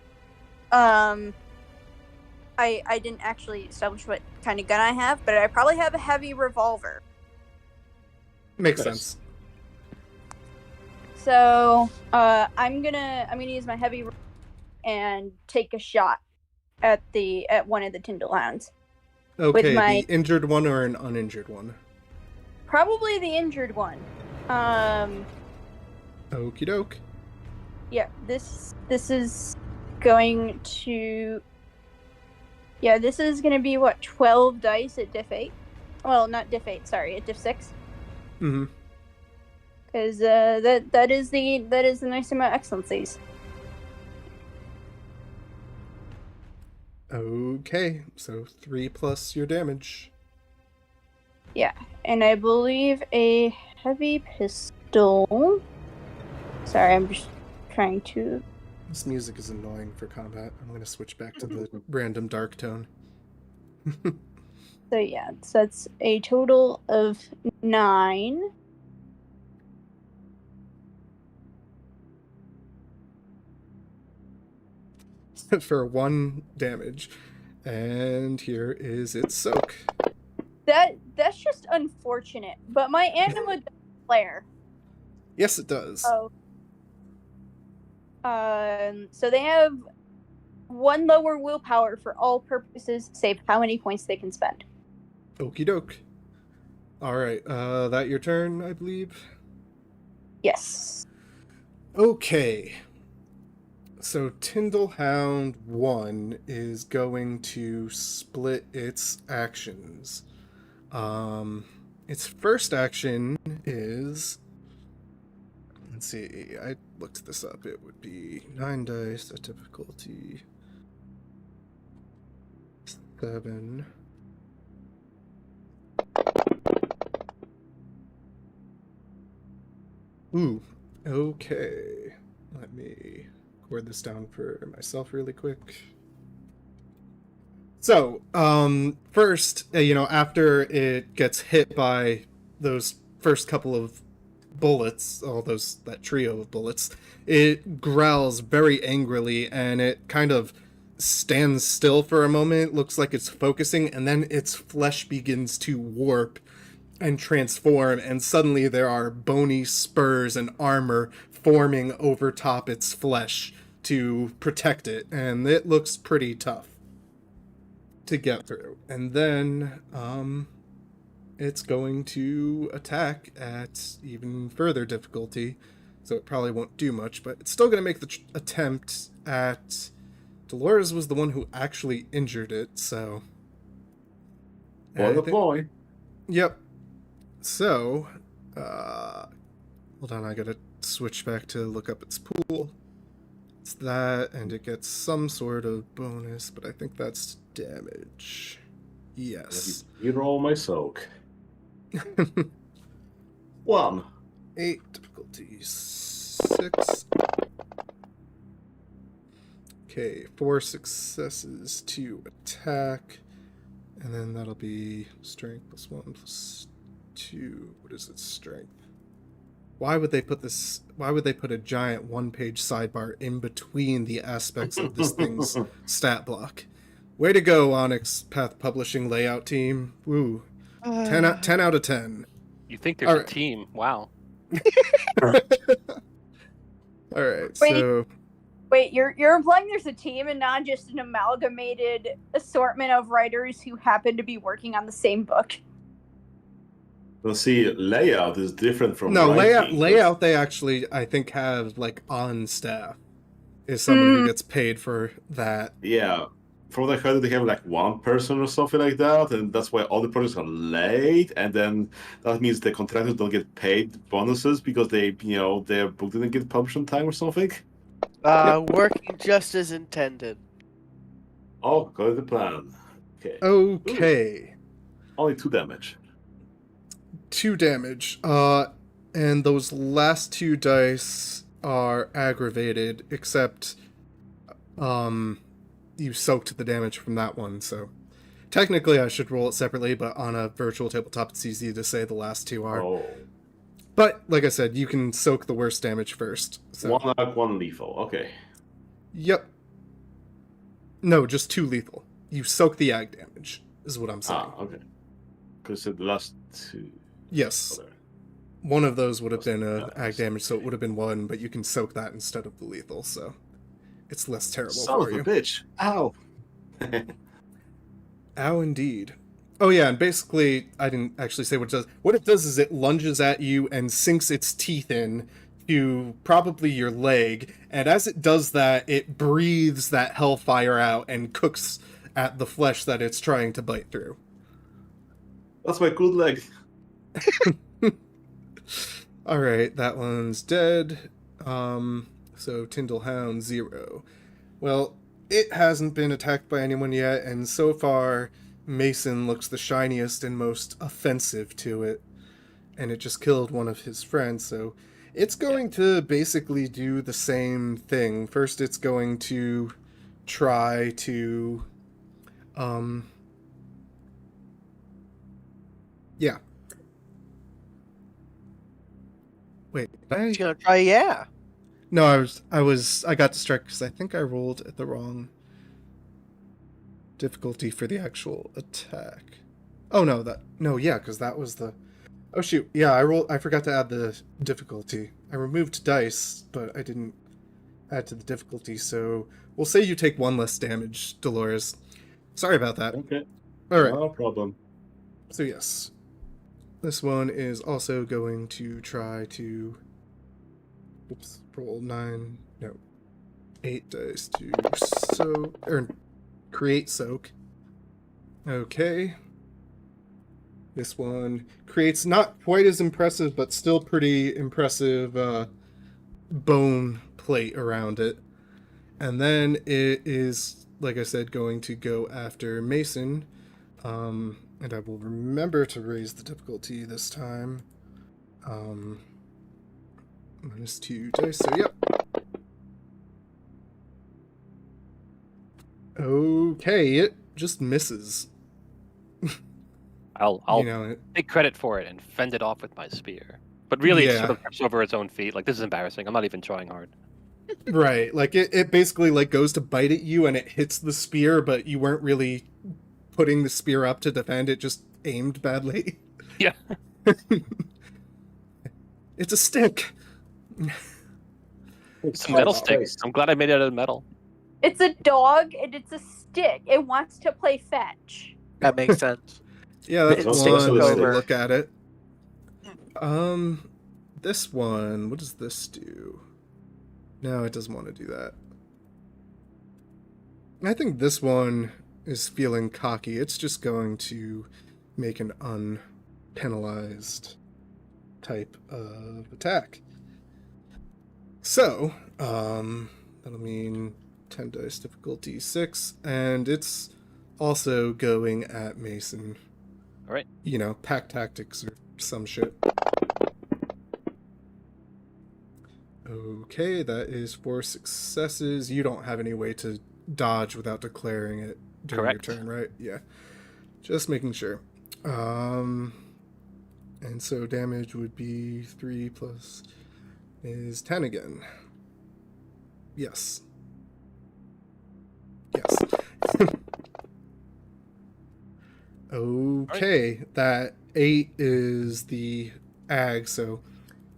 I didn't actually establish what kind of gun I have, but I probably have a heavy revolver. Makes Nice. sense. So I'm gonna use my heavy and take a shot at one of the Tyndall Hounds. Okay, my- the injured one or an uninjured one? Probably the injured one. Okie doke. Yeah, this is going to. Yeah, this is gonna be what, 12 dice at diff 8. Well, not diff 8. Sorry, at diff 6. Mm-hmm. Because that is the nice amount of excellencies. Okay, so 3 plus your damage. Yeah, and I believe a heavy pistol. Sorry, I'm just trying to. This music is annoying for combat. I'm going to switch back to the random dark tone. So yeah, so that's a total of 9. For 1 damage. And here is its soak. That's just unfortunate. But my anima does flare. Yes, it does. Oh. So they have 1 lower willpower for all purposes, save how many points they can spend. Okie doke. Alright, that your turn, I believe? Yes. Okay. So Tyndall Hound 1 is going to split its actions. Its first action is... Let's see, I looked this up. It would be 9 dice, a difficulty 7. Ooh, okay. Let me record this down for myself really quick. So, first, after it gets hit by those first couple of bullets, that trio of bullets, it growls very angrily and it kind of stands still for a moment, looks like it's focusing, and then its flesh begins to warp and transform, and suddenly there are bony spurs and armor forming over top its flesh to protect it, and it looks pretty tough to get through. And then it's going to attack at even further difficulty, so it probably won't do much, but it's still going to make the attempt at... Dolores was the one who actually injured it, so... Boy. Yep. So, hold on, I gotta switch back to look up its pool. It's that, and it gets some sort of bonus, but I think that's damage. Yes. You roll my soak. 1. 8 difficulty. 6. Okay, 4 successes to attack. And then that'll be strength plus 1 plus 2. What is its strength? Why would they put a giant one-page sidebar in between the aspects of this thing's stat block? Way to go, Onyx Path Publishing layout team. Woo. 10 out of 10. You think there's All a right. team? Wow. Alright, Wait. so... Wait, you're implying there's a team and not just an amalgamated assortment of writers who happen to be working on the same book? Well, see, layout is different from No, writing. layout they actually, I think, have, like, on staff. Is someone who gets paid for that. Yeah. From what I heard, they have like one person or something like that, and that's why all the projects are late, and then that means the contractors don't get paid bonuses because their book didn't get published on time or something. Working just as intended. Oh, got the plan. Okay. Okay. Only 2 damage. 2 damage. And those last 2 dice are aggravated, except you soaked the damage from that one, so technically I should roll it separately, but on a virtual tabletop it's easy to say the last 2 are. Oh. But like I said, you can soak the worst damage first. So 1 arc, 1 lethal. Okay. yep. No, just 2 lethal. You soak the ag damage, is what I'm saying. Okay. Because the last 2. Yes. Okay. One of those would have been a ag damage, so it would have been 1, but you can soak that instead of the lethal, so it's less terrible Son for of you. a bitch. Ow. Ow, indeed. Oh yeah, and basically, I didn't actually say what it does. What it does is it lunges at you and sinks its teeth in to probably your leg, and as it does that, it breathes that hellfire out and cooks at the flesh that it's trying to bite through. That's my good leg. Alright, that one's dead. So Tyndall Hound 0. Well, it hasn't been attacked by anyone yet, and so far Mason looks the shiniest and most offensive to it, and it just killed one of his friends, so it's going to basically do the same thing. First, it's going to try to yeah. Wait, did I... He's gonna try, yeah. No, I got distracted because I think I rolled at the wrong difficulty for the actual attack. Oh no, yeah, because that was the... Oh shoot, yeah, I forgot to add the difficulty. I removed dice, but I didn't add to the difficulty, so we'll say you take 1 less damage, Dolores. Sorry about that. Okay. Alright, No problem. so yes. This one is also going to try to... Oops, roll 8 dice to soak, or create soak. Okay. This one creates not quite as impressive, but still pretty impressive bone plate around it. And then it is, like I said, going to go after Mason. And I will remember to raise the difficulty this time. -2 dice, so yep. Okay, it just misses. I'll take credit for it and fend it off with my spear. But really, it sort of trips over its own feet. Like, this is embarrassing. I'm not even trying hard. Right, like it basically like goes to bite at you and it hits the spear, but you weren't really putting the spear up to defend, it just aimed badly. Yeah. It's a stick. It's a metal stick. I'm glad I made it out of metal. It's a dog and it's a stick. It wants to play fetch. That makes sense. Yeah, that's It's one stick way to over. look at it. This one, what does this do? No, it doesn't want to do that. I think this one is feeling cocky. It's just going to make an unpenalized type of attack. So, that'll mean 10 dice difficulty 6, and it's also going at Mason. All right. You know, pack tactics or some shit. Okay, that is 4 successes. You don't have any way to dodge without declaring it during Correct. your turn, right? Yeah. Just making sure. And so damage would be 3 plus is 10 again. Yes. Yes. Okay, that 8 is the ag, so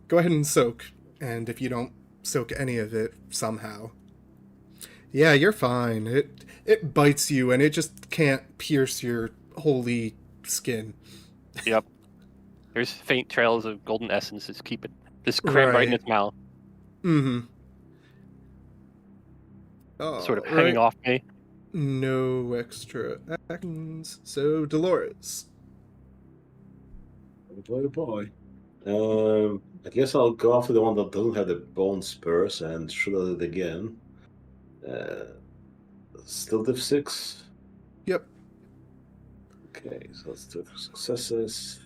go ahead and soak. And if you don't soak any of it somehow, yeah, you're fine. It bites you, and it just can't pierce your holy skin. Yep. There's faint trails of golden essence just keep it just crammed right in its mouth, Mm-hmm. Oh, sort of hanging off me. No extra actions. So Dolores. Boy. I guess I'll go after the one that doesn't have the bone spurs and shoot at it again. Still diff 6. Yep. Okay, so that's 2 successes.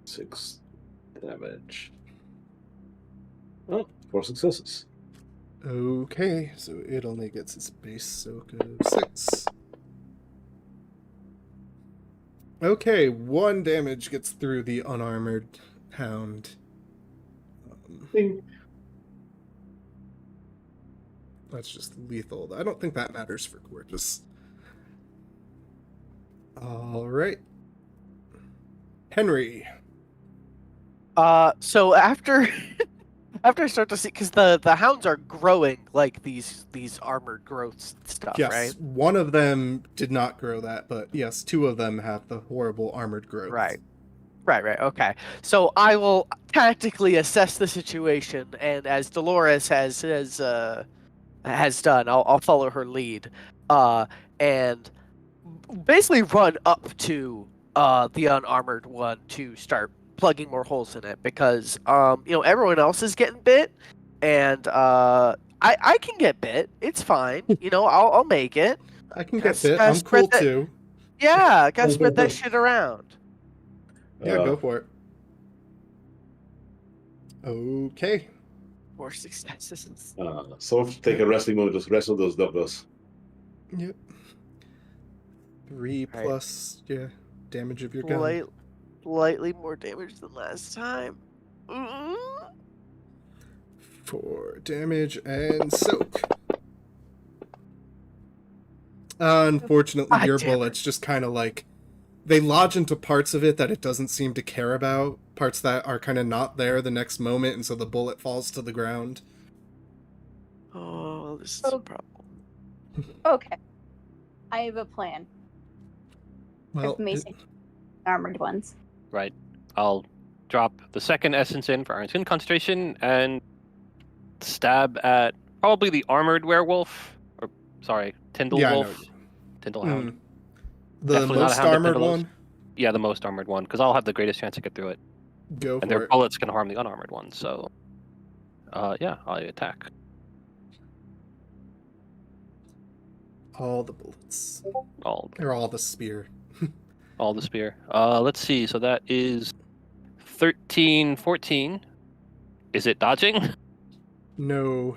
6 damage. Oh, 4 successes. Okay, so it only gets its base soak of 6. Okay, 1 damage gets through the unarmored hound. Ding. That's just lethal. I don't think that matters for Gorgeous. Alright. Henry. So after I start to see, because the hounds are growing like these armored growths and stuff, Yes, right? one of them did not grow that, but yes, 2 of them have the horrible armored growth. Right. Okay. So I will tactically assess the situation, and as Dolores has done, I'll follow her lead, and basically run up to the unarmored one to start plugging more holes in it, because everyone else is getting bit, and I can get bit. It's fine. I'll make it. I can get Gotta bit. I'm spread cool that- too. Yeah, gotta spread that shit around. Yeah, go for it. Okay. 4 successes. So take a wrestling move, just wrestle those doggos. Yep. 3 Right. plus, damage of your gun. Slightly more damage than last time. 4 damage and soak. Unfortunately, God your damn it. bullets just kind of like they lodge into parts of it that it doesn't seem to care about, parts that are kind of not there the next moment, and so the bullet falls to the ground. Oh, this is a problem. Okay. I have a plan. Well, Of Mason armored ones. Right. I'll drop the second essence in for Iron Skin concentration and stab at probably the armored werewolf. Or sorry, Tyndall Yeah, I know. wolf. Tyndall hound. The Definitely not a most hound that armored Tyndall is. one, Yeah, the most armored one, because I'll have the greatest chance to get through it. go And for their it. bullets can harm the unarmored one, so yeah, I'll attack. All the bullets. All Or all the spear. the spear. Let's see, so that is 13, 14. Is it dodging? No.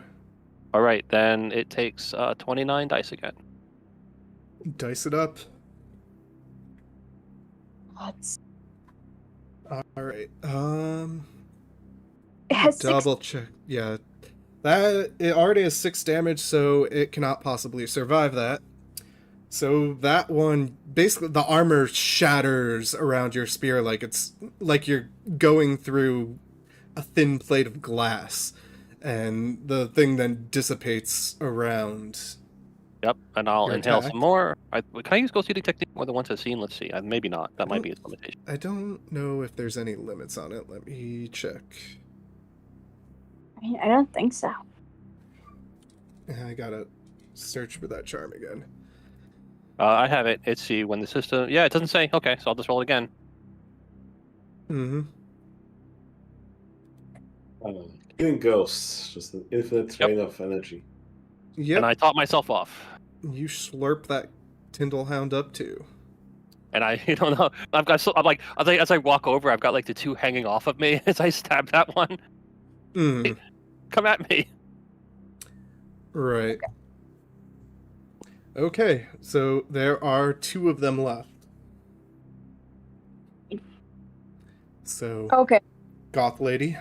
Alright, then it takes 29 dice again. Dice it up. Let's. Alright. It has 6. Double check. Yeah. That it already has 6 damage, so it cannot possibly survive that. So that one, basically, the armor shatters around your spear like it's like you're going through a thin plate of glass, and the thing then dissipates around. Yep, and I'll Your inhale attack. some more. Can I use ghost healing technique more than once a scene? Let's see. Maybe not. That might be its limitation. I don't know if there's any limits on it. Let me check. I don't think so. I gotta search for that charm again. I have it. It's see when the system. Yeah, it doesn't say. Okay, so I'll just roll it again. Mm-hmm. Killing ghosts, just an infinite drain of energy. Yep. And I taught myself off. You slurp that Tyndall Hound up too. And I, you don't know. I've got. I'm like, as I walk over, I've got like the 2 hanging off of me as I stab that one. Mm. Come at me. Right. Okay, so there are 2 of them left. So, Okay. Goth Lady.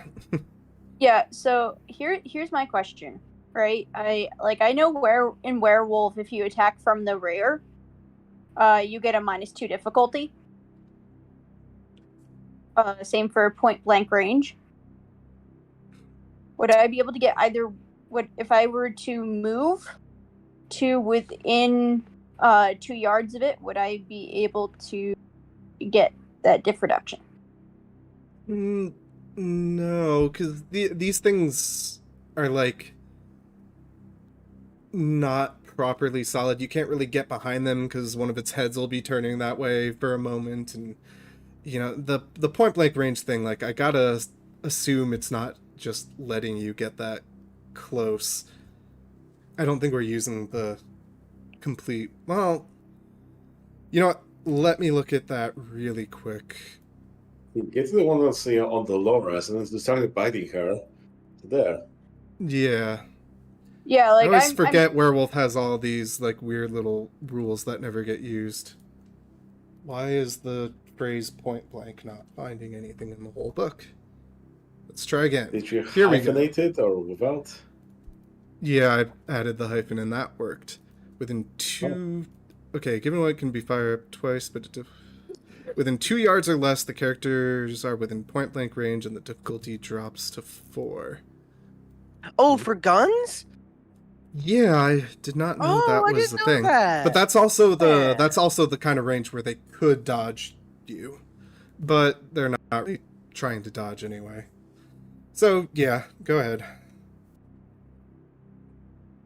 Yeah. So here's my question. Right. I know where in Werewolf, if you attack from the rear, you get a -2 difficulty. Same for point blank range. Would I be able to get either? If I were to move to within 2 yards of it, would I be able to get that diff reduction? No, because these things are like not properly solid. You can't really get behind them because one of its heads will be turning that way for a moment, and you know the point blank range thing. Like I gotta assume it's not just letting you get that close. I don't think we're using the complete. Well, you know what? Let me look at that really quick. Get to the one that's on Dolores, and then started biting her. There. Yeah. Yeah, I like always I'm forget Werewolf has all these like weird little rules that never get used. Why is the phrase point blank not finding anything in the whole book? Let's try again. Did you Here we go. hyphenate it or without? Yeah, I added the hyphen and that worked. Within 2... Okay, given what can be fired up twice, but within 2 yards or less, the characters are within point blank range and the difficulty drops to 4. Oh, for guns? Yeah, I did not know that I was didn't the know thing. that. But that's also Yeah. the kind of range where they could dodge you. But they're not really trying to dodge anyway. So, yeah, go ahead.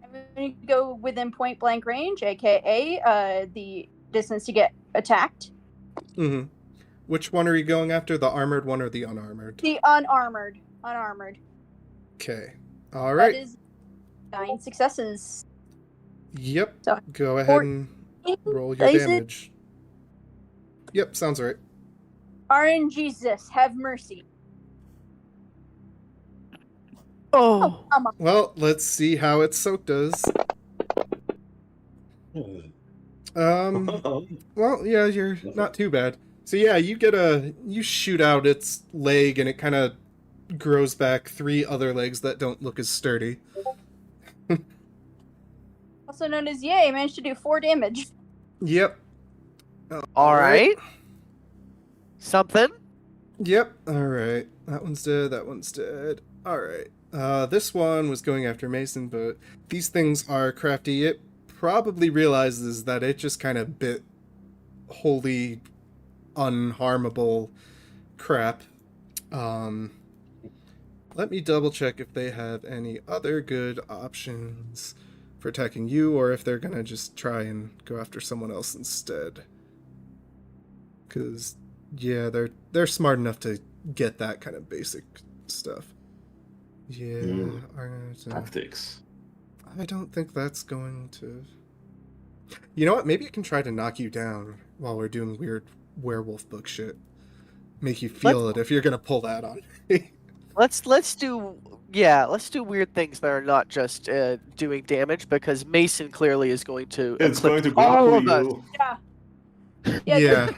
I'm going to go within point blank range, aka the distance to get attacked. Mm-hmm. Which one are you going after? The armored one or the unarmored? The unarmored. Unarmored. Okay. All right. That is 9 successes. Yep. So, Go ahead and roll your Dice it. damage. Yep, sounds right. RNGesus, have mercy. Oh. Come on. Well, let's see how its soak does. Well, yeah, you're not too bad. So yeah, you shoot out its leg and it kind of grows back 3 other legs that don't look as sturdy. Also known as Yay, managed to do 4 damage. Yep. All right. Something. Yep. All right. That one's dead. That one's dead. All right. This one was going after Mason, but these things are crafty. It probably realizes that it just kind of bit wholly unharmable crap. Let me double check if they have any other good options for attacking you, or if they're gonna just try and go after someone else instead. Because yeah, they're smart enough to get that kind of basic stuff. Yeah, Tactics. I don't think that's going to. You know what? Maybe it can try to knock you down while we're doing weird werewolf book shit. Make you feel it if you're gonna pull that on me. let's do weird things that are not just doing damage, because Mason clearly is going to It's going eclipse to all grapple of us. you. Yeah, Yeah.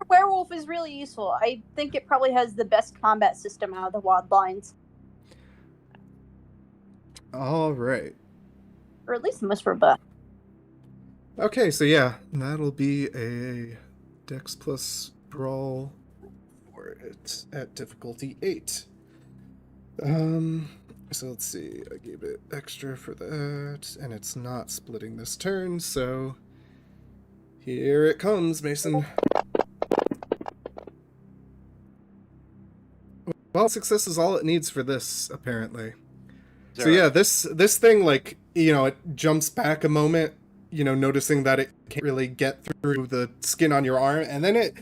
werewolf is really useful. I think it probably has the best combat system out of the WoD lines, All right. or at least the most robust. Okay, so yeah, that'll be a Dex plus Brawl for it at difficulty 8. So let's see, I gave it extra for that, and it's not splitting this turn, so here it comes, Mason. Well, success is all it needs for this, apparently. So yeah, this thing, like, it jumps back a moment, noticing that it can't really get through the skin on your arm, and then it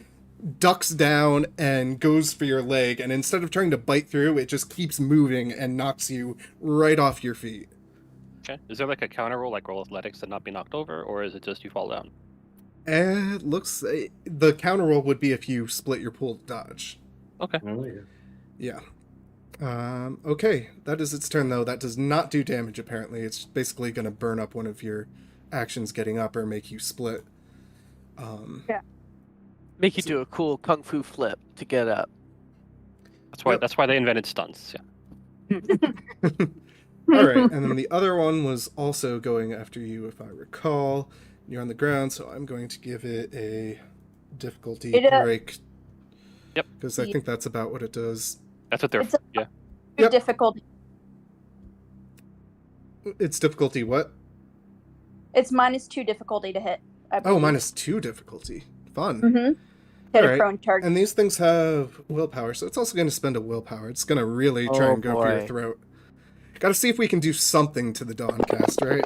ducks down and goes for your leg, and instead of trying to bite through, it just keeps moving and knocks you right off your feet. Okay. Is there like a counter roll, like roll athletics to not be knocked over, or is it just you fall down? And it looks the counter roll would be if you split your pool dodge. Okay. Oh, yeah. Yeah. Okay, that is its turn, though. That does not do damage, apparently. It's basically going to burn up one of your actions getting up or make you split. Make you do a cool kung fu flip to get up. That's why they invented stunts. Yeah. All right, and then the other one was also going after you, if I recall. You're on the ground, so I'm going to give it a difficulty break. Yep. Because I think that's about what it does. That's what they're. Yeah. Yep. Difficulty. It's difficulty what? It's -2 difficulty to hit. I Oh, believe. -2 difficulty. Fun. Mm-hmm. Hit All a right. prone target. And these things have willpower, so it's also going to spend a willpower. It's going to really try Oh, and go for your boy. throat. Got to see if we can do something to the Dawncast, right?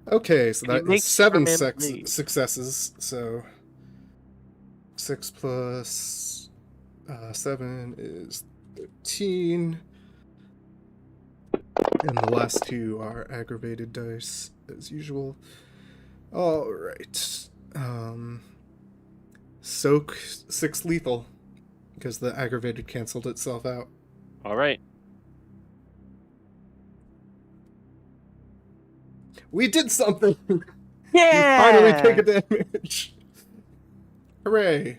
Okay, so Can you that make is 7 Starman bleed? successes. So 6 plus 7 is 13. And the last two are aggravated dice, as usual. All right. Soak 6 lethal, because the aggravated canceled itself out. All right. We did something! Yeah. You finally take a damage. Hooray.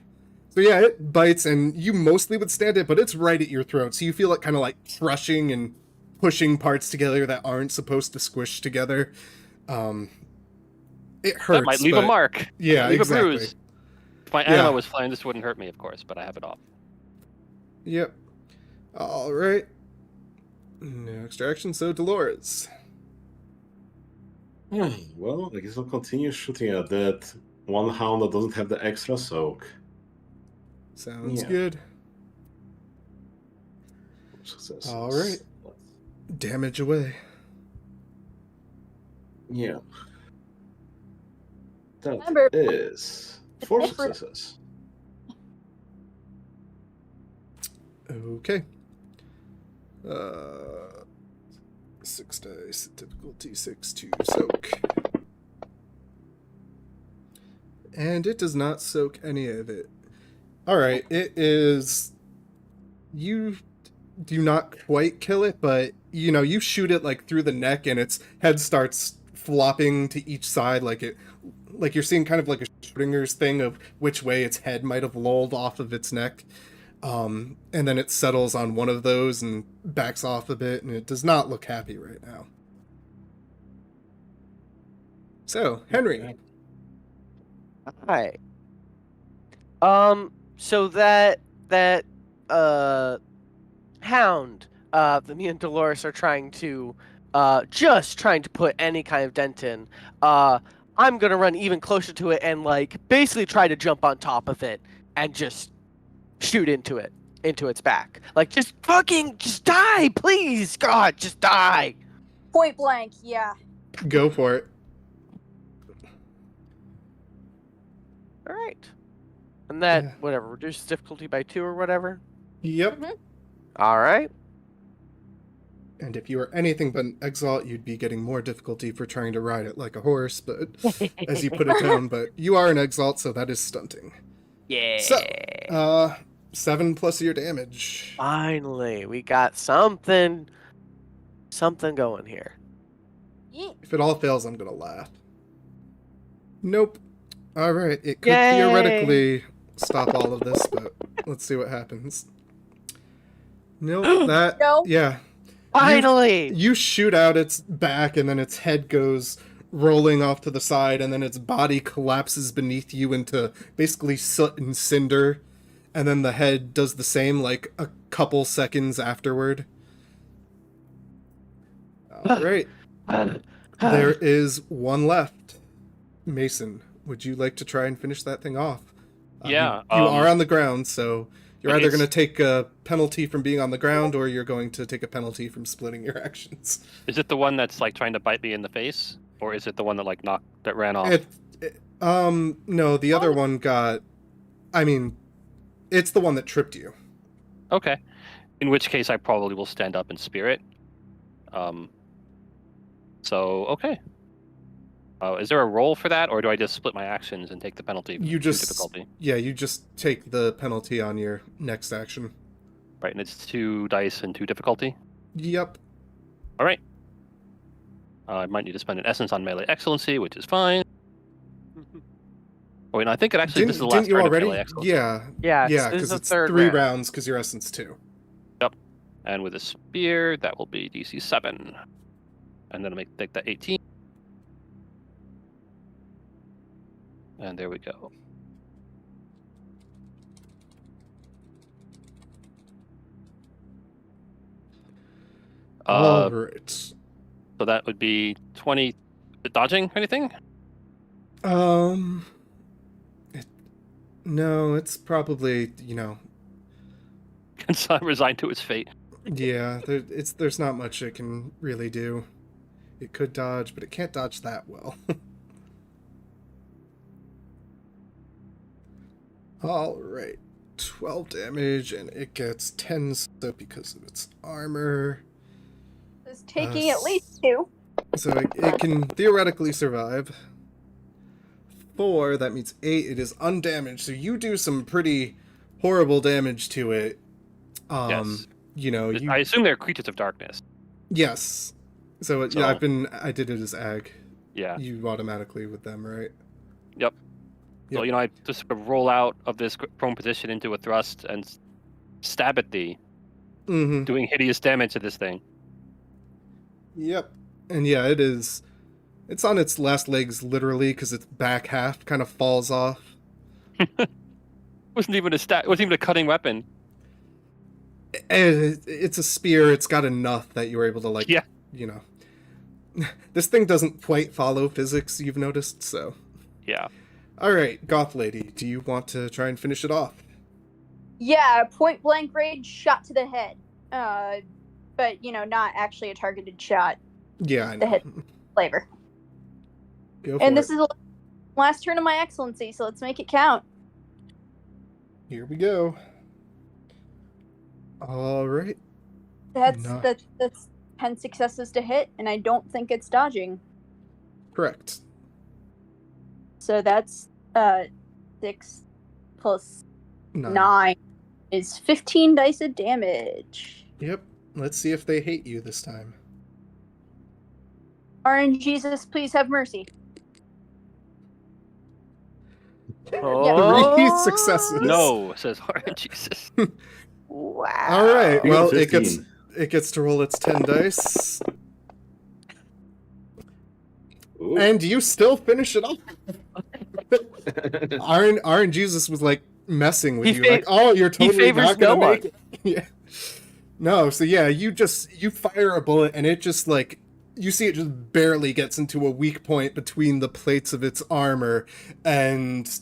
So yeah, it bites, and you mostly withstand it, but it's right at your throat, so you feel it kind of like crushing and pushing parts together that aren't supposed to squish together. It hurts. That might leave a but- mark. Yeah, Leave exactly. a bruise. If my Yeah. anima was flying, this wouldn't hurt me, of course, but I have it off. Yep. All right. No extraction, so Dolores. Well, I guess I'll continue shooting at that one hound that doesn't have the extra soak. Sounds Yeah. good. Successes. All right. Damage away. Yeah. That Remember- is 4 Different- successes. Okay. 6 dice, difficulty 6 to soak. And it does not soak any of it. Alright, it is... You do not quite kill it, but, you shoot it, like, through the neck, and its head starts flopping to each side, like you're seeing kind of like a Schrodinger's thing of which way its head might have lolled off of its neck. And then it settles on one of those and backs off a bit, and it does not look happy right now. So, Henry. Hi. So that hound that me and Dolores are trying to just trying to put any kind of dent in. I'm gonna run even closer to it and like basically try to jump on top of it and just shoot into its back. Like just die, please, God, just die. Point blank, yeah. Go for it. All right. And that Yeah. whatever reduces difficulty by 2 or whatever. Yep. All right. And if you were anything but an exalt, you'd be getting more difficulty for trying to ride it like a horse, but as you put it down, but you are an exalt, so that is stunting. Yeah. So, 7 plus your damage. Finally, we got something going here. Yeah. If it all fails, I'm gonna laugh. Nope. Alright, it could Yay! theoretically stop all of this, but let's see what happens. Nope, that... No. Yeah. Finally! You shoot out its back, and then its head goes rolling off to the side, and then its body collapses beneath you into basically soot and cinder, and then the head does the same, like, a couple seconds afterward. Alright. There is one left. Mason, would you like to try and finish that thing off? Yeah, You are on the ground, so you're either it's- going to take a penalty from being on the ground, or you're going to take a penalty from splitting your actions. Is it the one that's like trying to bite me in the face, or is it the one that like that ran off? No, the other one got... I mean, it's the one that tripped you. Okay. In which case, I probably will stand up in spirit. So okay. Is there a roll for that, or do I just split my actions and take the penalty? You to just... difficulty. Yeah, you just take the penalty on your next action. Right, and it's 2 dice and 2 difficulty. Yep. All right. I might need to spend an essence on melee excellency, which is fine. Oh, wait, no, I think it actually this is the last Didn't you round already? of melee excellency. Yeah. Yeah, Yeah, this is because the it's third 3 round. rounds, because your essence 2. And with a spear, that will be DC 7. And then I'll take that 18. And there we go. Alright. So that would be 20 dodging or anything? No, it's probably, And so I'm resigned to its fate. yeah, there's not much it can really do. It could dodge, but it can't dodge that well. Alright. 12 damage, and it gets 10 so because of its armor. It's taking at least 2. So it can theoretically survive. 4, that means 8. It is undamaged, so you do some pretty horrible damage to it. Yes. You... I assume they're creatures of darkness. Yes. So, So- yeah, I did it as ag. Yeah. You automatically with them, right? Yep. So, Yep. I just roll out of this prone position into a thrust and stab at thee, Mm-hmm. doing hideous damage to this thing. Yep. And yeah, it's on its last legs literally because its back half kind of falls off. It wasn't even a cutting weapon. And it's a spear. It's got enough that you were able to Yeah. This thing doesn't quite follow physics, you've noticed, so. Yeah. All right, Goth Lady, do you want to try and finish it off? Yeah, point blank range shot to the head. But not actually a targeted shot. Yeah, I The know. head flavor. Go for And this it. is the last turn of my excellency, so let's make it count. Here we go. All right. That's No. that's 10 successes to hit, and I don't think it's dodging. Correct. So that's 6 plus 9 is 15 dice of damage. Yep. Let's see if they hate you this time. RNGesus, please have mercy. Oh. 3 successes. No, says Jesus. Wow. All right. You got Well, it 15. gets to roll its 10 dice, Ooh. and you still finish it off. Aaron Jesus was like messing with He you, fa- like, "Oh, you're totally favors not gonna no make it." Yeah. No, so yeah, you fire a bullet, and it just like you see it just barely gets into a weak point between the plates of its armor, and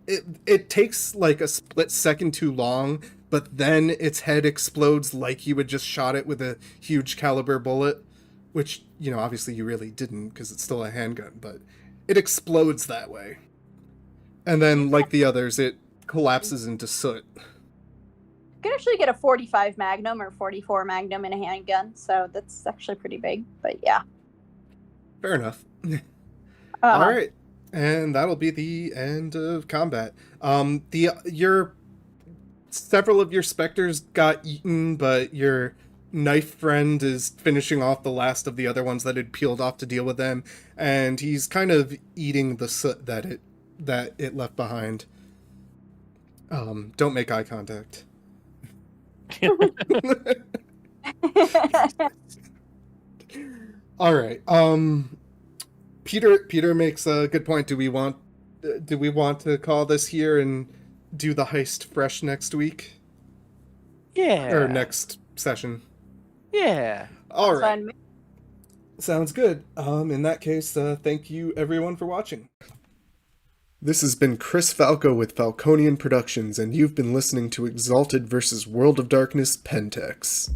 it takes like a split second too long, but then its head explodes like you had just shot it with a huge caliber bullet, which obviously you really didn't because it's still a handgun, but it explodes that way. And then, like the others, it collapses into soot. You can actually get a 45 Magnum or 44 Magnum in a handgun, so that's actually pretty big. But yeah. Fair enough. All right. And that'll be the end of combat. Your several of your specters got eaten, but your knife friend is finishing off the last of the other ones that had peeled off to deal with them, and he's kind of eating the soot that it left behind. Don't make eye contact. All right. Peter makes a good point. Do we want to call this here and do the heist fresh next week Yeah. or next session? Yeah. All That's right. fine. Sounds good. In that case, thank you everyone for watching. This has been Chris Falco with Falconian Productions, and you've been listening to Exalted vs. World of Darkness Pentex.